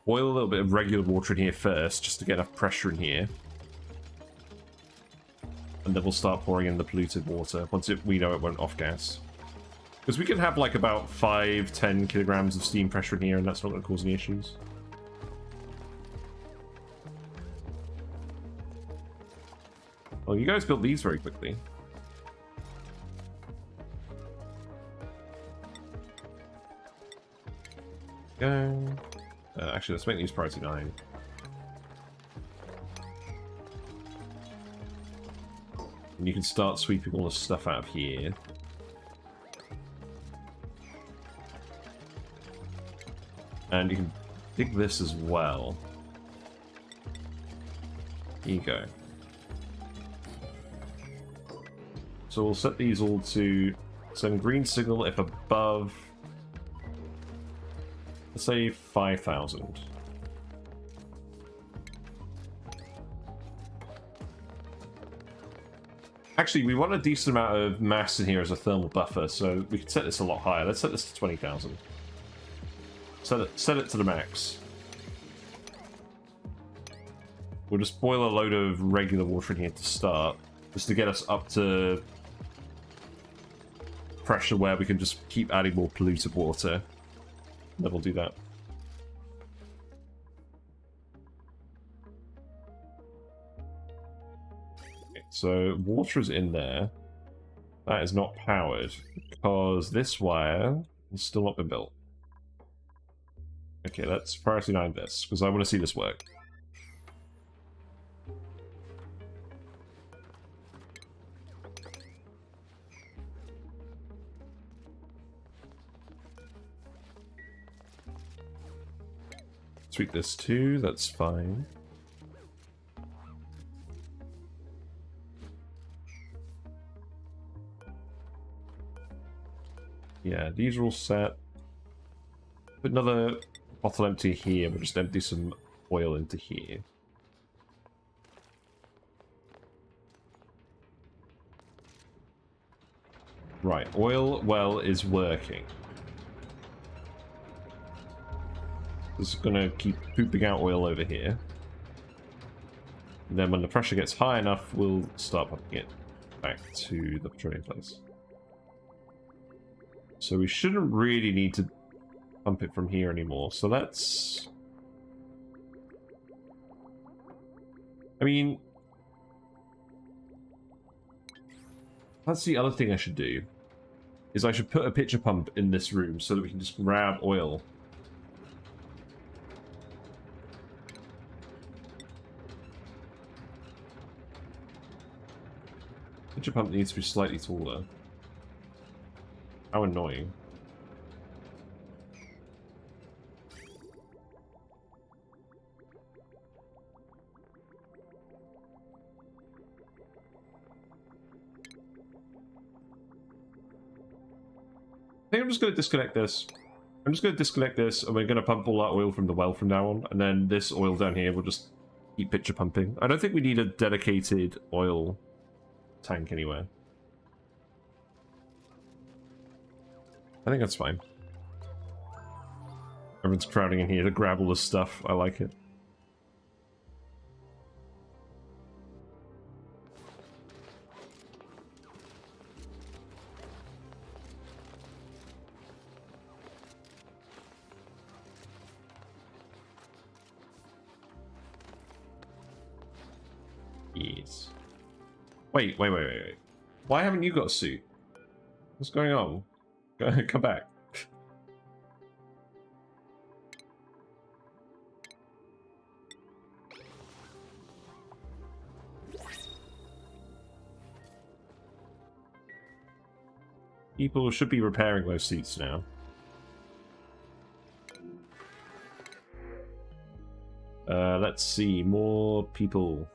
A: Boil a little bit of regular water in here first, just to get enough pressure in here. And then we'll start pouring in the polluted water once we know it won't off gas. Because we could have like about 5-10 kilograms of steam pressure in here, and that's not going to cause any issues. Well, you guys built these very quickly. Go. Actually, let's make these priority 9. And you can start sweeping all the stuff out of here. And you can dig this as well. Here you go. So we'll set these all to send green signal if above, let's say 5,000. Actually, we want a decent amount of mass in here as a thermal buffer, so we could set this a lot higher. Let's set this to 20,000. Set it to the max. We'll just boil a load of regular water in here to start, just to get us up to pressure where we can just keep adding more polluted water. Then we'll do that. Okay, so water is in there. That is not powered because this wire has still not been built. Okay, let's priority 9 this, because I want to see this work. Sweep this too, that's fine. Yeah, these are all set. Put another bottle empty here, we'll just empty some oil into here. Right, oil well is working. This is gonna keep pooping out oil over here. And then when the pressure gets high enough, we'll start pumping it back to the petroleum place. So we shouldn't really need to pump it from here anymore. So that's... I mean... That's the other thing I should do. Is I should put a pitcher pump in this room so that we can just grab oil. Pitcher pump needs to be slightly taller. How annoying. I think I'm just going to disconnect this. I'm just going to disconnect this, and we're going to pump all that oil from the well from now on, and then this oil down here will just keep pitcher pumping. I don't think we need a dedicated oil tank anywhere. I think that's fine. Everyone's crowding in here to grab all this stuff. I like it. Wait. Why haven't you got a suit? What's going on? Come back. People should be repairing those suits now. Let's see, more people.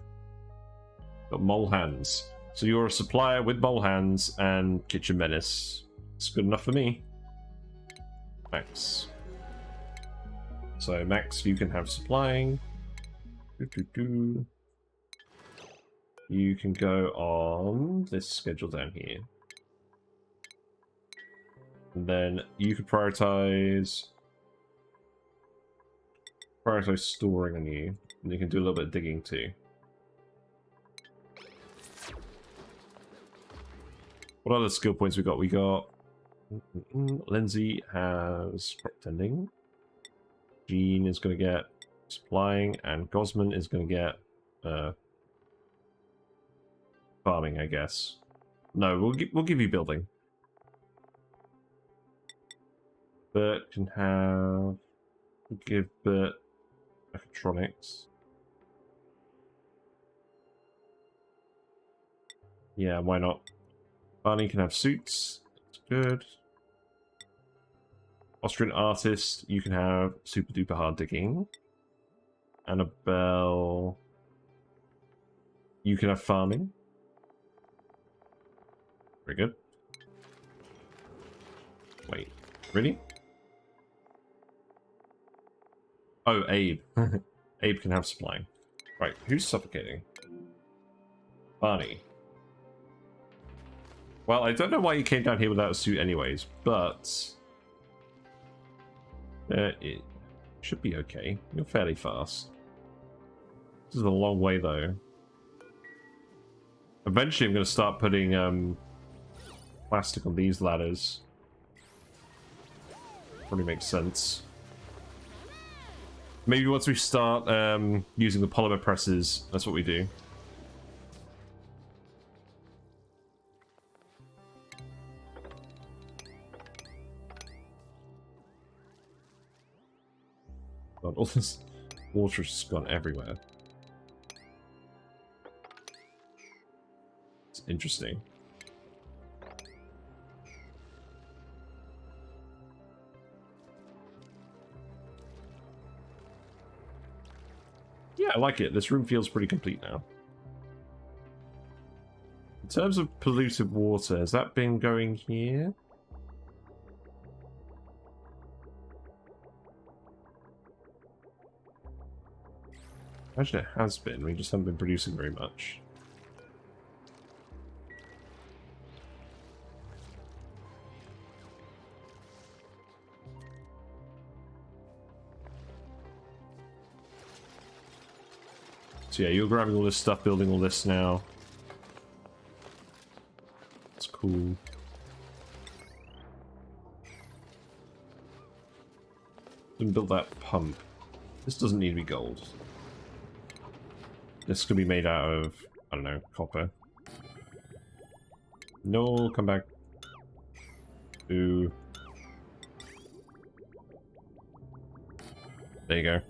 A: Got mole hands. So you're a supplier with mole hands and kitchen menace. It's good enough for me. Max. So Max, you can have supplying. You can go on this schedule down here. And then you could prioritize storing on you. And you can do a little bit of digging too. What other skill points we got? We got Lindsay has crop tending. Jean is going to get supplying, and Gosman is going to get farming, I guess. No, we'll give you building. Bert can have. We'll give Bert mechatronics. Yeah, why not? Barney can have suits. That's good. Austrian artist, you can have super duper hard digging. Annabelle, you can have farming. Very good. Wait, really? Oh, Abe. Abe can have supplying. Right, who's suffocating? Barney. Well, I don't know why you came down here without a suit anyways, but it should be okay. You're fairly fast. This is a long way, though. Eventually, I'm going to start putting plastic on these ladders. Probably makes sense. Maybe once we start using the polymer presses, that's what we do. God, all this water's just gone everywhere. It's interesting. Yeah, I like it. This room feels pretty complete now. In terms of polluted water, has that been going here? Imagine it has been. We just haven't been producing very much. So yeah, you're grabbing all this stuff, building all this now. That's cool. Didn't build that pump. This doesn't need to be gold. This could be made out of, I don't know, copper. No, come back. Ooh. There you go.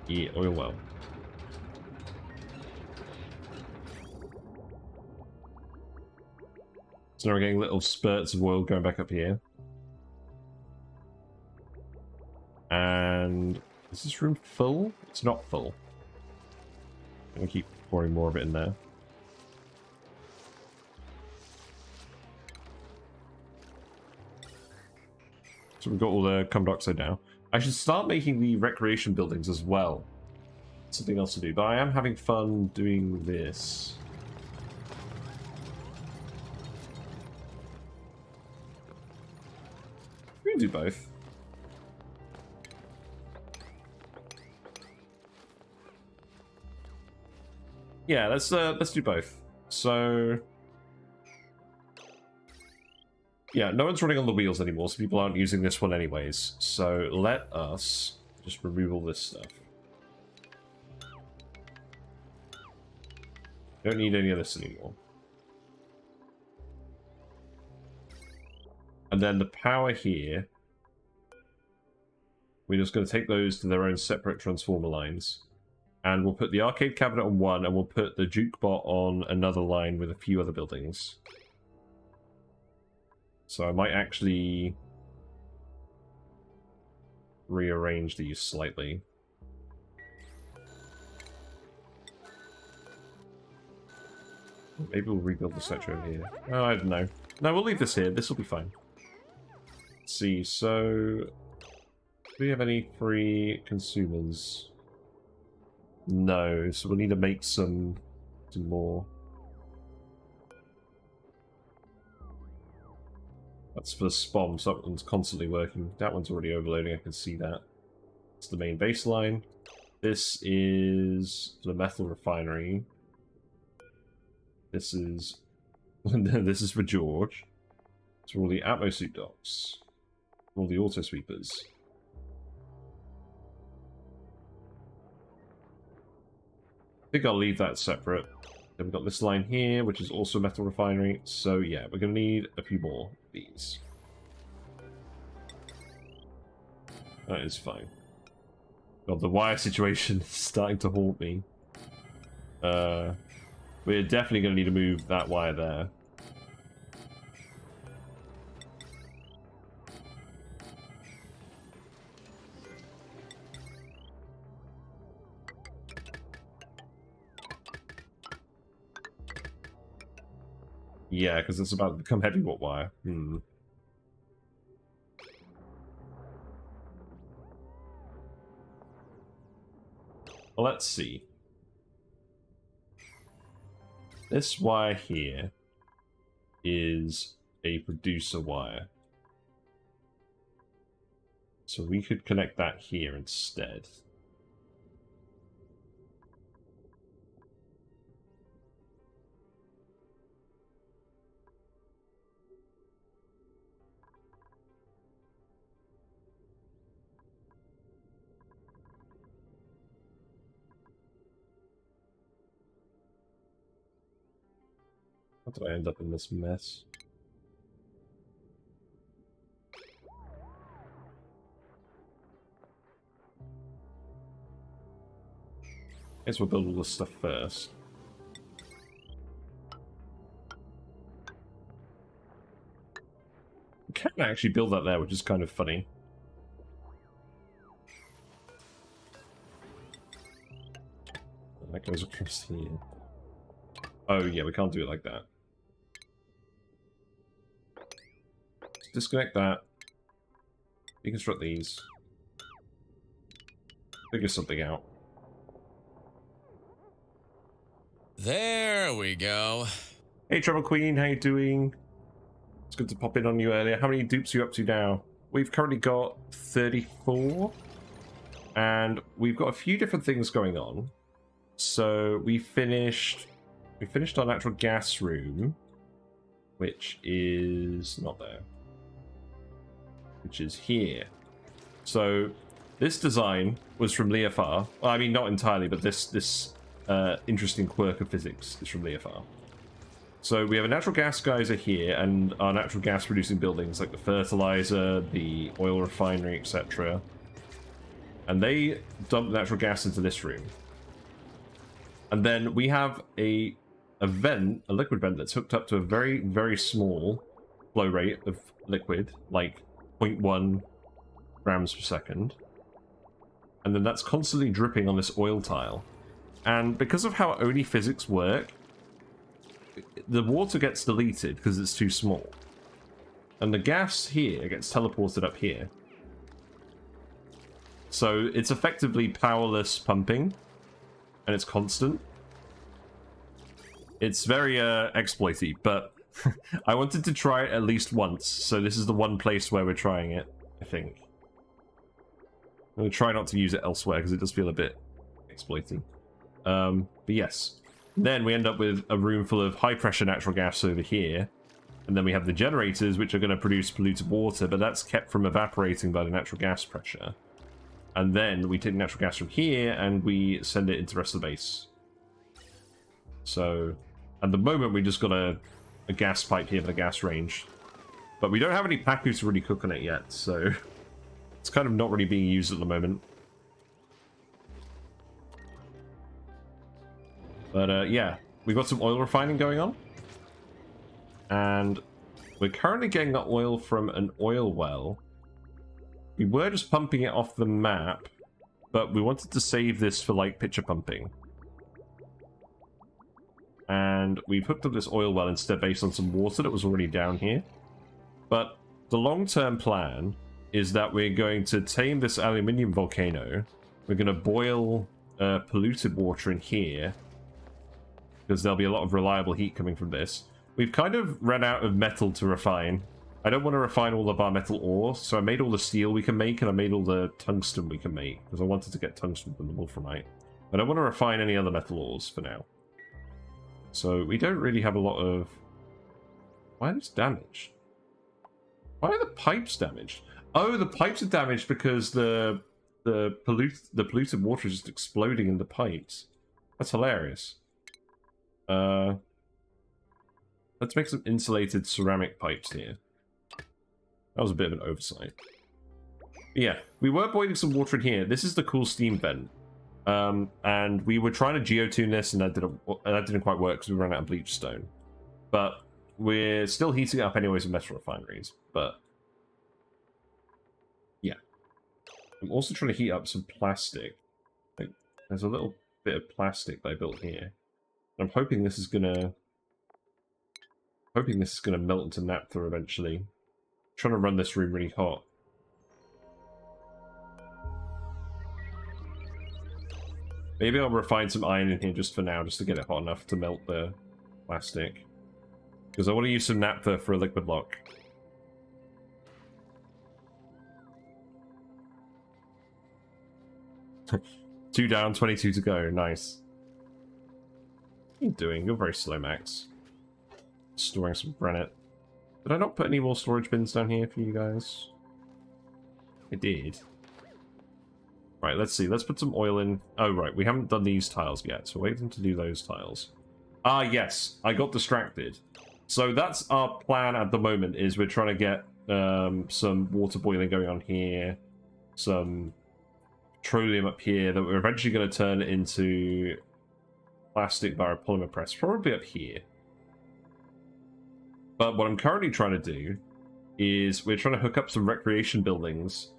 A: Yeah, oil well. So now we're getting little spurts of oil going back up here. And is this room full? It's not full. I'm gonna keep pouring more of it in there. So we've got all the carbon dioxide now. I should start making the recreation buildings as well. Something else to do, but I am having fun doing this. We can do both. Yeah, let's do both. So Yeah, no one's running on the wheels anymore, so people aren't using this one anyways. So let us just remove all this stuff. Don't need any of this anymore. And then the power here, we're just going to take those to their own separate transformer lines. And we'll put the arcade cabinet on one, and we'll put the jukebot on another line with a few other buildings. So I might actually rearrange these slightly. Maybe we'll rebuild the section over here. Oh, I don't know. No, we'll leave this here. This will be fine. Let's see, so... do we have any free consumers? No, so we'll need to make some more. That's for the SPOM, so that one's constantly working. That one's already overloading, I can see that. It's the main baseline. This is the metal refinery. This is... this is for George. It's for all the atmosuit docks. All the auto sweepers. I think I'll leave that separate. Then we've got this line here, which is also a metal refinery. So yeah, we're going to need a few more of these. That is fine. God, the wire situation is starting to haunt me. We're definitely going to need to move that wire there. Yeah, because it's about to become heavy watt wire. Well, let's see. This wire here is a producer wire. So we could connect that here instead. How did I end up in this mess? Guess we'll build all this stuff first. We can actually build that there, which is kind of funny. That goes across here. Oh yeah, we can't do it like that. Disconnect that. Deconstruct these. Figure something out.
B: There we go.
A: Hey Trouble Queen, how you doing? It's good to pop in on you earlier. How many dupes are you up to now? We've currently got 34. And we've got a few different things going on. So we finished our natural gas room, which is not there. Which is here. So this design was from Leofar. Well, I mean, not entirely, but this interesting quirk of physics is from Leofar. So we have a natural gas geyser here, and our natural gas producing buildings like the fertilizer, the oil refinery, etc. And they dump natural gas into this room. And then we have a vent, a liquid vent that's hooked up to a very, very small flow rate of liquid, like 0.1 grams per second. And then that's constantly dripping on this oil tile. And because of how ONI physics work, the water gets deleted because it's too small. And the gas here gets teleported up here. So it's effectively powerless pumping. And it's constant. It's very exploity, but I wanted to try it at least once, so this is the one place where we're trying it, I think. I'm going to try not to use it elsewhere, because it does feel a bit exploity. But yes. Then we end up with a room full of high-pressure natural gas over here, And then we have the generators, which are going to produce polluted water, but that's kept from evaporating by the natural gas pressure. And then we take natural gas from here, and we send it into the rest of the base. So, at the moment, we just got a gas pipe here for the gas range. But we don't have any Pacu to really cook on it yet, so it's kind of not really being used at the moment. But yeah, we've got some oil refining going on. And we're currently getting the oil from an oil well. We were just pumping it off the map, but we wanted to save this for, like, picture pumping. And we've hooked up this oil well instead based on some water that was already down here. But the long-term plan is that we're going to tame this aluminium volcano. We're going to boil polluted water in here, because there'll be a lot of reliable heat coming from this. We've kind of run out of metal to refine. I don't want to refine all of our metal ore, so I made all the steel we can make, and I made all the tungsten we can make, because I wanted to get tungsten from the wolframite. I don't want to refine any other metal ores for now. So we don't really have a lot of... Why are these damaged? Why are the pipes damaged? Oh, the pipes are damaged because the polluted water is just exploding in the pipes. That's hilarious. Let's make some insulated ceramic pipes here. That was a bit of an oversight. But yeah, we were boiling some water in here. This is the cool steam vent. And we were trying to geotune this, and that didn't quite work because we ran out of bleach stone. But we're still heating it up anyways with metal refineries. But yeah. I'm also trying to heat up some plastic. Like, there's a little bit of plastic that I built here. I'm hoping this is gonna melt into naphtha eventually. I'm trying to run this room really hot. Maybe I'll refine some iron in here just for now, just to get it hot enough to melt the plastic. Because I want to use some naphtha for a liquid lock. Two down, 22 to go. Nice. What are you doing? You're very slow, Max. Storing some granite. Did I not put any more storage bins down here for you guys? I did. Right, let's see. Let's put some oil in. Oh, right. We haven't done these tiles yet, so wait for them to do those tiles. Ah, yes. I got distracted. So that's our plan at the moment, is we're trying to get some water boiling going on here. Some petroleum up here that we're eventually going to turn into plastic via a polymer press. Probably up here. But what I'm currently trying to do is we're trying to hook up some recreation buildings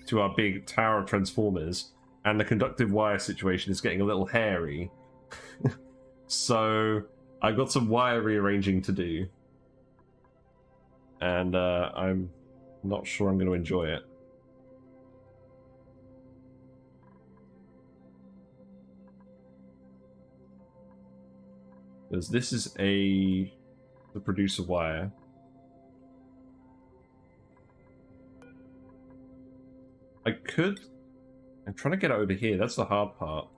A: to our big tower of transformers, and the conductive wire situation is getting a little hairy. So I've got some wire rearranging to do, and I'm not sure I'm going to enjoy it. Because this is the producer wire. I'm trying to get it over here. That's the hard part.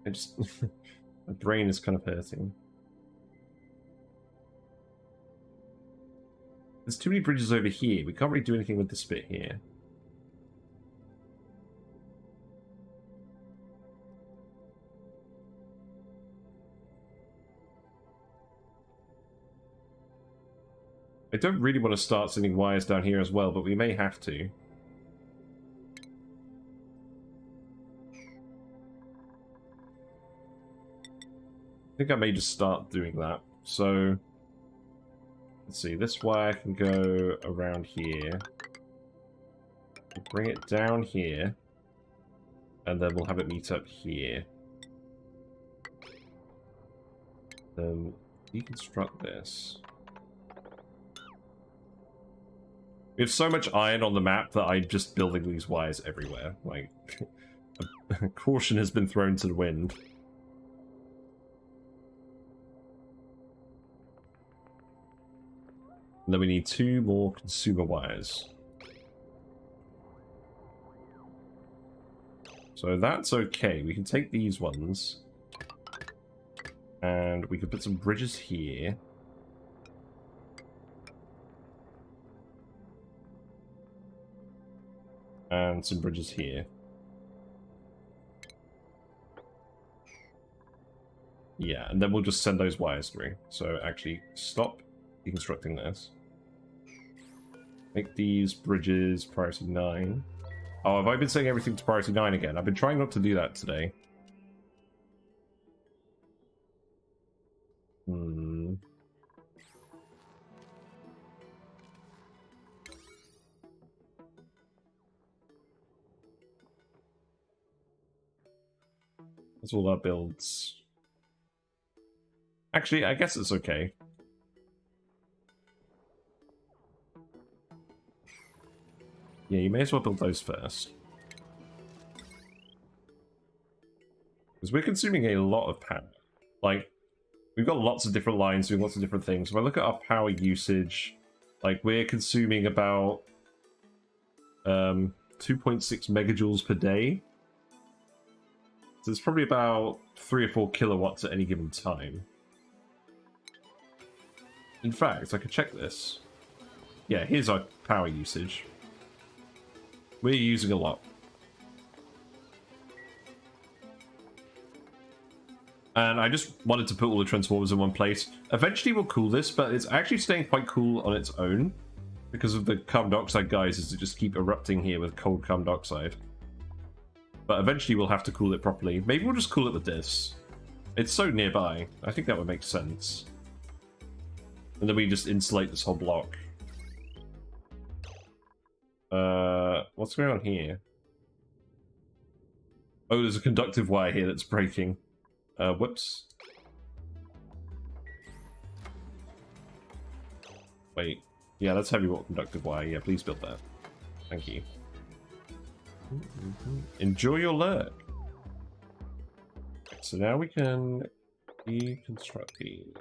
A: My brain is kind of hurting. There's too many bridges over here. We can't really do anything with this bit here. I don't really want to start sending wires down here as well, but we may have to. I think I may just start doing that. So, let's see, this wire can go around here. We'll bring it down here, and then we'll have it meet up here. Then deconstruct this. We have so much iron on the map that I'm just building these wires everywhere. Like, caution has been thrown to the wind. And then we need 2 more consumer wires. So that's okay. We can take these ones. And we could put some bridges here. And some bridges here. Yeah, and then we'll just send those wires through. So actually, stop deconstructing this. Make these bridges priority 9. Oh, have I been saying everything to priority 9 again? I've been trying not to do that today. That's all our builds. Actually, I guess it's okay. Yeah, you may as well build those first. Because we're consuming a lot of power. Like, we've got lots of different lines doing lots of different things. If I look at our power usage, like, we're consuming about 2.6 megajoules per day. So it's probably about 3 or 4 kilowatts at any given time. In fact, I could check this. Yeah, here's our power usage. We're using a lot. And I just wanted to put all the transformers in one place. Eventually we'll cool this, but it's actually staying quite cool on its own because of the carbon dioxide geysers that just keep erupting here with cold carbon dioxide. But eventually we'll have to cool it properly. Maybe we'll just cool it with this. It's so nearby. I think that would make sense. And then we just insulate this whole block. What's going on here? Oh, there's a conductive wire here that's breaking. Whoops. Wait. Yeah, that's heavy water conductive wire. Yeah, please build that. Thank you. Enjoy your lurk. So now we can deconstruct these.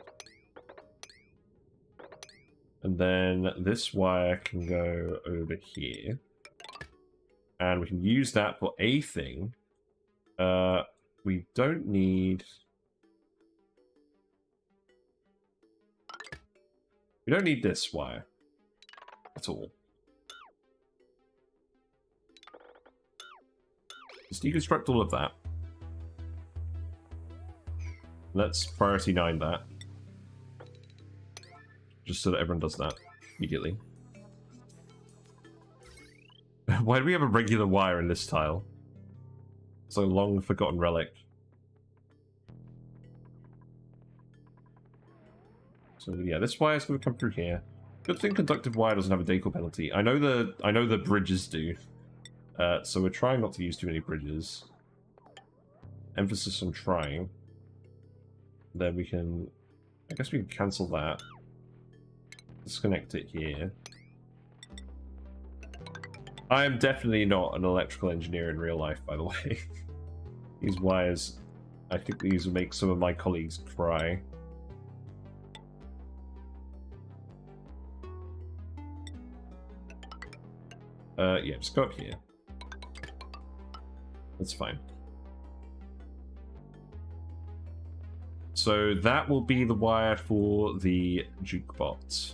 A: And then this wire can go over here. And we can use that for a thing. We don't need... We don't need this wire at all. Just deconstruct all of that. Let's priority 9 that. Just so that everyone does that immediately. Why do we have a regular wire in this tile? It's a long forgotten relic. So yeah, this wire is going to come through here. Good thing conductive wire doesn't have a decor penalty. I know the bridges do. So we're trying not to use too many bridges. Emphasis on trying. Then we can... I guess we can cancel that. Disconnect it here. I am definitely not an electrical engineer in real life, by the way. These wires, I think these will make some of my colleagues cry. Yeah, just go up here. That's fine. So that will be the wire for the jukebot.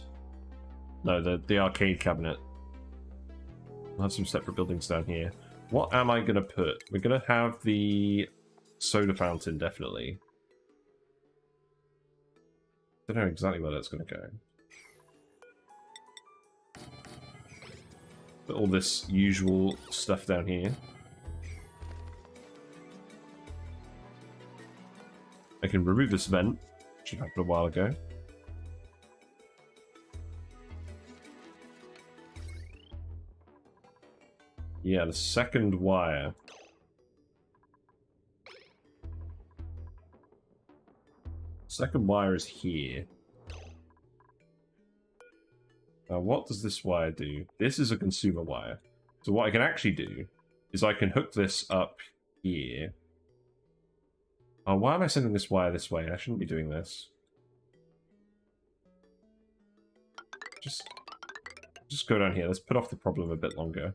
A: No, the arcade cabinet. We'll have some separate buildings down here. What am I going to put? We're going to have the soda fountain, definitely. I don't know exactly where that's going to go. Put all this usual stuff down here. I can remove this vent, which happened a while ago. Yeah, the second wire. Second wire is here. Now, what does this wire do? This is a consumer wire. So what I can actually do is I can hook this up here. Oh, why am I sending this wire this way? I shouldn't be doing this. Just go down here. Let's put off the problem a bit longer.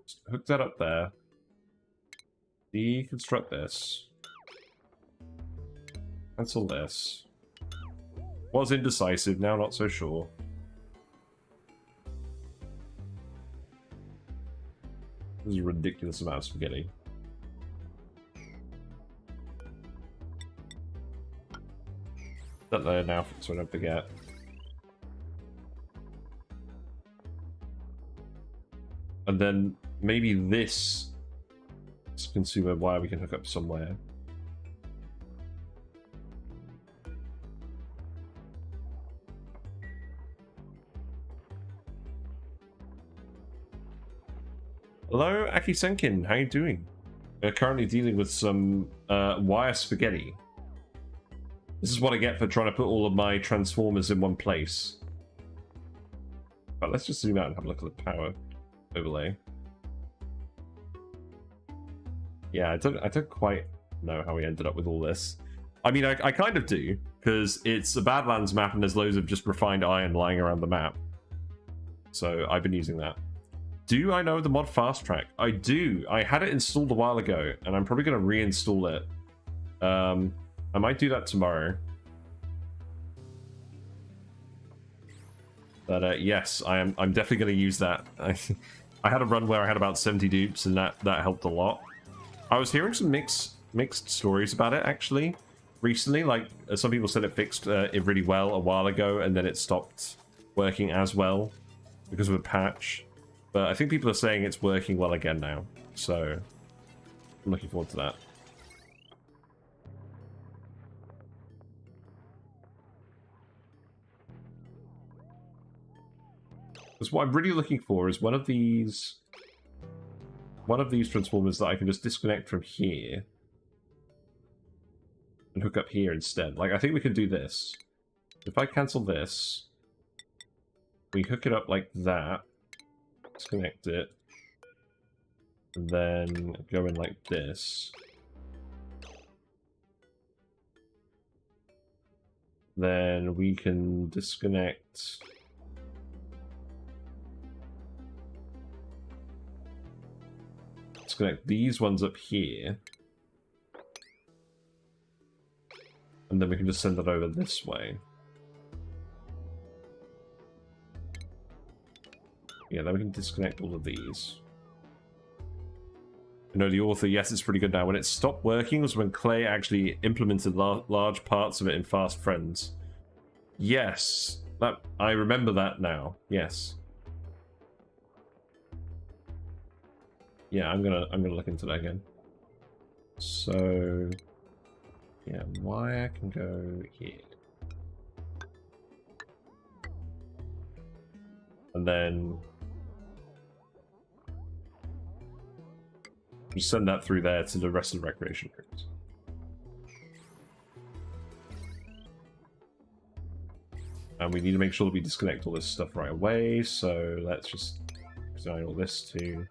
A: Just hook that up there. Deconstruct this. Cancel this. Was indecisive, now not so sure. This is a ridiculous amount of spaghetti. That there now, so I don't forget. And then maybe this consumer wire we can hook up somewhere. Hello, Aki Senkin. How you doing? We're currently dealing with some wire spaghetti. This is what I get for trying to put all of my transformers in one place. But let's just zoom out and have a look at the power overlay. Yeah, I don't quite know how we ended up with all this. I mean, I kind of do, because it's a Badlands map and there's loads of just refined iron lying around the map. So I've been using that. Do I know the mod Fast Track? I do. I had it installed a while ago, and I'm probably going to reinstall it. I might do that tomorrow. But yes, I'm definitely going to use that. I had a run where I had about 70 dupes, and that helped a lot. I was hearing some mixed stories about it, actually, recently. Like, some people said it fixed it really well a while ago, and then it stopped working as well because of a patch. But I think people are saying it's working well again now, so I'm looking forward to that. Because what I'm really looking for is one of these transformers that I can just disconnect from here and hook up here instead. Like, I think we can do this. If I cancel this, we hook it up like that. Disconnect it, and then go in like this. Then we can disconnect these ones up here, and then we can just send it over this way. Yeah, then we can disconnect all of these. You know, the author, yes, it's pretty good now. When it stopped working was when Clay actually implemented large parts of it in Fast Friends. Yes, that I remember that now. Yes. Yeah, I'm gonna look into that again. So, yeah, wire can go here. And then just send that through there to the rest of the recreation rooms. And we need to make sure that we disconnect all this stuff right away, so let's just design all this too.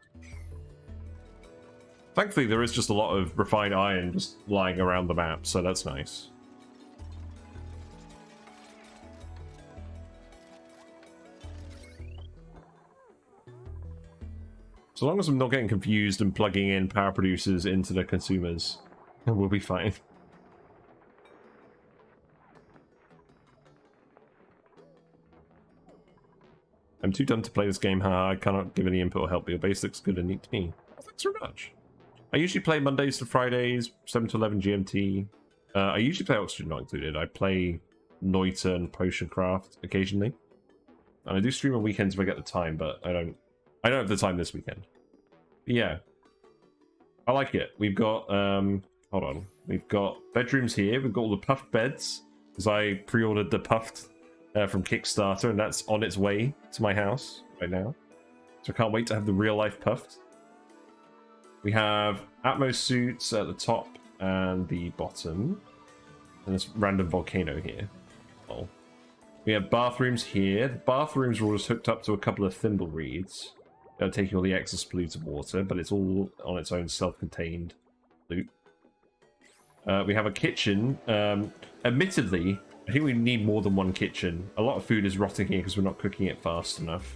A: Thankfully, there is just a lot of refined iron just lying around the map, so that's nice. So long as I'm not getting confused and plugging in power producers into the consumers, we'll be fine. I'm too dumb to play this game, haha. I cannot give any input or help, but your base looks good and neat to me. Oh, thanks very much. I usually play Mondays to Fridays, 7 to 11 GMT. I usually play Oxygen Not Included. I play Noita and Potion Craft occasionally. And I do stream on weekends if I get the time, but I don't have the time this weekend. But yeah. I like it. We've got, hold on. We've got bedrooms here. We've got all the puffed beds, because I pre-ordered the puffed from Kickstarter, and that's on its way to my house right now. So I can't wait to have the real-life puffed. We have Atmos suits at the top and the bottom. And this random volcano here. Oh. We have bathrooms here. The bathrooms are all just hooked up to a couple of thimble reeds. They're taking all the excess polluted water, but it's all on its own self-contained loop. We have a kitchen. Admittedly, I think we need more than one kitchen. A lot of food is rotting here because we're not cooking it fast enough.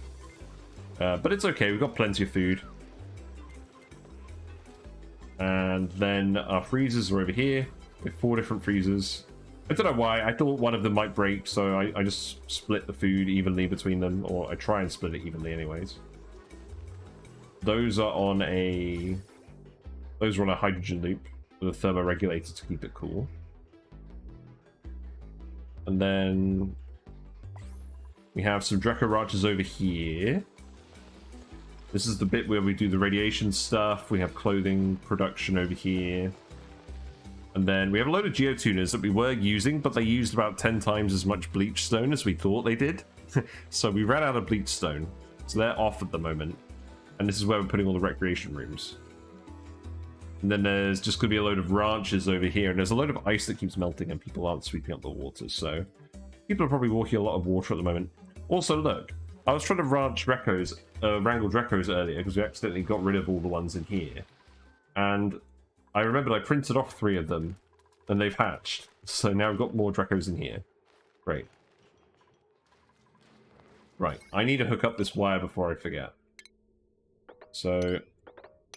A: But it's okay, we've got plenty of food. And then our freezers are over here. We have 4 different freezers. I don't know why. I thought one of them might break, so I just split the food evenly between them, or I try and split it evenly anyways. Those are on a hydrogen loop with a thermoregulator to keep it cool. And then we have some Draco Ranches over here. This is the bit where we do the radiation stuff. We have clothing production over here. And then we have a load of Geotuners that we were using, but they used about 10 times as much bleach stone as we thought they did. So we ran out of bleach stone. So they're off at the moment. And this is where we're putting all the recreation rooms. And then there's just going to be a load of ranches over here. And there's a load of ice that keeps melting and people aren't sweeping up the water. So people are probably walking a lot of water at the moment. Also, look. I was trying to wrangle Drecos earlier because we accidentally got rid of all the ones in here. And I remembered I printed off 3 of them and they've hatched. So now we've got more Drecos in here. Great. Right, I need to hook up this wire before I forget. So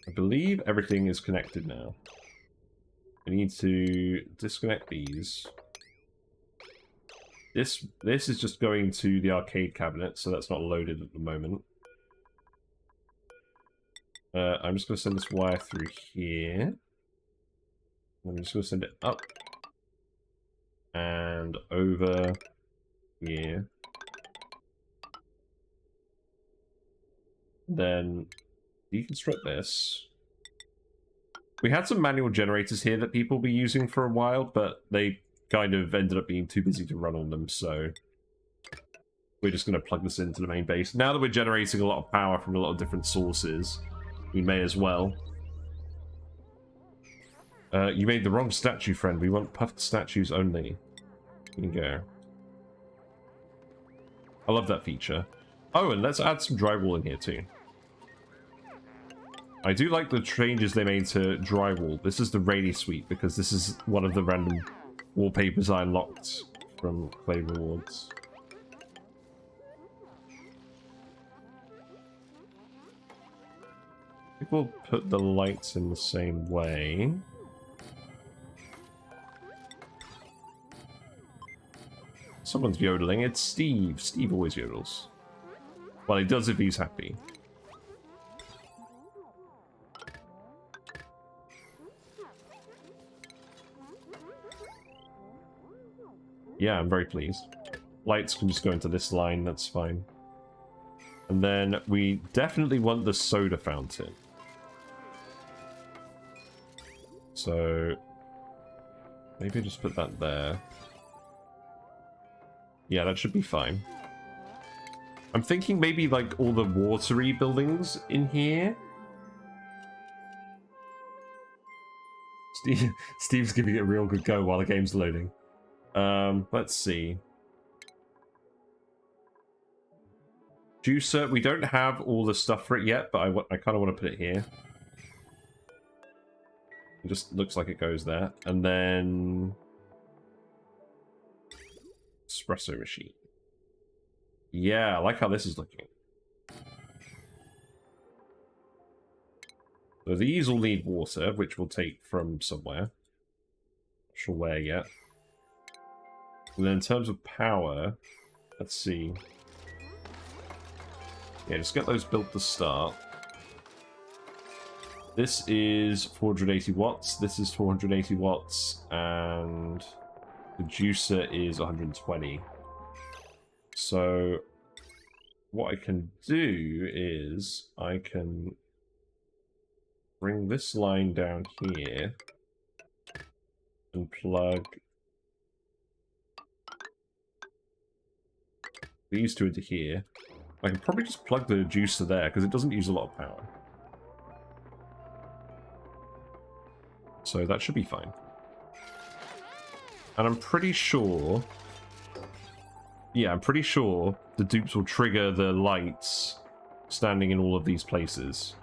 A: I believe everything is connected now. I need to disconnect these. This is just going to the arcade cabinet, so that's not loaded at the moment. I'm just going to send this wire through here. I'm just going to send it up. And over here. Then deconstruct this. We had some manual generators here that people were using for a while, but they kind of ended up being too busy to run on them, so we're just going to plug this into the main base. Now that we're generating a lot of power from a lot of different sources, we may as well. You made the wrong statue, friend. We want puffed statues only. Here you go. I love that feature. Oh, and let's add some drywall in here too. I do like the changes they made to drywall. This is the rainy suite because this is one of the random wallpapers I unlocked from Clay Rewards. I think we'll put the lights in the same way. Someone's yodeling. It's Steve. Steve always yodels. Well, he does if he's happy. Yeah, I'm very pleased. Lights can just go into this line, that's fine. And then we definitely want the soda fountain. So maybe just put that there. Yeah, that should be fine. I'm thinking maybe like all the watery buildings in here. Steve's giving it a real good go while the game's loading. Let's see. Juicer, we don't have all the stuff for it yet, but I kind of want to put it here. It just looks like it goes there. And then espresso machine. Yeah, I like how this is looking. So these will need water, which we'll take from somewhere. Not sure where yet. And then in terms of power, let's see. Yeah, just get those built to start. This is 480 watts, this is 480 watts, and the juicer is 120. So what I can do is I can bring this line down here and plug these two into here. I can probably just plug the juicer there because it doesn't use a lot of power. So that should be fine. And I'm pretty sure... Yeah, I'm pretty sure the dupes will trigger the lights standing in all of these places.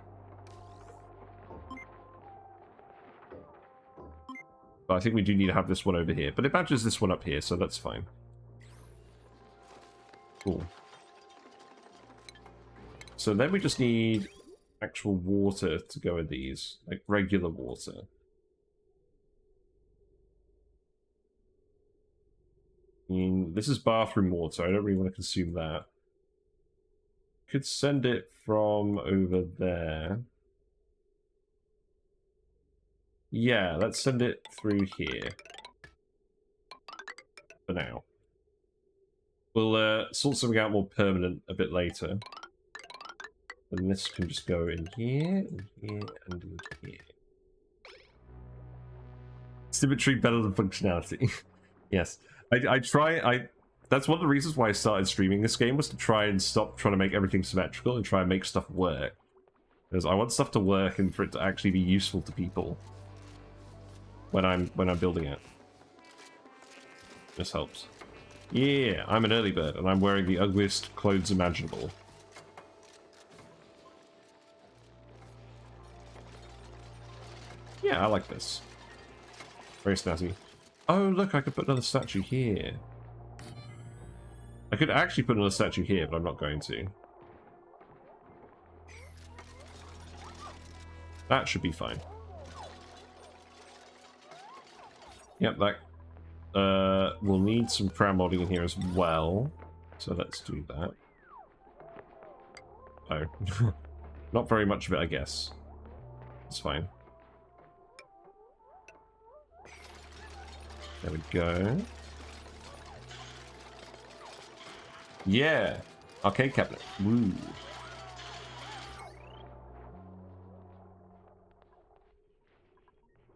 A: But I think we do need to have this one over here. But it matches this one up here, so that's fine. Cool. So then we just need actual water to go in these, like regular water. I mean, this is bathroom water. I don't really want to consume that. Could send it from over there. Yeah, let's send it through here. For now. We'll sort something out more permanent a bit later. And this can just go in here, and in here. Symmetry better than functionality. Yes. That's one of the reasons why I started streaming this game, was to try and stop trying to make everything symmetrical and try and make stuff work. Because I want stuff to work and for it to actually be useful to people when I'm building it. This helps. Yeah, I'm an early bird and I'm wearing the ugliest clothes imaginable. Yeah, I like this. Very snazzy. Oh, look, I could put another statue here. I could actually put another statue here, but I'm not going to. That should be fine. Yep, that we'll need some crown molding in here as well. So let's do that. Oh. Not very much of it, I guess. It's fine. There we go. Yeah! Arcade cabinet. Woo.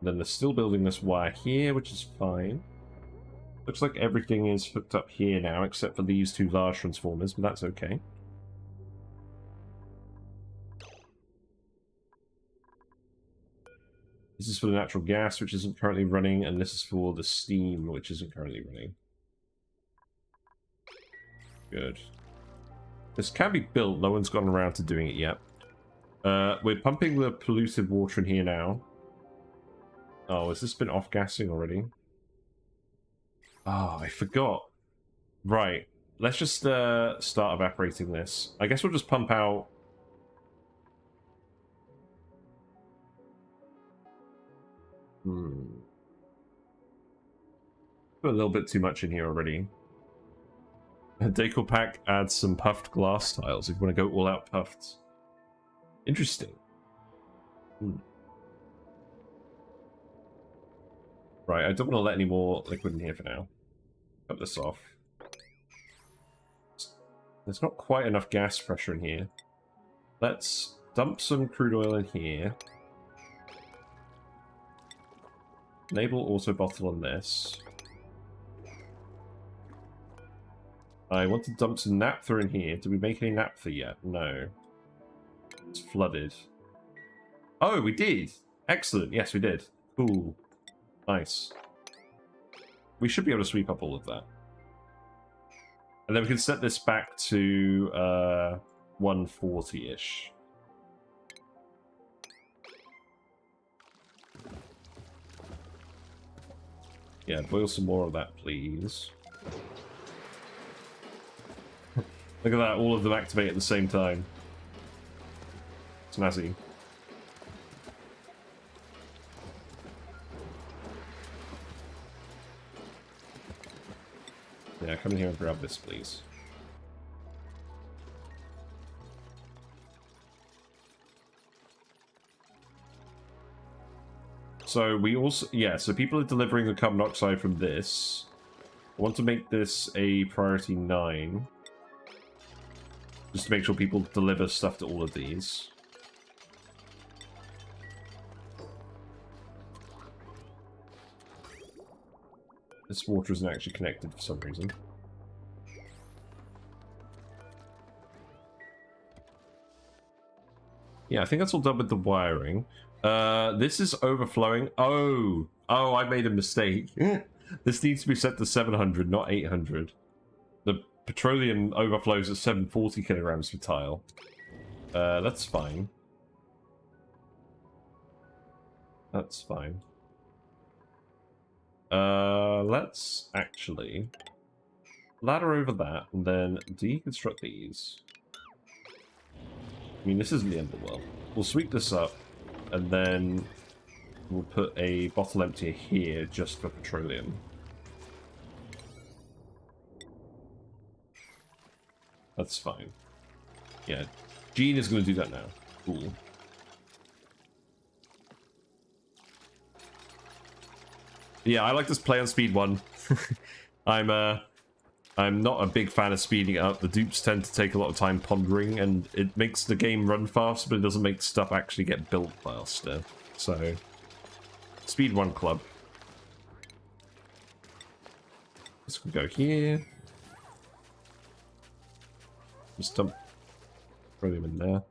A: Then they're still building this wire here, which is fine. Looks like everything is hooked up here now, except for these two large transformers, but that's okay. This is for the natural gas, which isn't currently running, and this is for the steam, which isn't currently running. Good. This can be built, no one's gotten around to doing it yet. We're pumping the polluted water in here now. Oh, has this been off-gassing already? Oh, I forgot. Right. Let's just start evaporating this. I guess we'll just pump out... Put a little bit too much in here already. A decor pack adds some puffed glass tiles if you want to go all out puffed. Interesting. Right, I don't want to let any more liquid in here for now. Cut this off. There's not quite enough gas pressure in here. Let's dump some crude oil in here. Enable auto bottle on this. I want to dump some naphtha in here. Did we make any naphtha yet? No. It's flooded. Oh, we did! Excellent. Yes, we did. Cool. Nice. We should be able to sweep up all of that. And then we can set this back to 140-ish. Yeah, boil some more of that, please. Look at that, all of them activate at the same time. Snazzy. Yeah, come in here and grab this, please. So we also, yeah, so people are delivering the carbon dioxide from this. I want to make this a priority 9. Just to make sure people deliver stuff to all of these. This water isn't actually connected for some reason. Yeah, I think that's all done with the wiring. This is overflowing. Oh, I made a mistake. This needs to be set to 700, not 800. The petroleum overflows at 740 kilograms per tile. That's fine. That's fine. Let's actually ladder over that and then deconstruct these. I mean, this isn't the end of the world. We'll sweep this up and then we'll put a bottle emptier here just for petroleum. That's fine. Yeah, Gene is going to do that now. Cool. Yeah, I like this play on speed 1. I'm not a big fan of speeding it up. The dupes tend to take a lot of time pondering, and it makes the game run fast, but it doesn't make stuff actually get built faster. So, speed 1 club. This can go here. Just dump petroleum in there.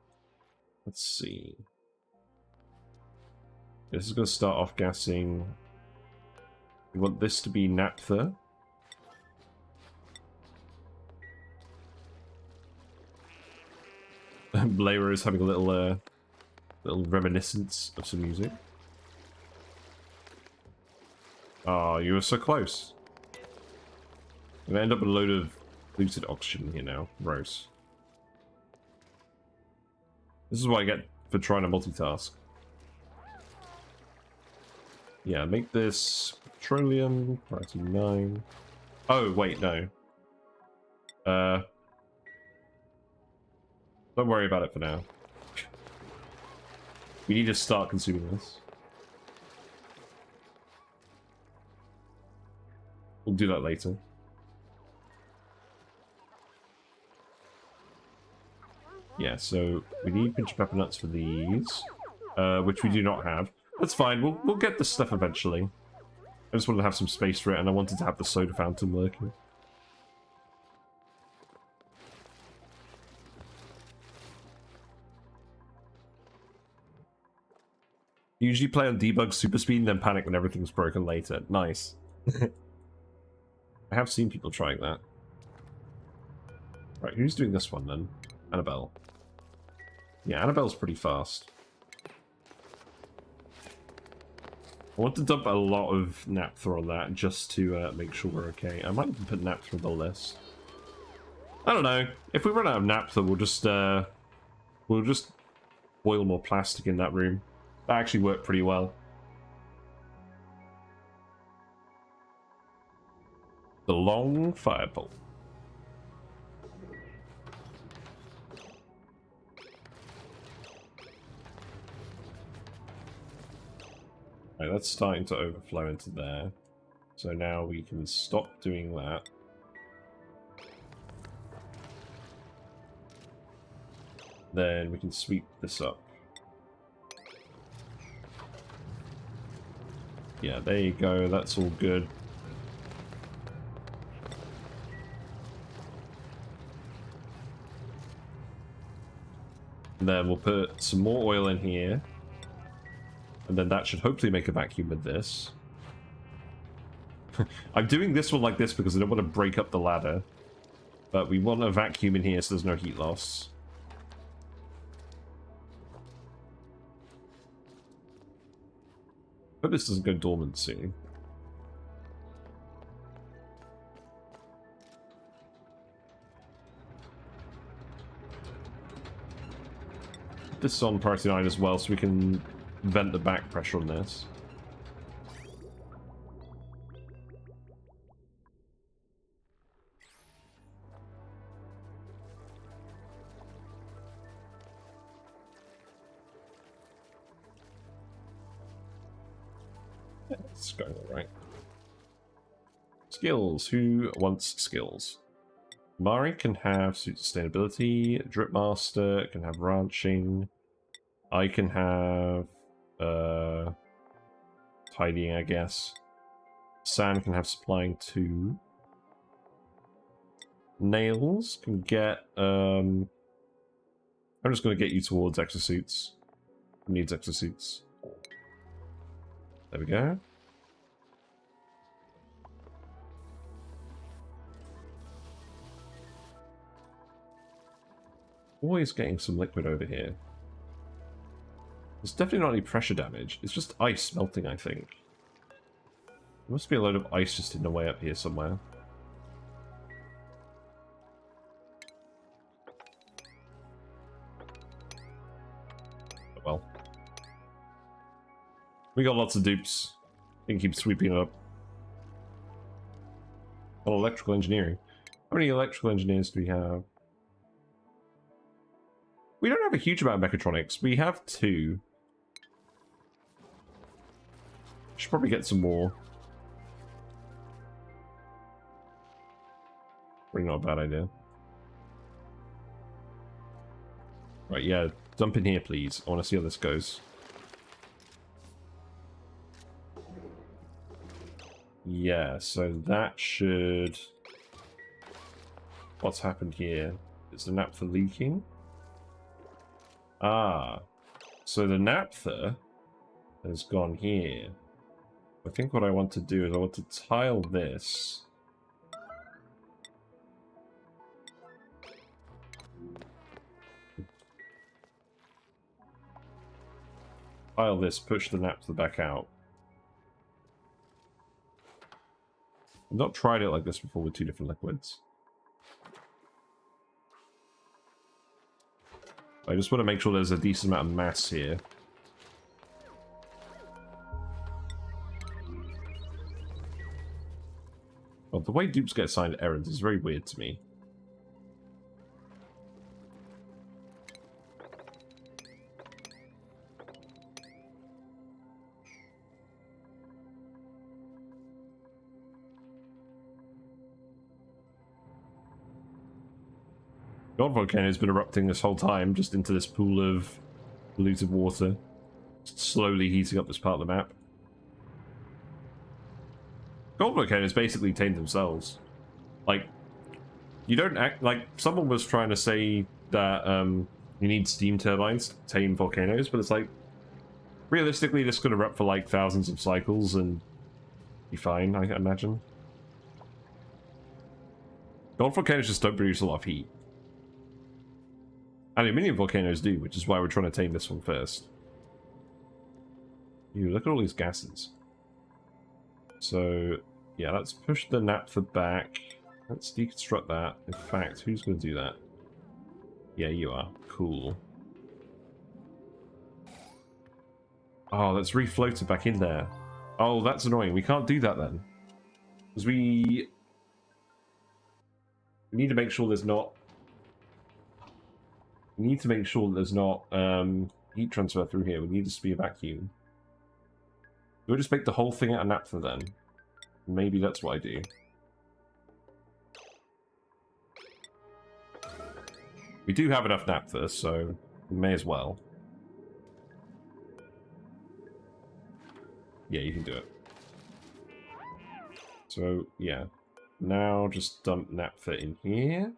A: Let's see. This is going to start off gassing. We want this to be naphtha. Blair is having a little reminiscence of some music. Oh, you were so close. I'm gonna end up with a load of polluted oxygen here now. Gross. This is what I get for trying to multitask. Yeah, make this petroleum, priority 9. Oh, wait, no. Don't worry about it for now. We need to start consuming this. We'll do that later. Yeah, so we need pinch pepper nuts for these, which we do not have. That's fine, we'll get this stuff eventually. I just wanted to have some space for it, and I wanted to have the soda fountain working. Usually play on debug super speed and then panic when everything's broken later. Nice. I have seen people trying that. Right, who's doing this one then? Annabelle. Yeah, Annabelle's pretty fast. I want to dump a lot of naphtha on that just to make sure we're okay. I might even put naphtha on the list. I don't know. If we run out of naphtha, we'll just boil more plastic in that room. That actually worked pretty well. The long fire pole. Right, that's starting to overflow into there. So now we can stop doing that. Then we can sweep this up. Yeah, there you go. That's all good. And then we'll put some more oil in here. And then that should hopefully make a vacuum with this. I'm doing this one like this because I don't want to break up the ladder. But we want a vacuum in here so there's no heat loss. Hope this doesn't go dormant soon. This is on priority 9 as well, so we can vent the back pressure on this. It's going alright. Skills. Who wants skills? Mari can have suit sustainability. Drip Master can have ranching. I can have tidying, I guess. San can have supplying 2. Nails can get I'm just going to get you towards exosuits. Who needs exosuits? There we go. Always getting some liquid over here. There's definitely not any pressure damage. It's just ice melting, I think. There must be a load of ice just in the way up here somewhere. Oh well. We got lots of dupes. We can keep sweeping it up. Oh, electrical engineering. How many electrical engineers do we have? We don't have a huge amount of mechatronics. We have 2. Should probably get some more. Probably not a bad idea. Right, yeah, dump in here, please. I want to see how this goes. Yeah, so that should... What's happened here? Is the naphtha leaking? Ah, so the naphtha has gone here. I think what I want to do is I want to tile this. Tile this, push the naphtha back out. I've not tried it like this before with 2 different liquids. I just want to make sure there's a decent amount of mass here. Well, the way dupes get assigned errands is very weird to me. God volcano has been erupting this whole time, just into this pool of polluted water. Slowly heating up this part of the map. Gold volcanoes basically tamed themselves. Like, you don't act like someone was trying to say that you need steam turbines to tame volcanoes, but it's like, realistically, this could erupt for like thousands of cycles and be fine, I imagine. Gold volcanoes just don't produce a lot of heat. Aluminium volcanoes do, which is why we're trying to tame this one first. You look at all these gases. So, yeah, let's push the naphtha back. Let's deconstruct that. In fact, who's going to do that? Yeah, you are. Cool. Oh, let's refloat it back in there. Oh, that's annoying. We can't do that then. Because we need to make sure there's not... We need to make sure that there's not heat transfer through here. We need this to be a vacuum. Do I just make the whole thing out of naphtha then? Maybe that's what I do. We do have enough naphtha, so we may as well. Yeah, you can do it. So, yeah. Now just dump naphtha in here.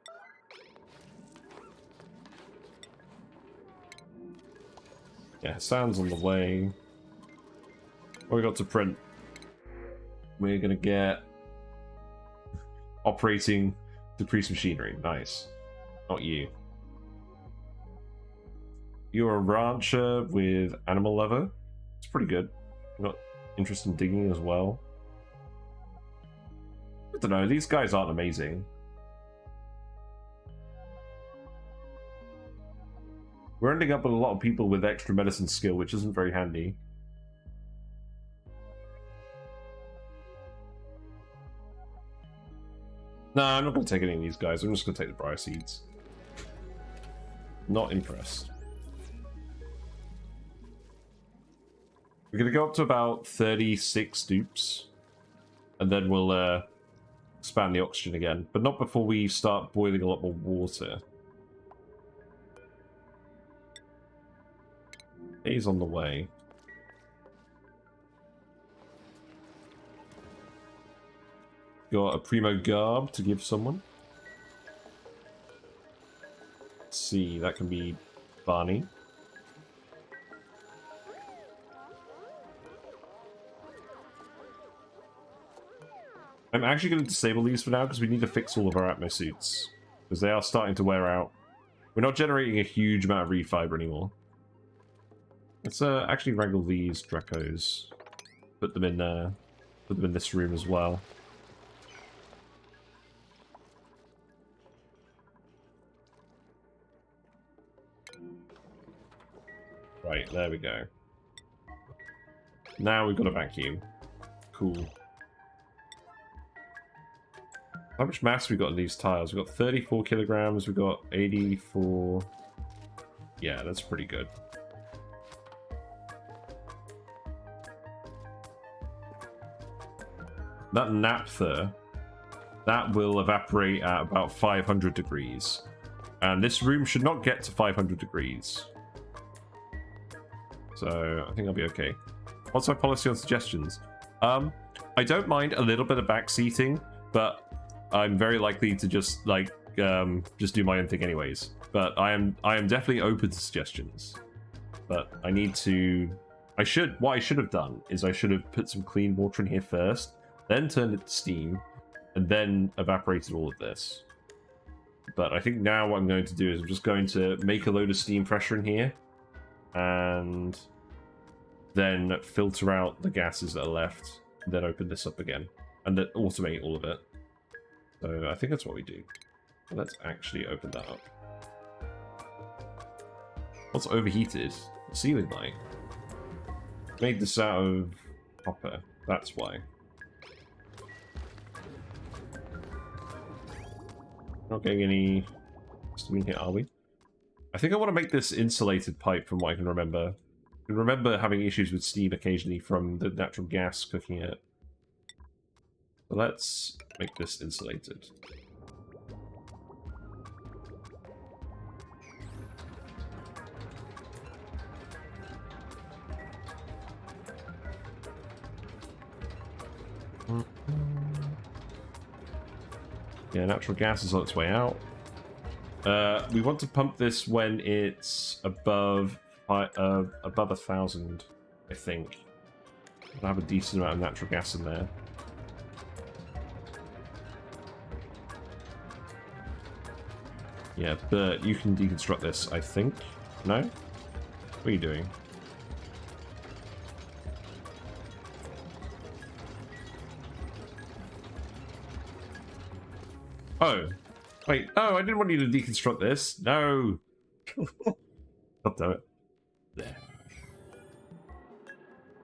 A: Yeah, sounds on the way. What we got to print? We're gonna get operating decreased machinery. Nice. Not you. You're a rancher with animal leather. It's pretty good. You've got interest in digging as well. I don't know, these guys aren't amazing. We're ending up with a lot of people with extra medicine skill, which isn't very handy. Nah, I'm not going to take any of these guys. I'm just going to take the briar seeds. Not impressed. We're going to go up to about 36 dupes. And then we'll expand the oxygen again. But not before we start boiling a lot more water. He's on the way. Got a primo garb to give someone. Let's see, that can be Barney. I'm actually going to disable these for now because we need to fix all of our atmo suits. Because they are starting to wear out. We're not generating a huge amount of reed fiber anymore. Let's actually wrangle these Dracos. Put them in this room as well. Right, there we go. Now we've got a vacuum. Cool. How much mass we got in these tiles? We've got 34 kilograms, we've got 84... Yeah, that's pretty good. That naphtha, that will evaporate at about 500 degrees. And this room should not get to 500 degrees. So I think I'll be okay. What's my policy on suggestions? I don't mind a little bit of backseating, but I'm very likely to just like just do my own thing anyways. But I am definitely open to suggestions. But I need to what I should have done is I should have put some clean water in here first, then turned it to steam, and then evaporated all of this. But I think now what I'm going to do is I'm just going to make a load of steam pressure in here, and then filter out the gases that are left, and then open this up again, and then automate all of it. So I think that's what we do. Let's actually open that up. What's overheated? The ceiling light. Made this out of copper. That's why. Not getting any steam here, are we? I think I want to make this insulated pipe from what I can remember. I can remember having issues with steam occasionally from the natural gas cooking it. So let's make this insulated. Yeah, natural gas is on its way out. We want to pump this when it's above 1,000, I think. I'll have a decent amount of natural gas in there. Yeah, but you can deconstruct this, I think. No? What are you doing? Oh. Wait, no, I didn't want you to deconstruct this. No. God damn it. There.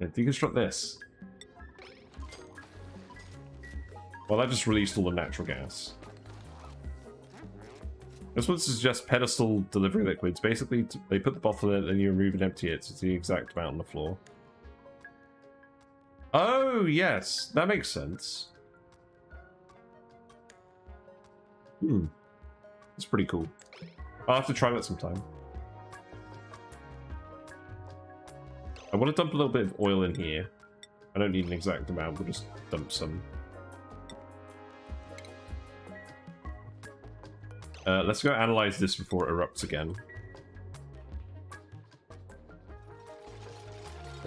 A: Yeah, deconstruct this. Well, that just released all the natural gas. This one suggests pedestal delivery liquids. Basically, they put the bottle in it, then you remove and empty it, so it's the exact amount on the floor. Oh, yes. That makes sense. It's pretty cool. I'll have to try that sometime. I want to dump a little bit of oil in here. I don't need an exact amount, we'll just dump some. Let's go analyze this before it erupts again.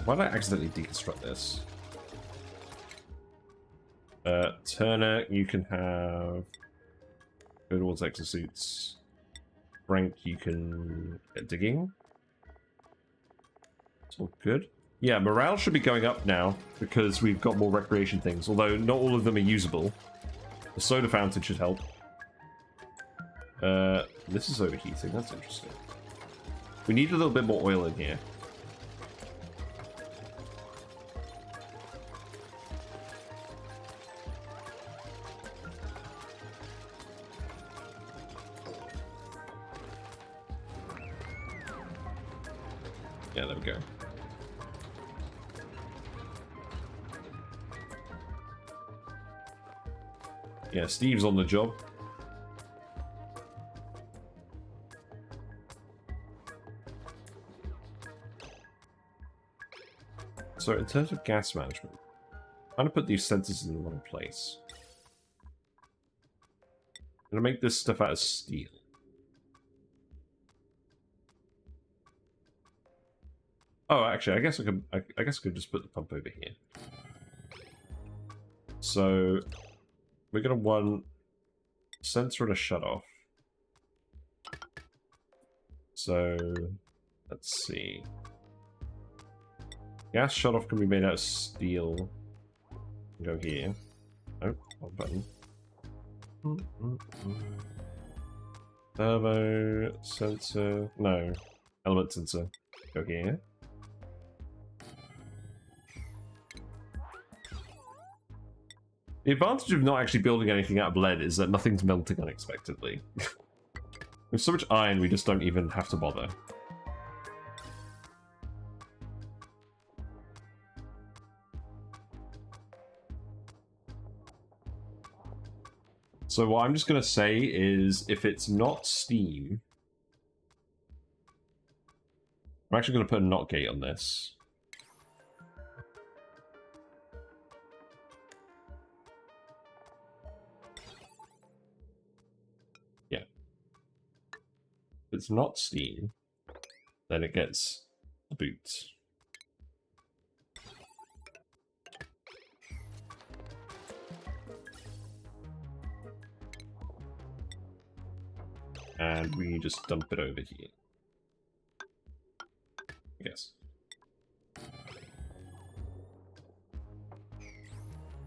A: Why did I accidentally deconstruct this? Turner, you can have... Go towards exosuits. Frank, you can get digging. It's all good. Yeah, morale should be going up now because we've got more recreation things, although not all of them are usable. The soda fountain should help. This is overheating, that's interesting. We need a little bit more oil in here. Yeah, there we go. Yeah, Steve's on the job. So in terms of gas management, I'm going to put these sensors in the wrong place. I'm going to make this stuff out of steel. Oh, actually, I guess I could just put the pump over here. So we're going to want a sensor and a shutoff. So let's see. Gas shutoff can be made out of steel. Go here. Oh, wrong button. Turbo sensor. No. Element sensor. Go here. The advantage of not actually building anything out of lead is that nothing's melting unexpectedly. With so much iron, we just don't even have to bother. So what I'm just going to say is, if it's not steam... I'm actually going to put a not gate on this. Yeah. If it's not steam, then it gets the boots. And we just dump it over here. I guess.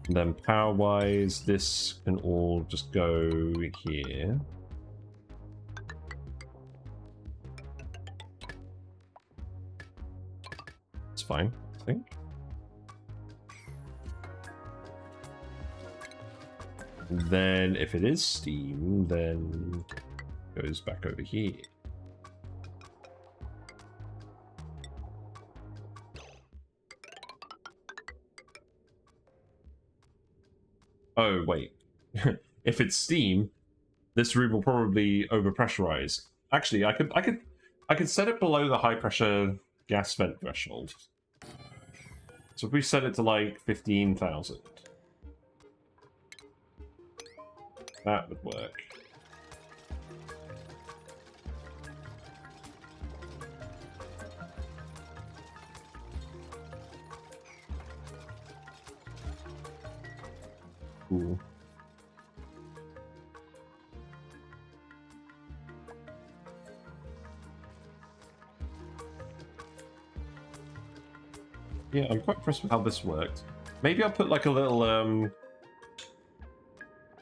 A: And then power-wise, this can all just go here. It's fine, I think. And then if it is steam, then it goes back over here. Oh, wait. If it's steam, this room will probably overpressurize. Actually, I could set it below the high pressure gas vent threshold. So if we set it to like 15,000, that would work. Cool. Yeah, I'm quite impressed with how this worked. Maybe I'll put like a little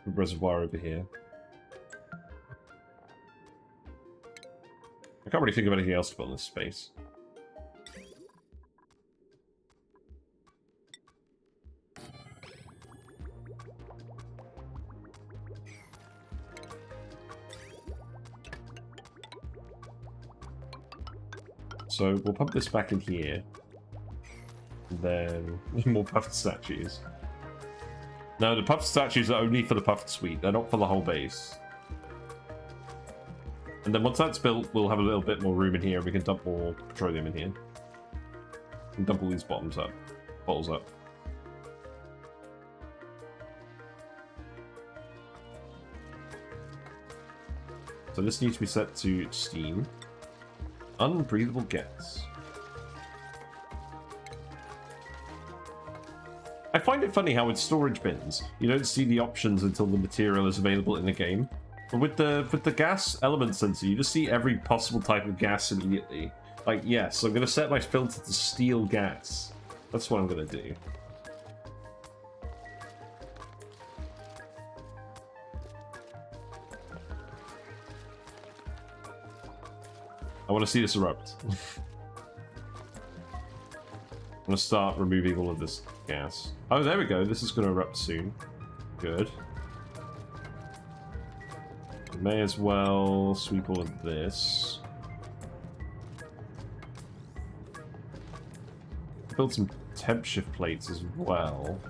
A: reservoir over here. I can't really think of anything else to put in this space. So we'll pump this back in here. And then more puffed statues. No, the puffed statues are only for the puffed suite. They're not for the whole base. And then once that's built, we'll have a little bit more room in here. We can dump more petroleum in here. And dump all these bottles up. So this needs to be set to steam. Unbreathable gas. I find it funny how with storage bins, you don't see the options until the material is available in the game. But with the gas element sensor, you just see every possible type of gas immediately. Like, yes, I'm going to set my filter to steel gas. That's what I'm going to do. I want to see this erupt. I'm going to start removing all of this gas. Oh, there we go. This is going to erupt soon. Good. May as well sweep all of this. Build some temp shift plates as well.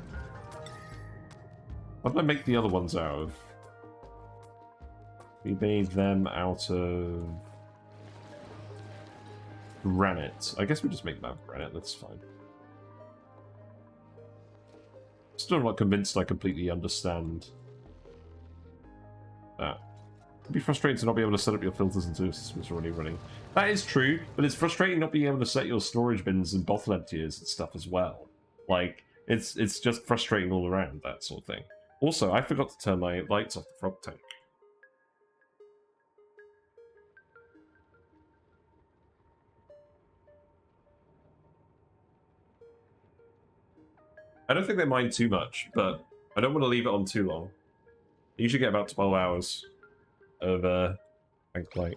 A: What did I make the other ones out of? We made them out of granite. I guess we just make them out of granite. That's fine. Still not convinced I completely understand that. It'd be frustrating to not be able to set up your filters until your system is already running. That is true, but it's frustrating not being able to set your storage bins and bottle emptiers and stuff as well. Like, it's just frustrating all around, that sort of thing. Also, I forgot to turn my lights off the frog tank. I don't think they mind too much, but I don't want to leave it on too long. I usually get about 12 hours of tank light.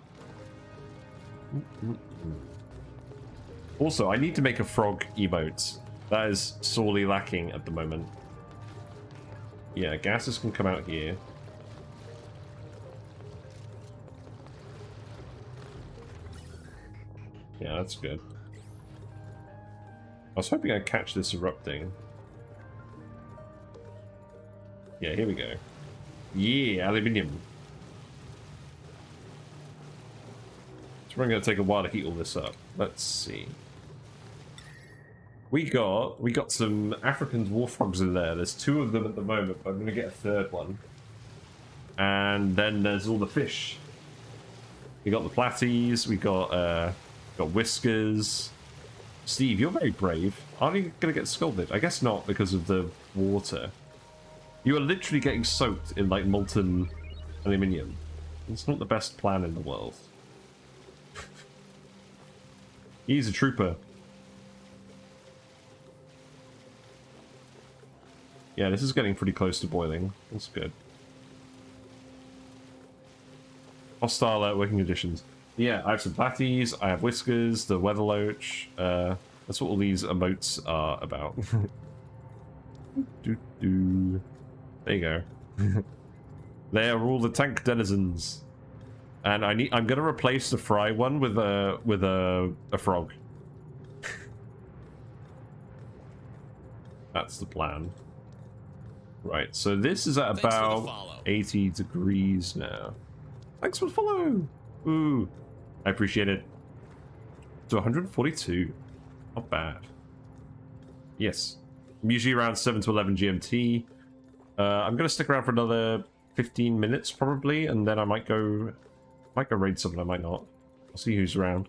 A: Also, I need to make a frog emote. That is sorely lacking at the moment. Yeah, gases can come out here. Yeah, that's good. I was hoping I'd catch this erupting. Yeah, here we go. Yeah, aluminium. It's probably going to take a while to heat all this up. Let's see. We got some African dwarf frogs in there. There's 2 of them at the moment, but I'm going to get a 3rd one. And then there's all the fish. We got the platies. We got whiskers. Steve, you're very brave. Aren't you going to get scalded? I guess not because of the water. You are literally getting soaked in like molten aluminium. It's not the best plan in the world. He's a trooper. Yeah, this is getting pretty close to boiling. That's good. Hostile working conditions. Yeah, I have some platies, I have whiskers, the weather loach. That's what all these emotes are about. There you go. They are all the tank denizens. And I'm gonna replace the fry one with a frog. That's the plan. Right, so this is at about 80 degrees now. Thanks for the follow! Ooh, I appreciate it. To 142. Not bad. Yes. I'm usually around 7 to 11 GMT. I'm going to stick around for another 15 minutes probably, and then I might go raid someone, I might not. I'll see who's around.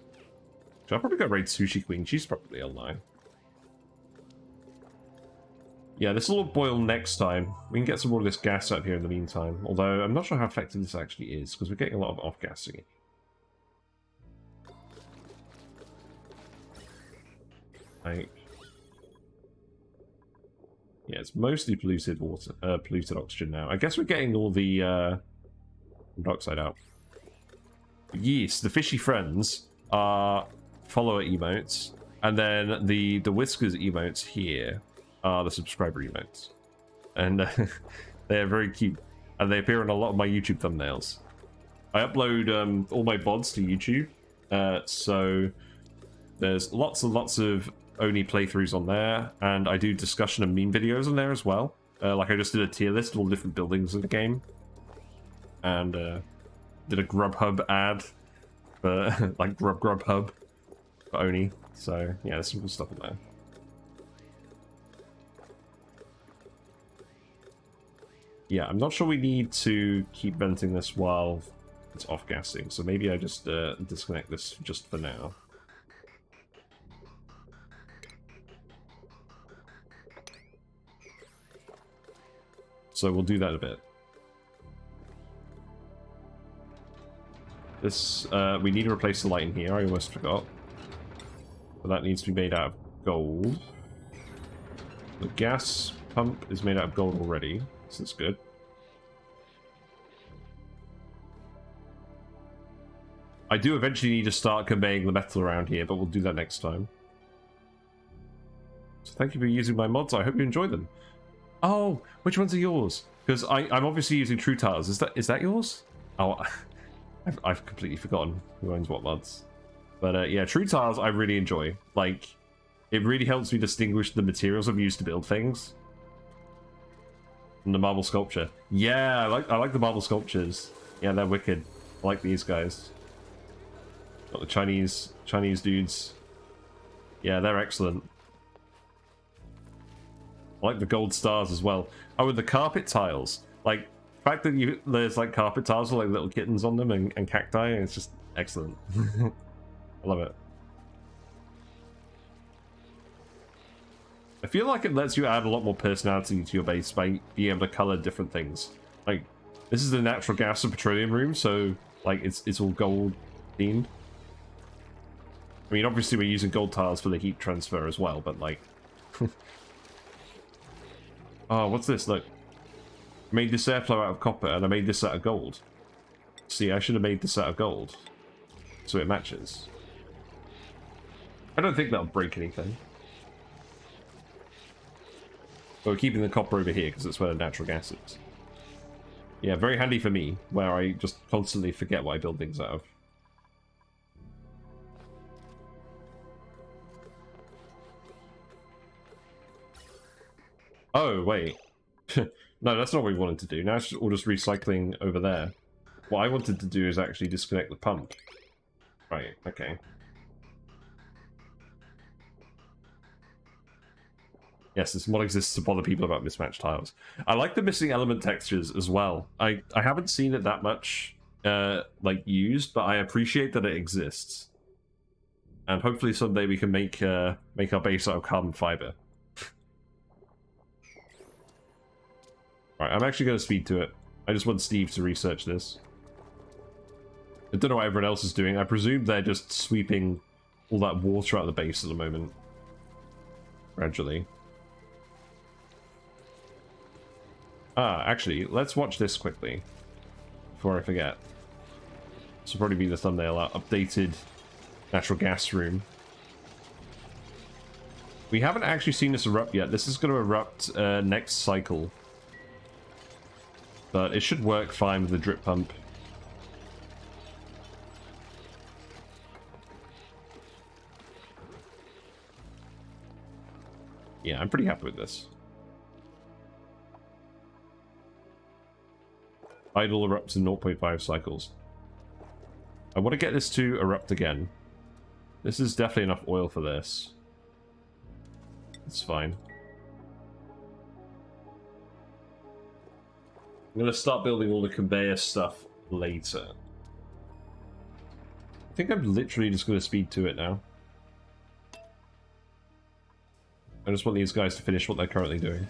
A: So I'll probably go raid Sushi Queen. She's probably online. Yeah, this will boil next time. We can get some more of this gas out here in the meantime. Although, I'm not sure how effective this actually is, because we're getting a lot of off-gassing. Like... Yeah, it's mostly polluted water, polluted oxygen now. I guess we're getting all the, dioxide out. Yes, the fishy friends are follower emotes, and then the whiskers emotes here are the subscriber emotes, and they're very cute, and they appear in a lot of my YouTube thumbnails. I upload all my VODs to YouTube, so there's lots and lots of ONI playthroughs on there, and I do discussion and meme videos on there as well. Like I just did a tier list of all the different buildings in the game, and did a Grubhub ad for like Grubhub for ONI. So yeah, there's some good stuff in there. Yeah, I'm not sure we need to keep venting this while it's off-gassing, so maybe I just disconnect this just for now. So we'll do that in a bit. This, we need to replace the light in here, I almost forgot. But that needs to be made out of gold. The gas pump is made out of gold already. So that's good. I do eventually need to start conveying the metal around here, but we'll do that next time. So thank you for using my mods. I hope you enjoy them. Oh, which ones are yours? Because I'm obviously using True Tiles. Is that yours? Oh, I've completely forgotten who owns what mods. But yeah, True Tiles I really enjoy. Like, it really helps me distinguish the materials I've used to build things. And the marble sculpture. Yeah, I like the marble sculptures. Yeah, they're wicked. I like these guys. Got the Chinese dudes. Yeah, they're excellent. I like the gold stars as well. Oh, and the carpet tiles. Like, the fact that there's like carpet tiles with like little kittens on them and cacti, it's just excellent. I love it. I feel like it lets you add a lot more personality to your base by being able to color different things. Like, this is the natural gas and petroleum room, so like it's all gold themed. I mean, obviously we're using gold tiles for the heat transfer as well, but like... Oh, what's this? Look. I made this airflow out of copper, and I made this out of gold. See, I should have made this out of gold. So it matches. I don't think that'll break anything. But we're keeping the copper over here, because that's where the natural gas is. Yeah, very handy for me, where I just constantly forget what I build things out of. Oh, wait. No, that's not what we wanted to do. Now it's all just recycling over there. What I wanted to do is actually disconnect the pump. Right, okay. Yes, this mod exists to bother people about mismatched tiles. I like the missing element textures as well. I haven't seen it that much like used, but I appreciate that it exists. And hopefully someday we can make our base out of carbon fiber. Right, I'm actually going to speed to it. I just want Steve to research this. I don't know what everyone else is doing. I presume they're just sweeping all that water out of the base at the moment. Gradually. Ah, actually, let's watch this quickly. Before I forget. This will probably be the thumbnail. Our updated natural gas room. We haven't actually seen this erupt yet. This is going to erupt next cycle. But it should work fine with the drip pump. Yeah, I'm pretty happy with this. Idle erupts in 0.5 cycles. I want to get this to erupt again. This is definitely enough oil for this. It's fine. I'm going to start building all the conveyor stuff later. I think I'm literally just going to speed to it now. I just want these guys to finish what they're currently doing.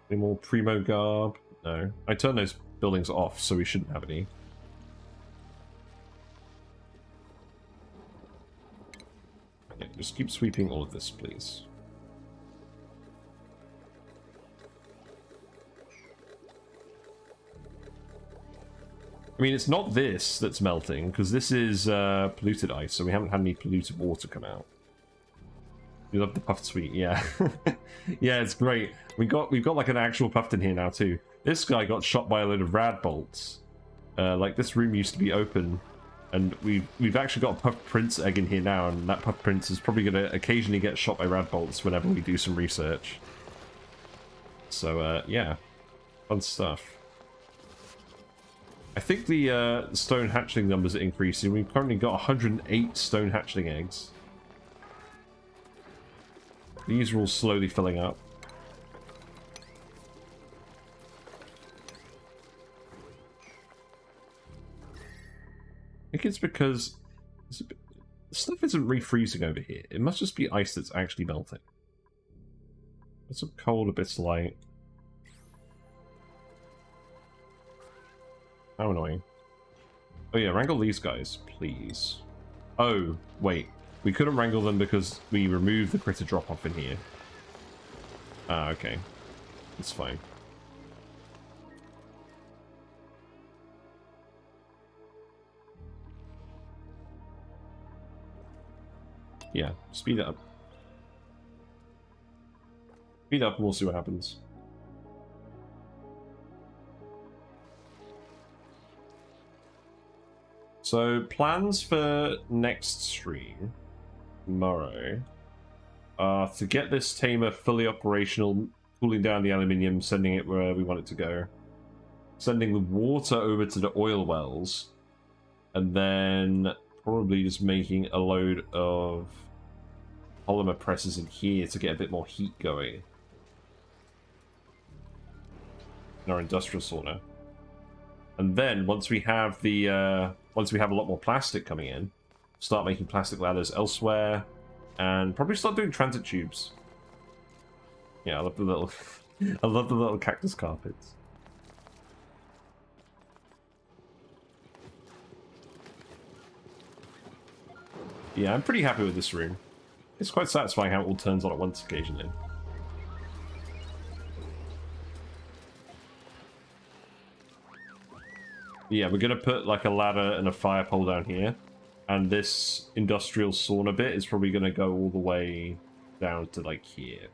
A: Any more Primo Garb? No. I turned those buildings off, so we shouldn't have any. Okay, just keep sweeping all of this, please. I mean, it's not this that's melting, because this is polluted ice, so we haven't had any polluted water come out. We love the puffed sweet, yeah. Yeah, it's great. We've got like an actual puffed in here now too. This guy got shot by a load of rad bolts. Like this room used to be open, and we've actually got a puffed prince egg in here now, and that puffed prince is probably going to occasionally get shot by rad bolts whenever we do some research. So yeah, fun stuff. I think the stone hatchling numbers are increasing. We've currently got 108 stone hatchling eggs. These are all slowly filling up. I think it's because stuff isn't refreezing over here. It must just be ice that's actually melting. It's a cold, a bit light. How annoying. Oh yeah, wrangle these guys, please. Oh, wait. We couldn't wrangle them because we removed the critter drop-off in here. Ah, okay. It's fine. Yeah, speed it up. Speed up and we'll see what happens. So, plans for next stream, tomorrow, are to get this tamer fully operational, cooling down the aluminium, sending it where we want it to go, sending the water over to the oil wells, and then probably just making a load of polymer presses in here to get a bit more heat going in our industrial sauna. And then once we have the once we have a lot more plastic coming in, start making plastic ladders elsewhere, and probably start doing transit tubes. Yeah, I love the little I love the little cactus carpets. Yeah, I'm pretty happy with this room. It's quite satisfying how it all turns on at once occasionally. Yeah, we're gonna put like a ladder and a fire pole down here, and this industrial sauna bit is probably gonna go all the way down to like here.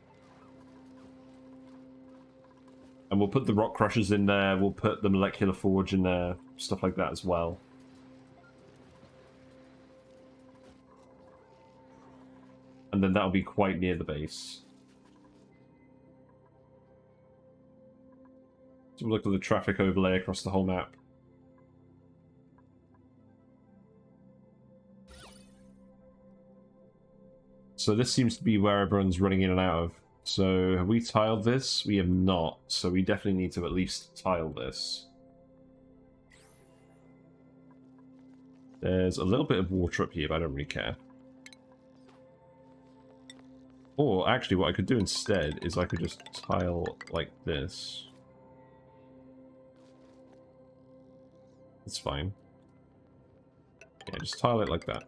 A: And we'll put the rock crushers in there, we'll put the molecular forge in there, stuff like that as well. And then that'll be quite near the base. Let's look at the traffic overlay across the whole map. So this seems to be where everyone's running in and out of. So have we tiled this? We have not. So we definitely need to at least tile this. There's a little bit of water up here, but I don't really care. Or actually what I could do instead is I could just tile like this. It's fine. Yeah, just tile it like that.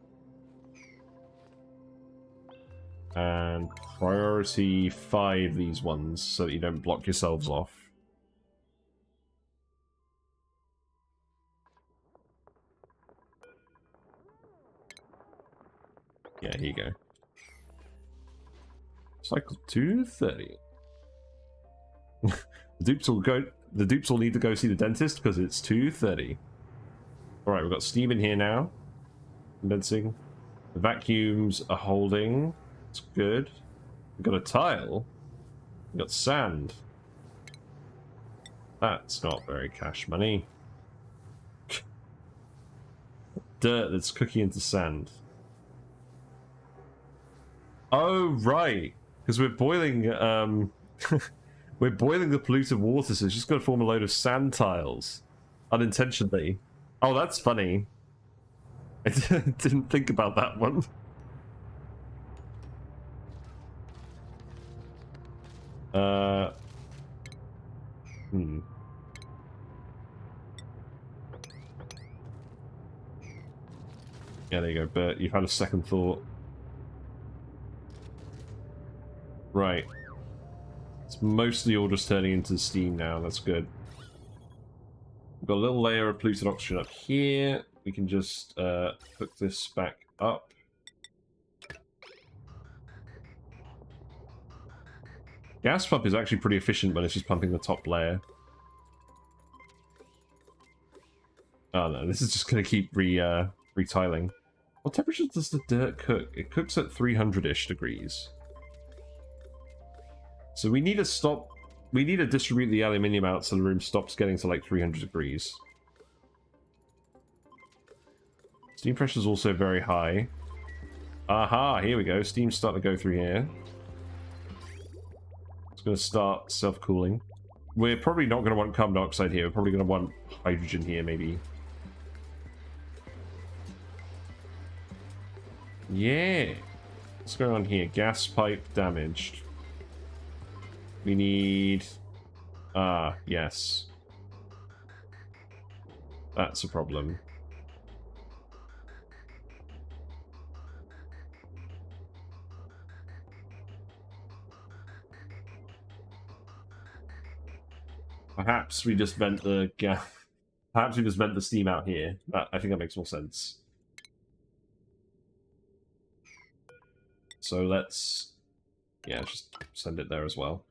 A: And priority 5 these ones so that you don't block yourselves off. Yeah, here you go. Cycle 230. The dupes will need to go see the dentist because it's 2:30. Alright, we've got steam in here now. Condensing. The vacuums are holding. It's good. We've got a tile. We've got sand. That's not very cash money. Dirt that's cooking into sand. Oh, right. Because we're boiling, we're boiling the polluted water, so it's just going to form a load of sand tiles. Unintentionally. Oh, that's funny. I didn't think about that one. Yeah, there you go, Bert. You've had a second thought. Right. It's mostly all just turning into steam now. That's good. We've got a little layer of polluted oxygen up here. We can just hook this back up. Gas pump is actually pretty efficient when it's just pumping the top layer. Oh no, this is just going to keep retiling. What temperature does the dirt cook? It cooks at 300-ish degrees. So we need to stop... We need to distribute the aluminium out so the room stops getting to like 300 degrees. Steam pressure is also very high. Aha, here we go. Steam's starting to go through here. It's going to start self-cooling. We're probably not going to want carbon dioxide here. We're probably going to want hydrogen here, maybe. Yeah. What's going on here? Gas pipe damaged. We need... Ah, yes. That's a problem. Perhaps we just vent the gas... Perhaps we just vent the steam out here. I think that makes more sense. So let's... Yeah, just send it there as well.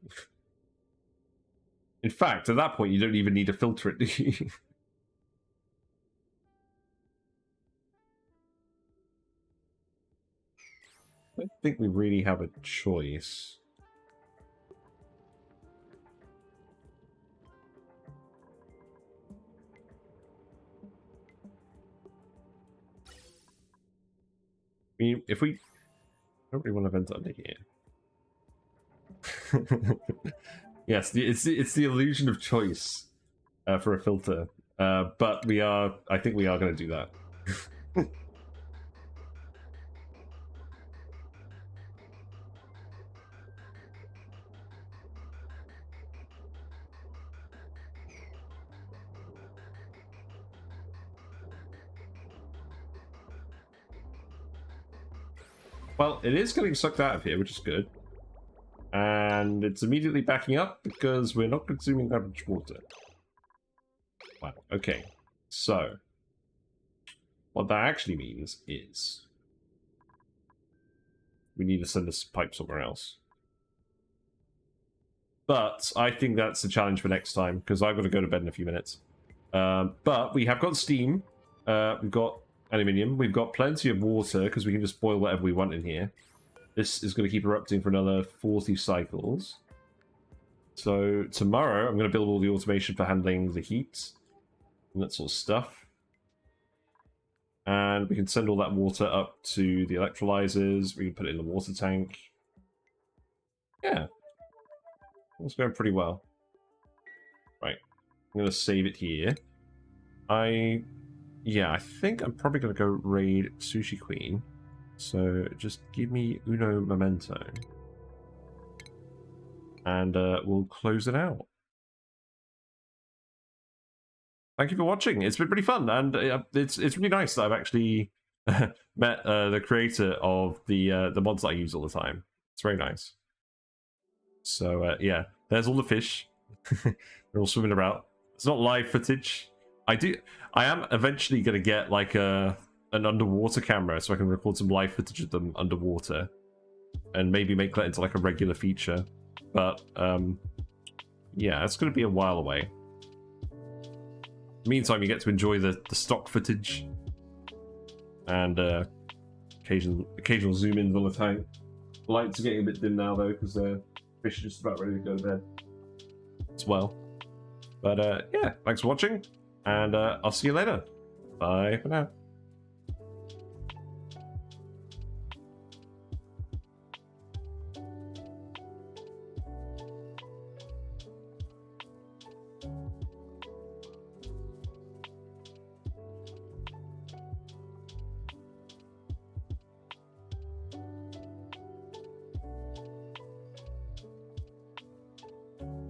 A: In fact, at that point, you don't even need to filter it, do you? I don't think we really have a choice. I mean, if we... I don't really want to vent under here. Yes, it's the illusion of choice for a filter, but I think we are going to do that. Well, it is getting sucked out of here, which is good. And it's immediately backing up because we're not consuming that much water. Wow, okay. So, what that actually means is we need to send this pipe somewhere else. But I think that's a challenge for next time because I've got to go to bed in a few minutes. But we have got steam. We've got aluminium. We've got plenty of water because we can just boil whatever we want in here. This is going to keep erupting for another 40 cycles. So tomorrow I'm going to build all the automation for handling the heat and that sort of stuff. And we can send all that water up to the electrolyzers. We can put it in the water tank. Yeah. It's going pretty well. Right. I'm going to save it here. Yeah, I think I'm probably going to go raid Sushi Queen. So just give me uno momento. And we'll close it out. Thank you for watching. It's been pretty fun, and it's really nice that I've actually met the creator of the mods that I use all the time. It's very nice. So yeah, there's all the fish. They're all swimming about. It's not live footage. I am eventually going to get like an underwater camera so I can record some live footage of them underwater, and maybe make that into like a regular feature. But yeah, it's going to be a while away. Meantime, you get to enjoy the stock footage and occasional zoom ins on the tank. Lights are getting a bit dim now though because fish are just about ready to go to bed as well. But yeah, thanks for watching, and I'll see you later. Bye for now.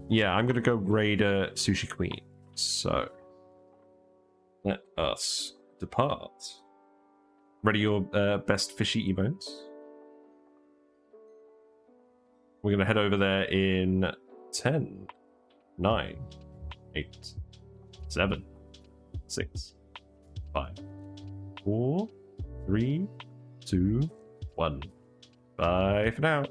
A: Yeah, I'm gonna go raid Sushi Queen. So let us depart. Ready your best fishy emotes? We're gonna head over there in 10, 9, 8, 7, 6, 5, 4, 3, 2, 1. Bye for now.